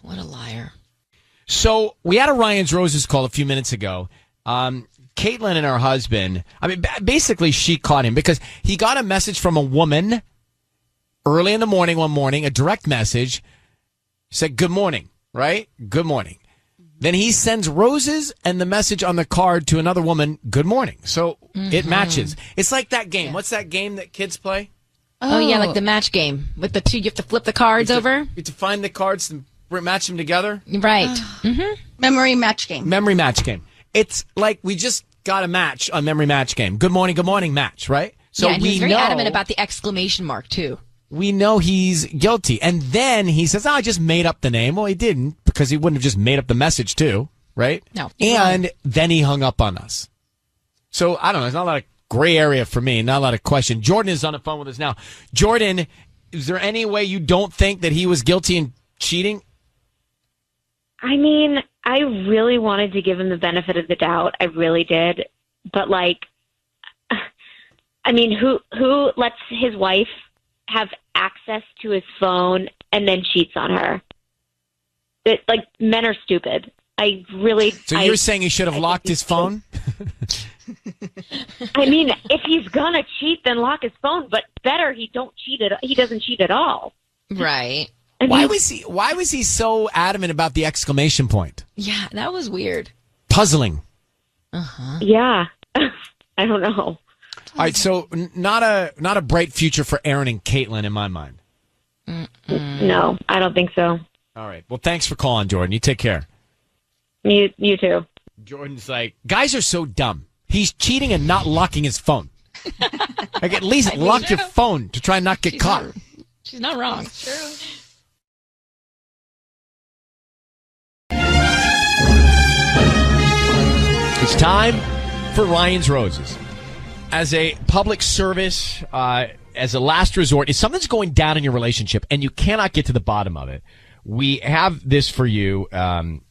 What a liar. So we had a Ryan's Roses call a few minutes ago. Caitlin and her husband, basically she caught him because he got a message from a woman early in the morning one morning, a direct message, said, good morning, right? Good morning. Then he sends roses and the message on the card to another woman, good morning. So it matches. It's like that game. Yeah. What's that game that kids play? Oh, yeah, like the match game. With the two, you have to flip the cards over. You have to find the cards and match them together. Right. Memory match game. Memory match game. It's like we just got a match on memory match game. Good morning match, right? So yeah, and he's very adamant about the exclamation mark, too. We know he's guilty. And then he says, I just made up the name. Well, he didn't, because he wouldn't have just made up the message, too, right? No. And then he hung up on us. So, I don't know. There's not a lot of gray area for me. Not a lot of question. Jordan is on the phone with us now. Jordan, is there any way you don't think that he was guilty in cheating? I mean, I really wanted to give him the benefit of the doubt. I really did. But, who lets his wife have access to his phone and then cheats on her? Men are stupid. So you're saying he should have locked his phone? I mean, if he's gonna cheat, then lock his phone. But better he doesn't cheat at all. Right. Why was he so adamant about the exclamation point? Yeah, that was weird. Puzzling. Yeah. I don't know. All right, so not a bright future for Aaron and Caitlin in my mind. No, I don't think so. All right. Well, thanks for calling, Jordan. You take care. You too. Jordan's like, guys are so dumb. He's cheating and not locking his phone. At least lock your phone to try and not get caught. She's not wrong. True. It's time for Ryan's Roses. As a public service, as a last resort, if something's going down in your relationship and you cannot get to the bottom of it, we have this for you.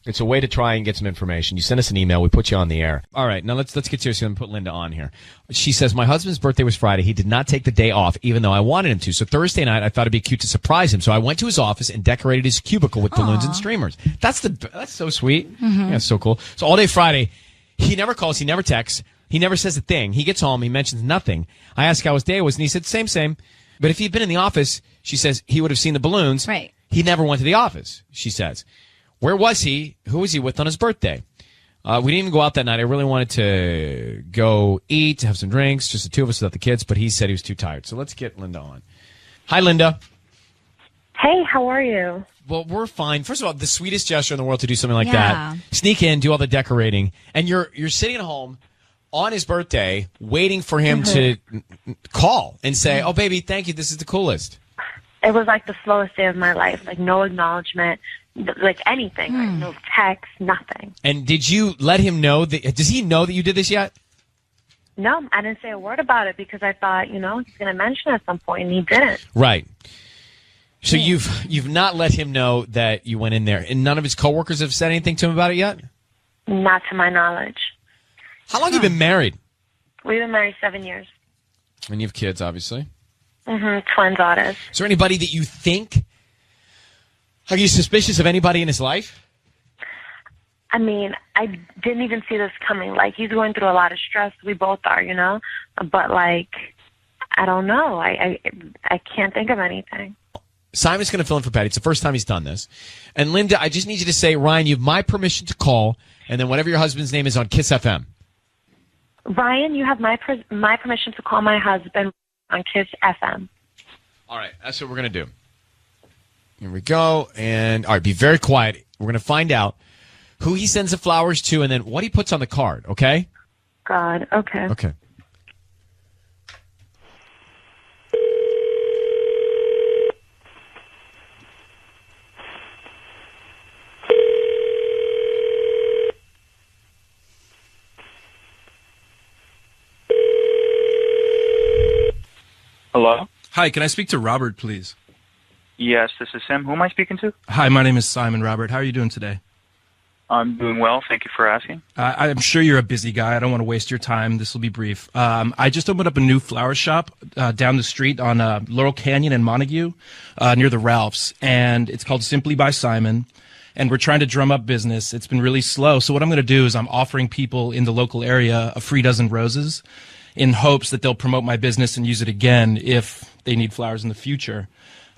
It's a way to try and get some information. You send us an email. We put you on the air. All right. Now let's get serious and put Linda on here. She says, my husband's birthday was Friday. He did not take the day off, even though I wanted him to. So Thursday night, I thought it'd be cute to surprise him. So I went to his office and decorated his cubicle with balloons and streamers. That's so sweet. Yeah, so cool. So all day Friday, he never calls. He never texts. He never says a thing. He gets home. He mentions nothing. I asked how his day was, and he said, same. But if he'd been in the office, she says, he would have seen the balloons. Right. He never went to the office, she says. Where was he? Who was he with on his birthday? We didn't even go out that night. I really wanted to go eat, have some drinks, just the two of us without the kids, but he said he was too tired. So let's get Linda on. Hi, Linda. Hey, how are you? Well, we're fine. First of all, the sweetest gesture in the world to do something like that. Sneak in, do all the decorating, and you're sitting at home on his birthday waiting for him to call and say, oh, baby, thank you. This is the coolest. It was like the slowest day of my life. Like no acknowledgement, like anything. Like no text, nothing. And did you let him know does he know that you did this yet? No, I didn't say a word about it because I thought, he's going to mention it at some point, and he didn't. Right. So you've not let him know that you went in there, and none of his coworkers have said anything to him about it yet? Not to my knowledge. How long have you been married? We've been married 7 years. And you have kids, obviously. Twin daughters. Is there anybody that you think? Are you suspicious of anybody in his life? I mean, I didn't even see this coming. Like, he's going through a lot of stress. We both are, you know? But, like, I don't know. I can't think of anything. Simon's going to fill in for Patty. It's the first time he's done this. And Linda, I just need you to say, Ryan, you have my permission to call, and then whatever your husband's name is on Kiss FM. Ryan, you have my permission to call my husband on Kiss FM. All right, that's what we're going to do. Here we go. And, all right, be very quiet. We're going to find out who he sends the flowers to and then what he puts on the card, okay? God, okay. Okay. Hello? Hi, can I speak to Robert, please? Yes, this is Sam. Who am I speaking to? Hi, my name is Simon, Robert. How are you doing today? I'm doing well. Thank you for asking. I'm sure you're a busy guy. I don't want to waste your time. This will be brief. I just opened up a new flower shop down the street on Laurel Canyon and Montague near the Ralphs, and it's called Simply by Simon, and we're trying to drum up business. It's been really slow, so what I'm going to do is I'm offering people in the local area a free dozen roses in hopes that they'll promote my business and use it again if they need flowers in the future.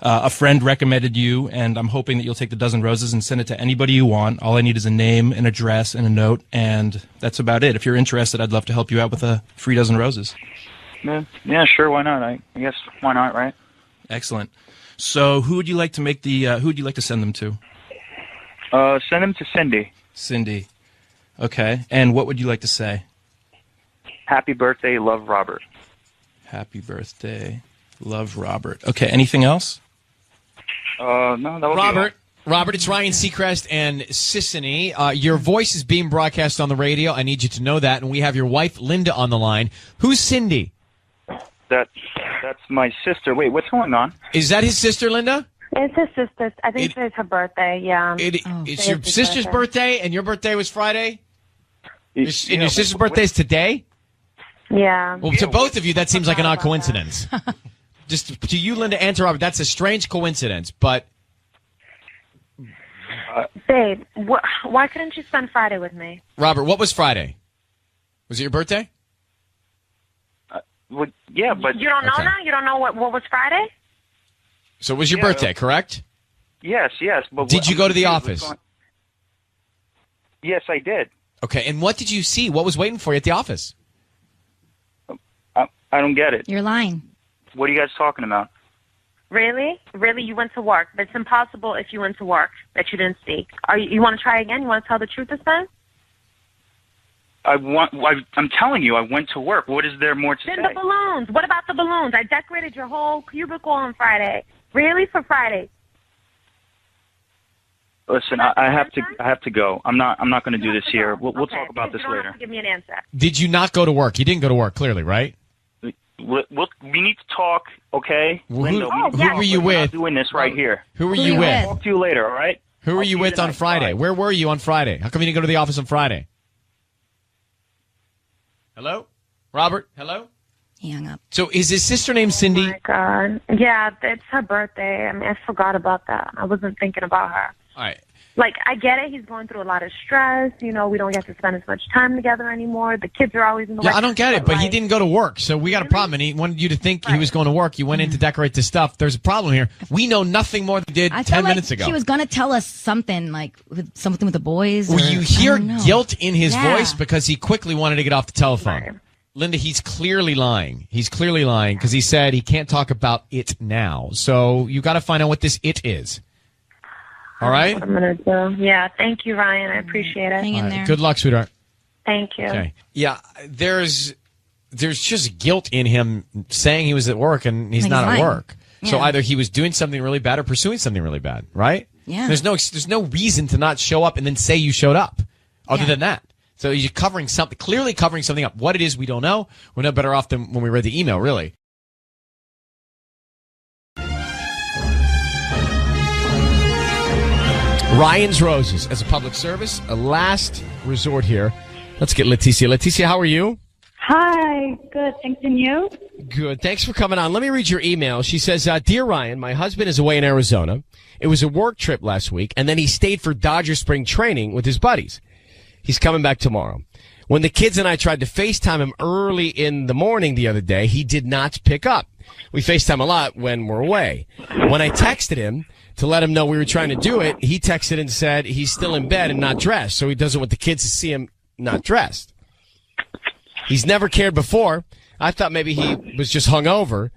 A friend recommended you, and I'm hoping that you'll take the dozen roses and send it to anybody you want. All I need is a name, an address, and a note, and that's about it. If you're interested, I'd love to help you out with a free dozen roses. Yeah, sure. Why not? I guess why not, right? Excellent. So, who would you like to make the? Who would you like to send them to? Send them to Cindy. Cindy. Okay. And what would you like to say? Happy birthday, love, Robert. Happy birthday, love, Robert. Okay. Anything else? No, that would Robert. Robert, it's Ryan Seacrest and Sissany. Your voice is being broadcast on the radio. I need you to know that. And we have your wife, Linda, on the line. Who's Cindy? That's my sister. Wait, what's going on? Is that his sister, Linda? It's his sister. I think today's her birthday, yeah. It's your sister's birthday, and your birthday was Friday? And your sister's birthday is today? Yeah. Well, to both of you, that seems like an odd coincidence. Just to you, Linda, and to Robert, that's a strange coincidence, but... Babe, why couldn't you spend Friday with me? Robert, what was Friday? Was it your birthday? Yeah, but... You don't know now? You don't know what was Friday? So it was your birthday, correct? Yes. But did you go to the office? Yes, I did. Okay, and what did you see? What was waiting for you at the office? I don't get it. You're lying. What are you guys talking about? Really? Really? You went to work. But it's impossible if you went to work that you didn't see. You want to try again? You want to tell the truth this time? I'm telling you, I went to work. What is there more to say? Then the balloons. What about the balloons? I decorated your whole cubicle on Friday. Really? For Friday? Listen, I have to go. I'm not going to do this here. We'll talk about this later. Have to give me an answer. Did you not go to work? You didn't go to work, clearly, right? We need to talk, okay? Well, Linda, who were you with? We're not doing this right here. Who were you with? I'll talk to you later, all right? Who were you with on Friday? Where were you on Friday? How come you didn't go to the office on Friday? Hello? Robert? Hello? He hung up. So is his sister named Cindy? Oh, my God. Yeah, it's her birthday. I mean, I forgot about that. I wasn't thinking about her. All right. Like, I get it. He's going through a lot of stress. You know, we don't get to spend as much time together anymore. The kids are always in the way. Yeah, I don't get it, but he didn't go to work, so we got a problem, and he wanted you to think he was going to work. You went in to decorate the stuff. There's a problem here. We know nothing more than we did I 10 felt minutes like ago. he was going to tell us something, like something with the boys. Well, you hear guilt in his Yeah. voice because he quickly wanted to get off the telephone. Right. Linda, he's clearly lying. He's clearly lying because he said he can't talk about it now. So you got to find out what this it is. All right? What I'm going to do. Yeah, thank you, Ryan. I appreciate it. Hang in there. Good luck, sweetheart. Thank you. Okay. Yeah, there's just guilt in him saying he was at work and he's not at work. Yeah. So either he was doing something really bad or pursuing something really bad, right? Yeah. There's no reason to not show up and then say you showed up other than that. So you're covering something, clearly covering something up. What it is, we don't know. We're no better off than when we read the email, really. Ryan's Roses as a public service, a last resort here. Let's get Leticia. Leticia, how are you? Hi, good. Thanks, and you? Good. Thanks for coming on. Let me read your email. She says, Dear Ryan, my husband is away in Arizona. It was a work trip last week, and then he stayed for Dodger spring training with his buddies. He's coming back tomorrow. When the kids and I tried to FaceTime him early in the morning the other day, he did not pick up. We FaceTime a lot when we're away. When I texted him to let him know we were trying to do it, he texted and said he's still in bed and not dressed, so he doesn't want the kids to see him not dressed. He's never cared before. I thought maybe he was just hungover,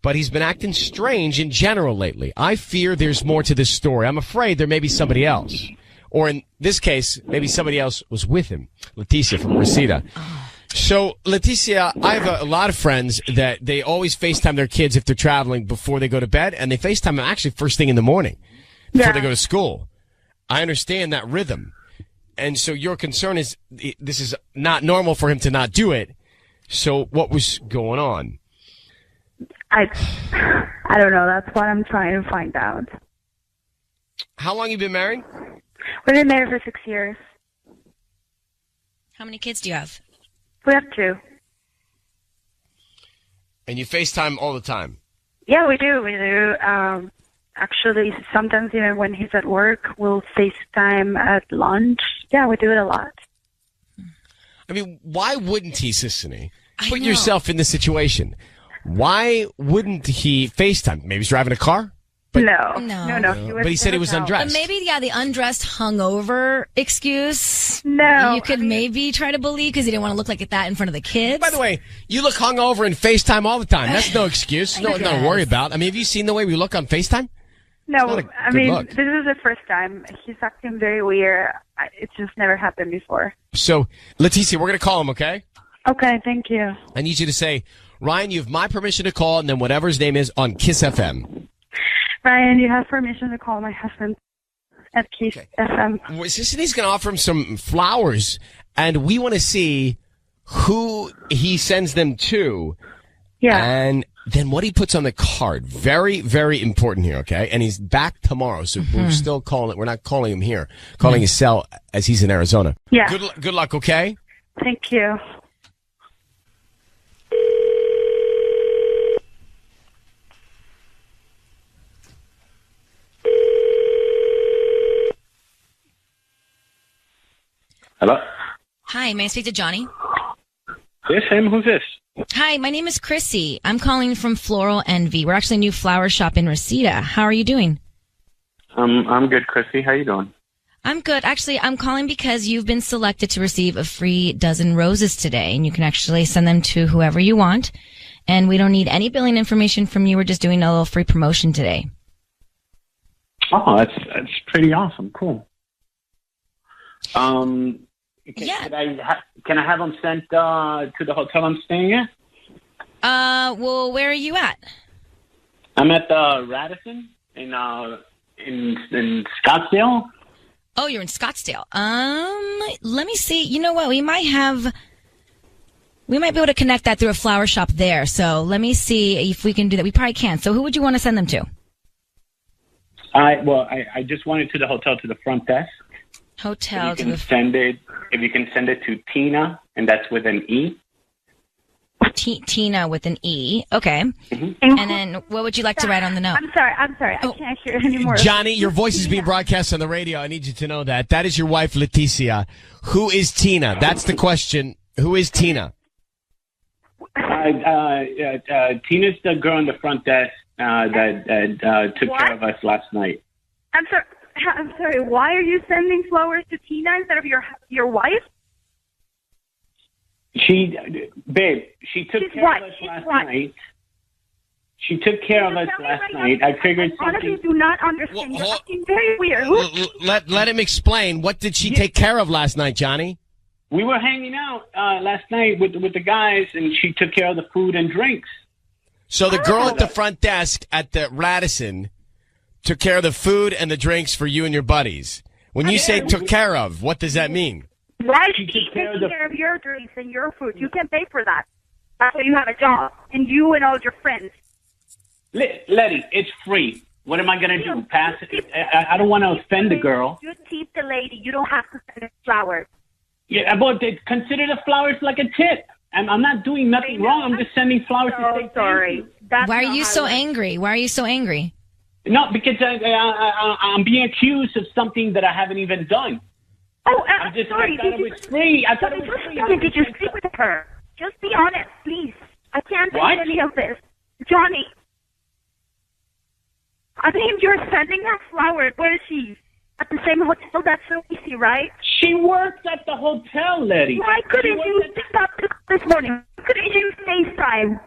but he's been acting strange in general lately. I fear there's more to this story. I'm afraid there may be somebody else. Or in this case, maybe somebody else was with him. Leticia from Reseda. So, Leticia, I have a lot of friends that they always FaceTime their kids if they're traveling before they go to bed, and they FaceTime them actually first thing in the morning before they go to school. I understand that rhythm. And so your concern is this is not normal for him to not do it. So what was going on? I don't know. That's what I'm trying to find out. How long you been married? We've been married for 6 years. How many kids do you have? We have 2. And you FaceTime all the time? Yeah, we do. We do. Actually, sometimes even when he's at work, we'll FaceTime at lunch. Yeah, we do it a lot. I mean, why wouldn't he, Sissany? Put yourself in this situation. Why wouldn't he FaceTime? Maybe he's driving a car? But, No. But he said he was undressed. But maybe, the undressed hungover excuse. No. You could maybe try to believe because he didn't want to look like that in front of the kids. By the way, you look hungover and FaceTime all the time. That's no excuse. Nothing to worry about. I mean, have you seen the way we look on FaceTime? No, I mean, this is the first time. He's acting very weird. It's just never happened before. So, Leticia, we're going to call him, okay? Okay, thank you. I need you to say, Ryan, you have my permission to call, and then whatever his name is on Kiss FM. Ryan, you have permission to call my husband at Kiss FM. Sissany's going to offer him some flowers, and we want to see who he sends them to. Yeah. And then what he puts on the card. Very, very important here, okay? And he's back tomorrow, so we're still calling it. We're not calling him here. Calling his cell as he's in Arizona. Yeah. Good luck, okay? Thank you. Hello? Hi, may I speak to Johnny? Yes, him. Who's this? Hi, my name is Chrissy. I'm calling from Floral Envy. We're actually a new flower shop in Reseda. How are you doing? I'm good, Chrissy. How you doing? I'm good. Actually, I'm calling because you've been selected to receive a free dozen roses today, and you can actually send them to whoever you want. And we don't need any billing information from you. We're just doing a little free promotion today. Oh, that's pretty awesome. Cool. Can I have them sent to the hotel I'm staying at? Well, where are you at? I'm at the Radisson in Scottsdale. Oh, you're in Scottsdale. Let me see. You know what? We might be able to connect that through a flower shop there. So let me see if we can do that. We probably can. So who would you want to send them to? I just want it to the hotel, to the front desk. Hotel. If you can send it to Tina, and that's with an E. Tina with an E. Okay. Mm-hmm. And then what would you like to write on the note? I'm sorry. I can't hear anymore. Johnny, your voice is being broadcast on the radio. I need you to know that. That is your wife, Leticia. Who is Tina? That's the question. Who is Tina? Tina's the girl in the front desk that took care of us last night. I'm sorry. Why are you sending flowers to Tina instead of your wife? She took care of us last night. She took care of us last night. I figured something. Honestly, do not understand. You're acting very weird. Let him explain. What did she take care of last night, Johnny? We were hanging out last night with the guys, and she took care of the food and drinks. So the girl at the front desk at the Radisson took care of the food and the drinks for you and your buddies. When you say took care of, what does that mean? Why is she taking care of your drinks and your food? You can pay for that. That's why you have a job. And you and all your friends. Letty, it's free. What am I going to do? Pass it? I don't want to offend the girl. You tip the lady. You don't have to send her flowers. Yeah, but they consider the flowers like a tip. I'm not doing nothing wrong. I'm just sending flowers to say sorry. Why are you so angry? Why are you so angry? No, because I'm being accused of something that I haven't even done. Oh, sorry. I thought it was free. I thought it was free. Did you sleep with her? Just be honest, please. I can't do any of this. Johnny, I mean, you're sending her flowers. Where is she? At the same hotel? That's so easy, right? She works at the hotel, Letty. Why couldn't you stop this morning? Couldn't you FaceTime?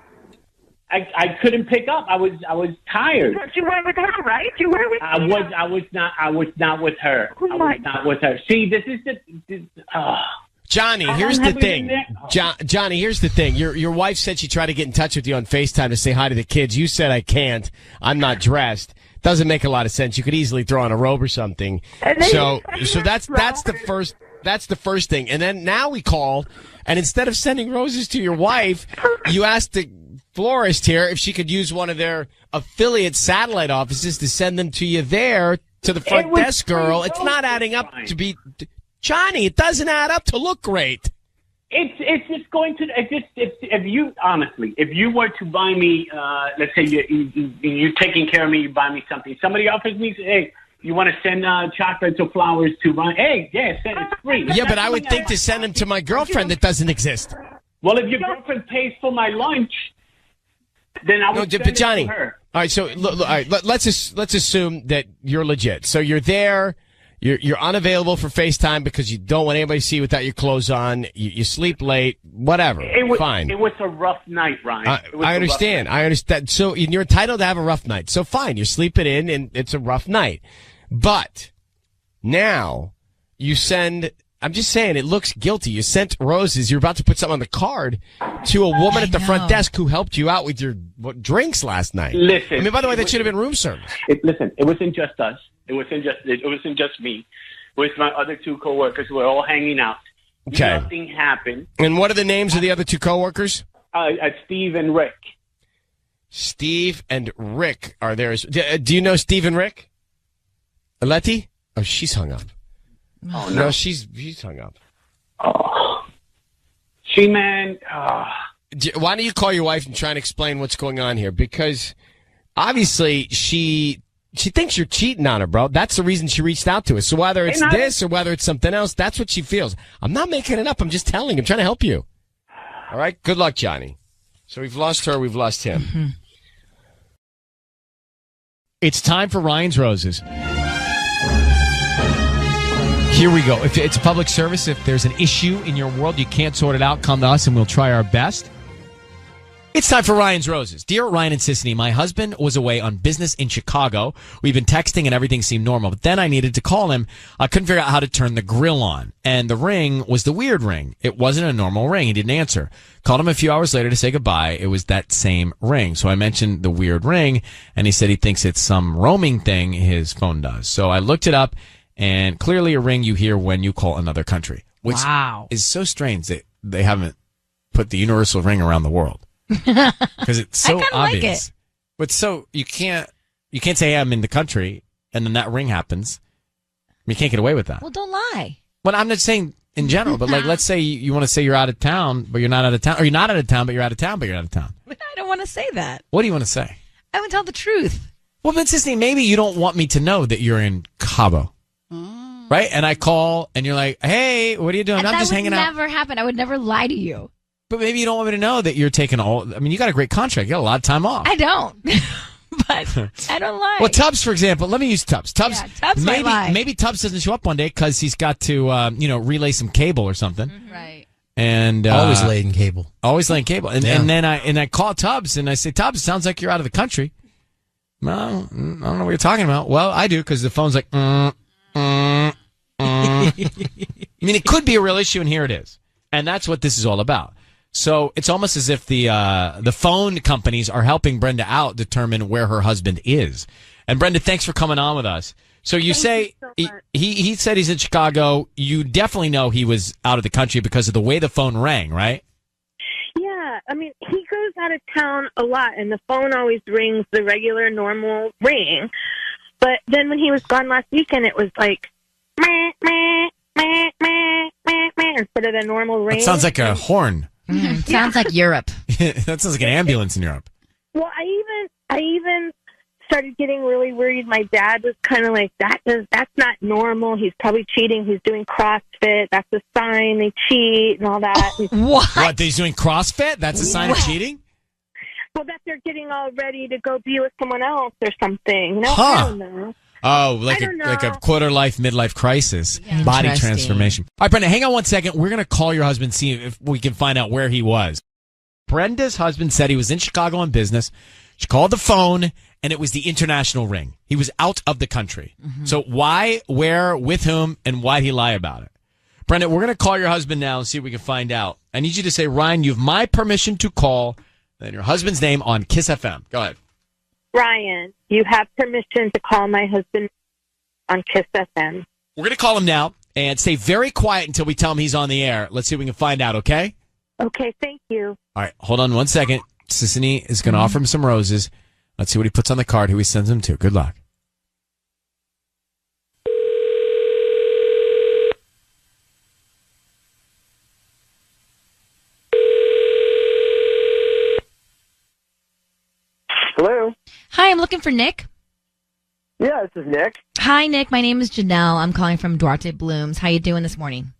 I couldn't pick up. I was tired. But you were with her, right? You were with her. I was not with her. Oh I was not with her. See, this is Johnny, here's the thing. Johnny, here's the thing. Your wife said she tried to get in touch with you on FaceTime to say hi to the kids. You said I can't. I'm not dressed. Doesn't make a lot of sense. You could easily throw on a robe or something. So that's the first thing. And then now we called, and instead of sending roses to your wife, you asked the florist here if she could use one of their affiliate satellite offices to send them to you there to the front desk girl. It's not adding up to be Johnny. It doesn't add up to look great. It's just going to if you were to buy me, let's say you're taking care of me, you buy me something. Somebody offers me, hey, you want to send chocolates or flowers to my? Hey, yeah, send it's free. Yeah, but I would think to send them to my girlfriend that doesn't exist. Well, if your girlfriend pays for my lunch, then I would send it to her. All right, so look, all right, let's assume that you're legit. So you're there. You're unavailable for FaceTime because you don't want anybody to see you without your clothes on. You sleep late, whatever. Fine. It was a rough night, Ryan. I understand. I understand. So you're entitled to have a rough night. So fine, you're sleeping in and it's a rough night. But now you send, I'm just saying it looks guilty. You sent roses. You're about to put something on the card to a woman at the front desk who helped you out with your drinks last night. Listen. I mean, by the way, that should have been room service. Listen, it wasn't just us. It wasn't just me. With my other two coworkers, we were all hanging out. Okay. Nothing happened. And what are the names of the other two coworkers? Steve and Rick. Steve and Rick are there. Do you know Steve and Rick? Letty? Oh, she's hung up. Oh no, she's hung up. Oh, she man. Why don't you call your wife and try and explain what's going on here? Because obviously she thinks you're cheating on her, bro. That's the reason she reached out to us. So whether it's this or whether it's something else, that's what she feels. I'm not making it up. I'm just telling you. I'm trying to help you. All right? Good luck, Johnny. So we've lost her. We've lost him. Mm-hmm. It's time for Ryan's Roses. Here we go. If it's a public service, if there's an issue in your world, you can't sort it out, come to us and we'll try our best. It's time for Ryan's Roses. Dear Ryan and Sissany, my husband was away on business in Chicago. We've been texting and everything seemed normal, but then I needed to call him. I couldn't figure out how to turn the grill on, and the ring was the weird ring. It wasn't a normal ring. He didn't answer. Called him a few hours later to say goodbye. It was that same ring. So I mentioned the weird ring, and he said he thinks it's some roaming thing his phone does. So I looked it up, and clearly a ring you hear when you call another country, which is so strange that they haven't put the universal ring around the world. Because it's so obvious. Like but so you can't say, hey, I'm in the country and then that ring happens. You can't get away with that. Well, don't lie. Well, I'm not saying in general, but like, let's say you want to say you're out of town, but you're not out of town, or you're not out of town, but you're out of town, but you're out of town. I don't want to say that. What do you want to say? I would tell the truth. Well, but Sissany, maybe you don't want me to know that you're in Cabo. Right? And I call and you're like, hey, what are you doing? I'm just hanging out. That would never happen. I would never lie to you. But maybe you don't want me to know that you're taking I mean, you got a great contract. You got a lot of time off. I don't. But I don't lie. Well, Tubbs, for example, let me use Tubbs. Tubbs might lie. Maybe Tubbs doesn't show up one day because he's got to, relay some cable or something. Mm-hmm. Right. And always laying cable. Always laying cable. And then I call Tubbs and I say, Tubbs, sounds like you're out of the country. Well, I don't know what you're talking about. Well, I do because the phone's like, I mean, it could be a real issue, and here it is. And that's what this is all about. So it's almost as if the phone companies are helping Brenda out determine where her husband is. And Brenda, thanks for coming on with us. So you say he said he's in Chicago. You definitely know he was out of the country because of the way the phone rang, right? Yeah. I mean, he goes out of town a lot, and the phone always rings the regular, normal ring. But then when he was gone last weekend, it was like, meh, meh, meh, meh, meh, meh, instead of the normal ring. That sounds like a horn. Sounds like Europe. That sounds like an ambulance in Europe. Well, I even started getting really worried. My dad was kind of like, that's not normal. He's probably cheating. He's doing CrossFit. That's a sign they cheat and all that. What? He's doing CrossFit? That's a sign of cheating? Well, that they're getting all ready to go be with someone else or something. No, Huh. I don't know. Oh, like a quarter-life, midlife crisis. Body transformation. All right, Brenda, hang on one second. We're going to call your husband, see if we can find out where he was. Brenda's husband said he was in Chicago on business. She called the phone, and it was the international ring. He was out of the country. So why, where, with whom, and why'd he lie about it? Brenda, we're going to call your husband now and see if we can find out. I need you to say, Ryan, you have my permission to call, and your husband's name on Kiss FM. Go ahead. Ryan, you have permission to call my husband on Kiss FM. We're going to call him now and stay very quiet until we tell him he's on the air. Let's see if we can find out, okay? Okay, thank you. All right, hold on one second. Sissany is going to offer him some roses. Let's see what he puts on the card, who he sends them to. Good luck. Hello? Hi, I'm looking for Nick. Yeah, this is Nick. Hi, Nick. My name is Janelle. I'm calling from Duarte Blooms. How you doing this morning?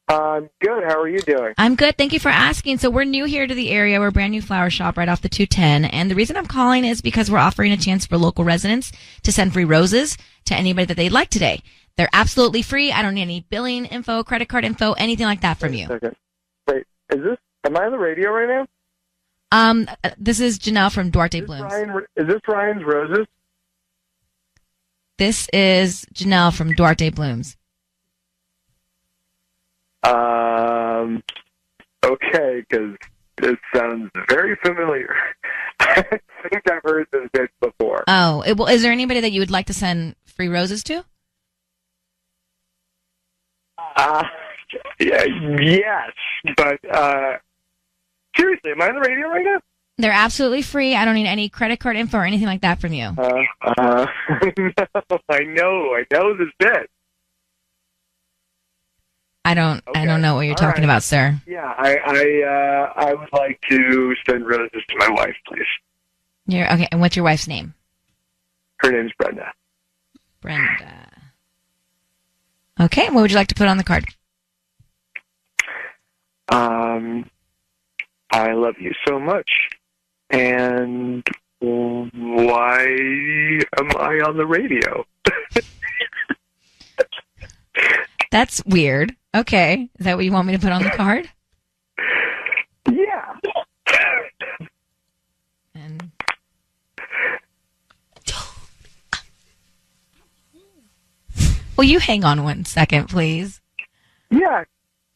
I'm good. How are you doing? I'm good. Thank you for asking. So we're new here to the area. We're a brand new flower shop right off the 210. And the reason I'm calling is because we're offering a chance for local residents to send free roses to anybody that they'd like today. They're absolutely free. I don't need any billing info, credit card info, anything like that from you. Okay. Wait, am I on the radio right now? This is Janelle from Duarte Blooms. Is this Ryan's Roses? This is Janelle from Duarte Blooms. Okay, because it sounds very familiar. I think I've heard this bit before. Oh, well, is there anybody that you would like to send free roses to? Yes, but seriously, am I on the radio right now? They're absolutely free. I don't need any credit card info or anything like that from you. No, I know this bit. I don't know what you're talking about, sir. Yeah, I would like to send roses to my wife, please. Okay, and what's your wife's name? Her name's Brenda. Brenda. Okay, what would you like to put on the card? I love you so much. And why am I on the radio? That's weird. Okay. Is that what you want me to put on the card? Yeah. And will you hang on one second, please? Yeah.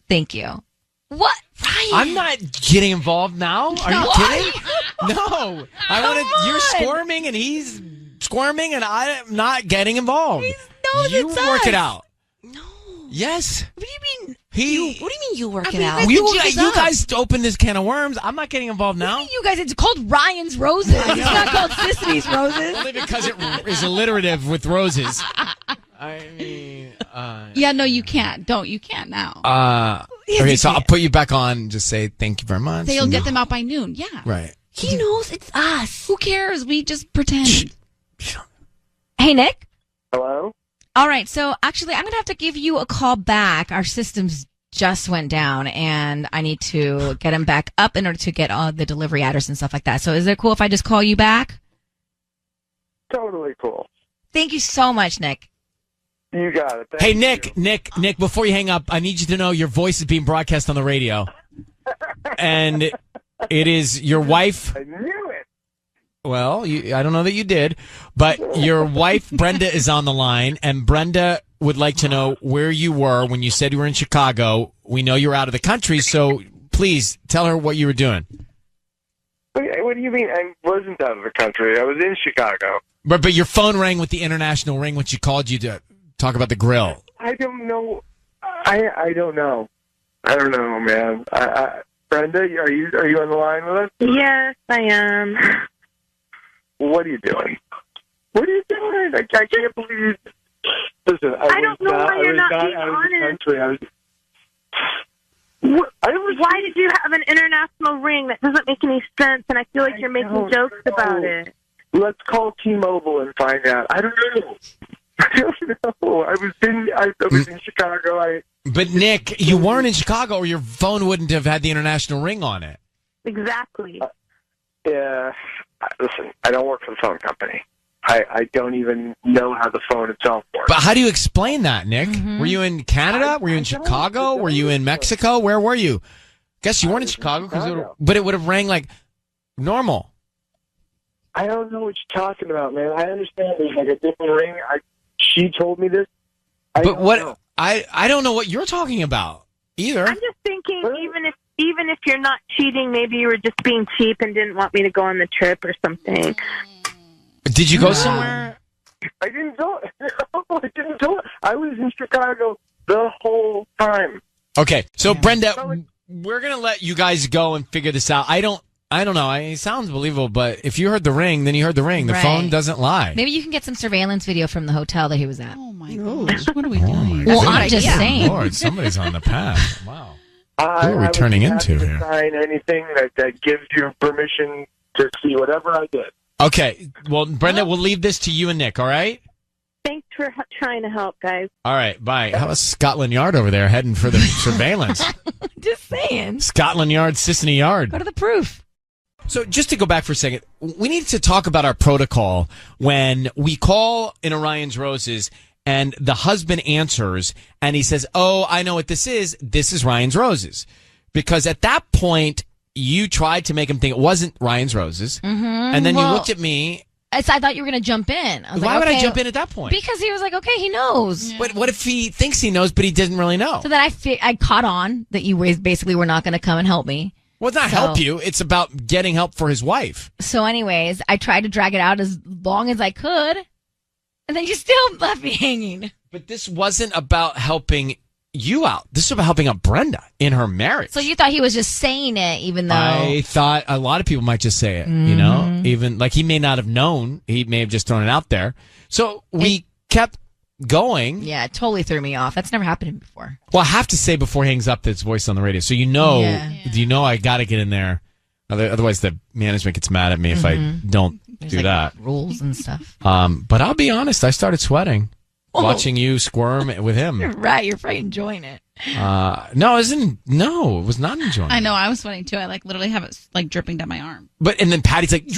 Thank you. What? Ryan? I'm not getting involved now. Are you kidding? No. You're squirming and he's squirming and I'm not getting involved. You work it out. Yes. What do you mean? What do you mean you work it out? You guys open this can of worms. I'm not getting involved now. You guys, it's called Ryan's Roses. It's not called Sisney's Roses. Only because it is alliterative with roses. I mean, yeah, no, you can't. You can't now. Okay, so I'll put you back on and just say thank you very much. They'll get them out by noon. Yeah. Right. He knows it's us. Who cares? We just pretend. Hey, Nick. Hello? All right, so actually, I'm going to have to give you a call back. Our systems just went down, and I need to get them back up in order to get all the delivery address and stuff like that. So is it cool if I just call you back? Totally cool. Thank you so much, Nick. You got it. Hey, Nick, before you hang up, I need you to know your voice is being broadcast on the radio. And it is your wife. I knew it. Well, I don't know that you did, but your wife, Brenda, is on the line, and Brenda would like to know where you were when you said you were in Chicago. We know you're out of the country, so please tell her what you were doing. What do you mean? I wasn't out of the country. I was in Chicago. But your phone rang with the international ring when she called you to talk about the grill. I don't know. I don't know. I don't know, man. Brenda, are you on the line with us? Yes, I am. What are you doing? What are you doing? I can't believe you. Listen, I don't know why you're not being honest. Why did you have an international ring? That doesn't make any sense, and I feel like you're making jokes about it. Let's call T-Mobile and find out. I don't know. I don't know. I was in Chicago. But Nick, you weren't in Chicago, or your phone wouldn't have had the international ring on it. Exactly. Yeah. Listen, I don't work for the phone company. I don't even know how the phone itself works. But how do you explain that, Nick? Were you in Canada? Were you in Chicago? Were you in Mexico? Where were you? Guess you weren't in Chicago, but it would have rang like normal. I don't know what you're talking about, man. I understand there's like a different ring. She told me this. I don't know what you're talking about either. I'm just thinking, even if you're not cheating, maybe you were just being cheap and didn't want me to go on the trip or something. Did you go somewhere? I didn't go. I didn't go. I was in Chicago the whole time. Okay, so Brenda, we're gonna let you guys go and figure this out. I don't know. It sounds believable, but if you heard the ring, then you heard the ring. The phone doesn't lie. Maybe you can get some surveillance video from the hotel that he was at. Oh my gosh, what are we doing? Well, I'm just saying. Lord, somebody's on the path. Wow. Who are we turning into here? Sign anything that gives you permission to see whatever I did. Okay, well, Brenda, we'll leave this to you and Nick, all right? Thanks for trying to help, guys. All right, bye. How about Scotland Yard over there heading for the surveillance? Just saying. Scotland Yard, Sisney Yard. Go to the proof. So just to go back for a second, we need to talk about our protocol when we call in Orion's Roses and the husband answers and he says, oh, I know what this is. This is Ryan's Roses. Because at that point, you tried to make him think it wasn't Ryan's Roses. And then you looked at me. I thought you were going to jump in. Why would I jump in at that point? Because he was like, okay, he knows. But what if he thinks he knows, but he didn't really know? So then I caught on that you basically were not going to come and help me. Well, it's not help you. It's about getting help for his wife. So anyways, I tried to drag it out as long as I could. And then you still left me hanging. But this wasn't about helping you out. This is about helping out Brenda in her marriage. So you thought he was just saying it, even though I thought a lot of people might just say it, you know, even like he may not have known. He may have just thrown it out there. So we kept going. Yeah, it totally threw me off. That's never happened to me before. Well, I have to say before he hangs up that it's voice on the radio. So I got to get in there. Otherwise the management gets mad at me if I don't do that. Rules and stuff. But I'll be honest, I started sweating. Watching you squirm with him. You're right. You're probably enjoying it. No, it was not enjoying it. I know. I was sweating too. I literally have it dripping down my arm. And then Patty's like,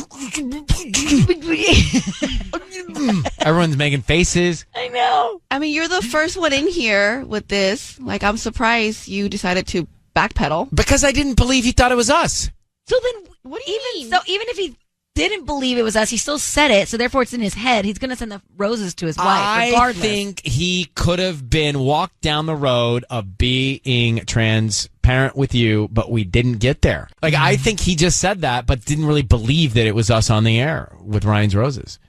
everyone's making faces. I know. I mean, you're the first one in here with this. I'm surprised you decided to backpedal. Because I didn't believe he thought it was us. So then, what do you mean? So even if he didn't believe it was us, he still said it, so therefore it's in his head. He's going to send the roses to his wife, regardless. I think he could have been walked down the road of being transparent with you, but we didn't get there. I think he just said that, but didn't really believe that it was us on the air with Ryan's Roses.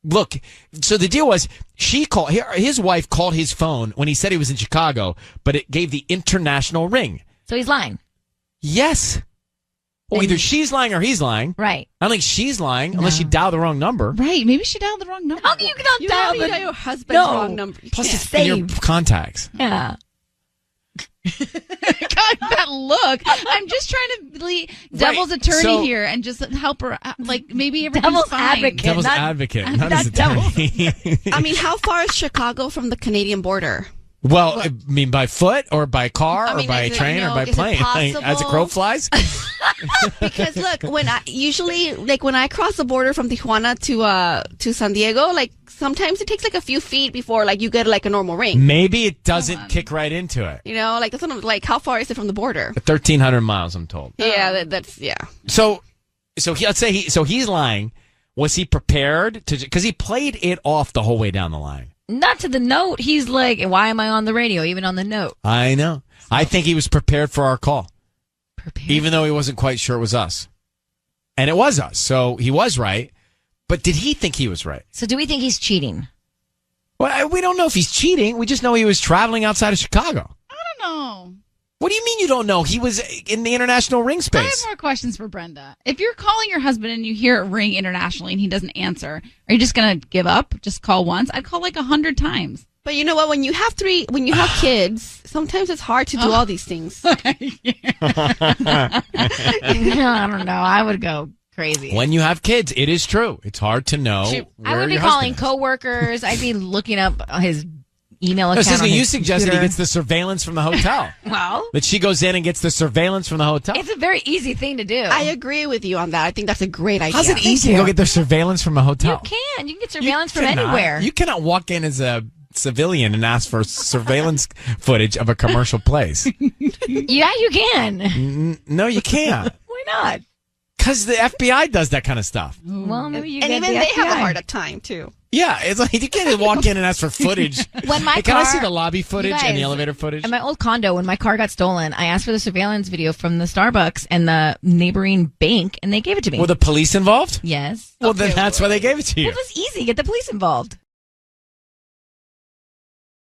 Look, so the deal was, his wife called his phone when he said he was in Chicago, but it gave the international ring. So he's lying. Yes. Well, either she's lying or he's lying. Right. I don't think she's lying unless she dialed the wrong number. Right. Maybe she dialed the wrong number. How can you not dial your husband's wrong number? Plus, it's in your contacts. Yeah. God, that look. I'm just trying to be devil's attorney here and just help her. Maybe everything's fine. Devil's advocate, not his attorney. I mean, how far is Chicago from the Canadian border? Well, I mean, by foot or by car or by train or by plane, as a crow flies. Because look, when I cross the border from Tijuana to San Diego, sometimes it takes a few feet before you get a normal ring. Maybe it doesn't kick right into it. That's what I'm how far is it from the border? 1,300 miles, I'm told. Yeah, So let's say he's lying. Was he prepared to? Because he played it off the whole way down the line. Not to the note. He's like, why am I on the radio, even on the note? I know. I think he was prepared for our call. Even though he wasn't quite sure it was us. And it was us. So he was right. But did he think he was right? So do we think he's cheating? Well, we don't know if he's cheating. We just know he was traveling outside of Chicago. I don't know. What do you mean you don't know? He was in the international ring I have space. more questions for Brenda. If you're calling your husband and you hear it ring internationally and he doesn't answer, are you just going to give up? Just call once? I'd call like 100 times. But you know what? When you have kids, sometimes it's hard to do all these things. I don't know. I would go crazy. When you have kids, it is true. It's hard to know. I would be calling coworkers. I'd be looking up his email account. You suggested he gets the surveillance from the hotel. Well, that she goes in and gets the surveillance from the hotel. It's a very easy thing to do. I agree with you on that. I think that's a great idea. How's it easy to go get the surveillance from a hotel? You can get surveillance from anywhere. You cannot walk in as a civilian and ask for surveillance footage of a commercial place. Yeah, you can. No, you can't. Why not? Because the FBI does that kind of stuff. Well, maybe you and get even the they FBI. have a harder time too. Yeah, it's like you can't just walk in and ask for footage. When my Hey, can I see the lobby footage You guys, and the elevator footage? In my old condo, when my car got stolen, I asked for the surveillance video from the Starbucks and the neighboring bank, and they gave it to me. Were the police involved? Yes. Well, then that's why they gave it to you. It was easy. Get the police involved.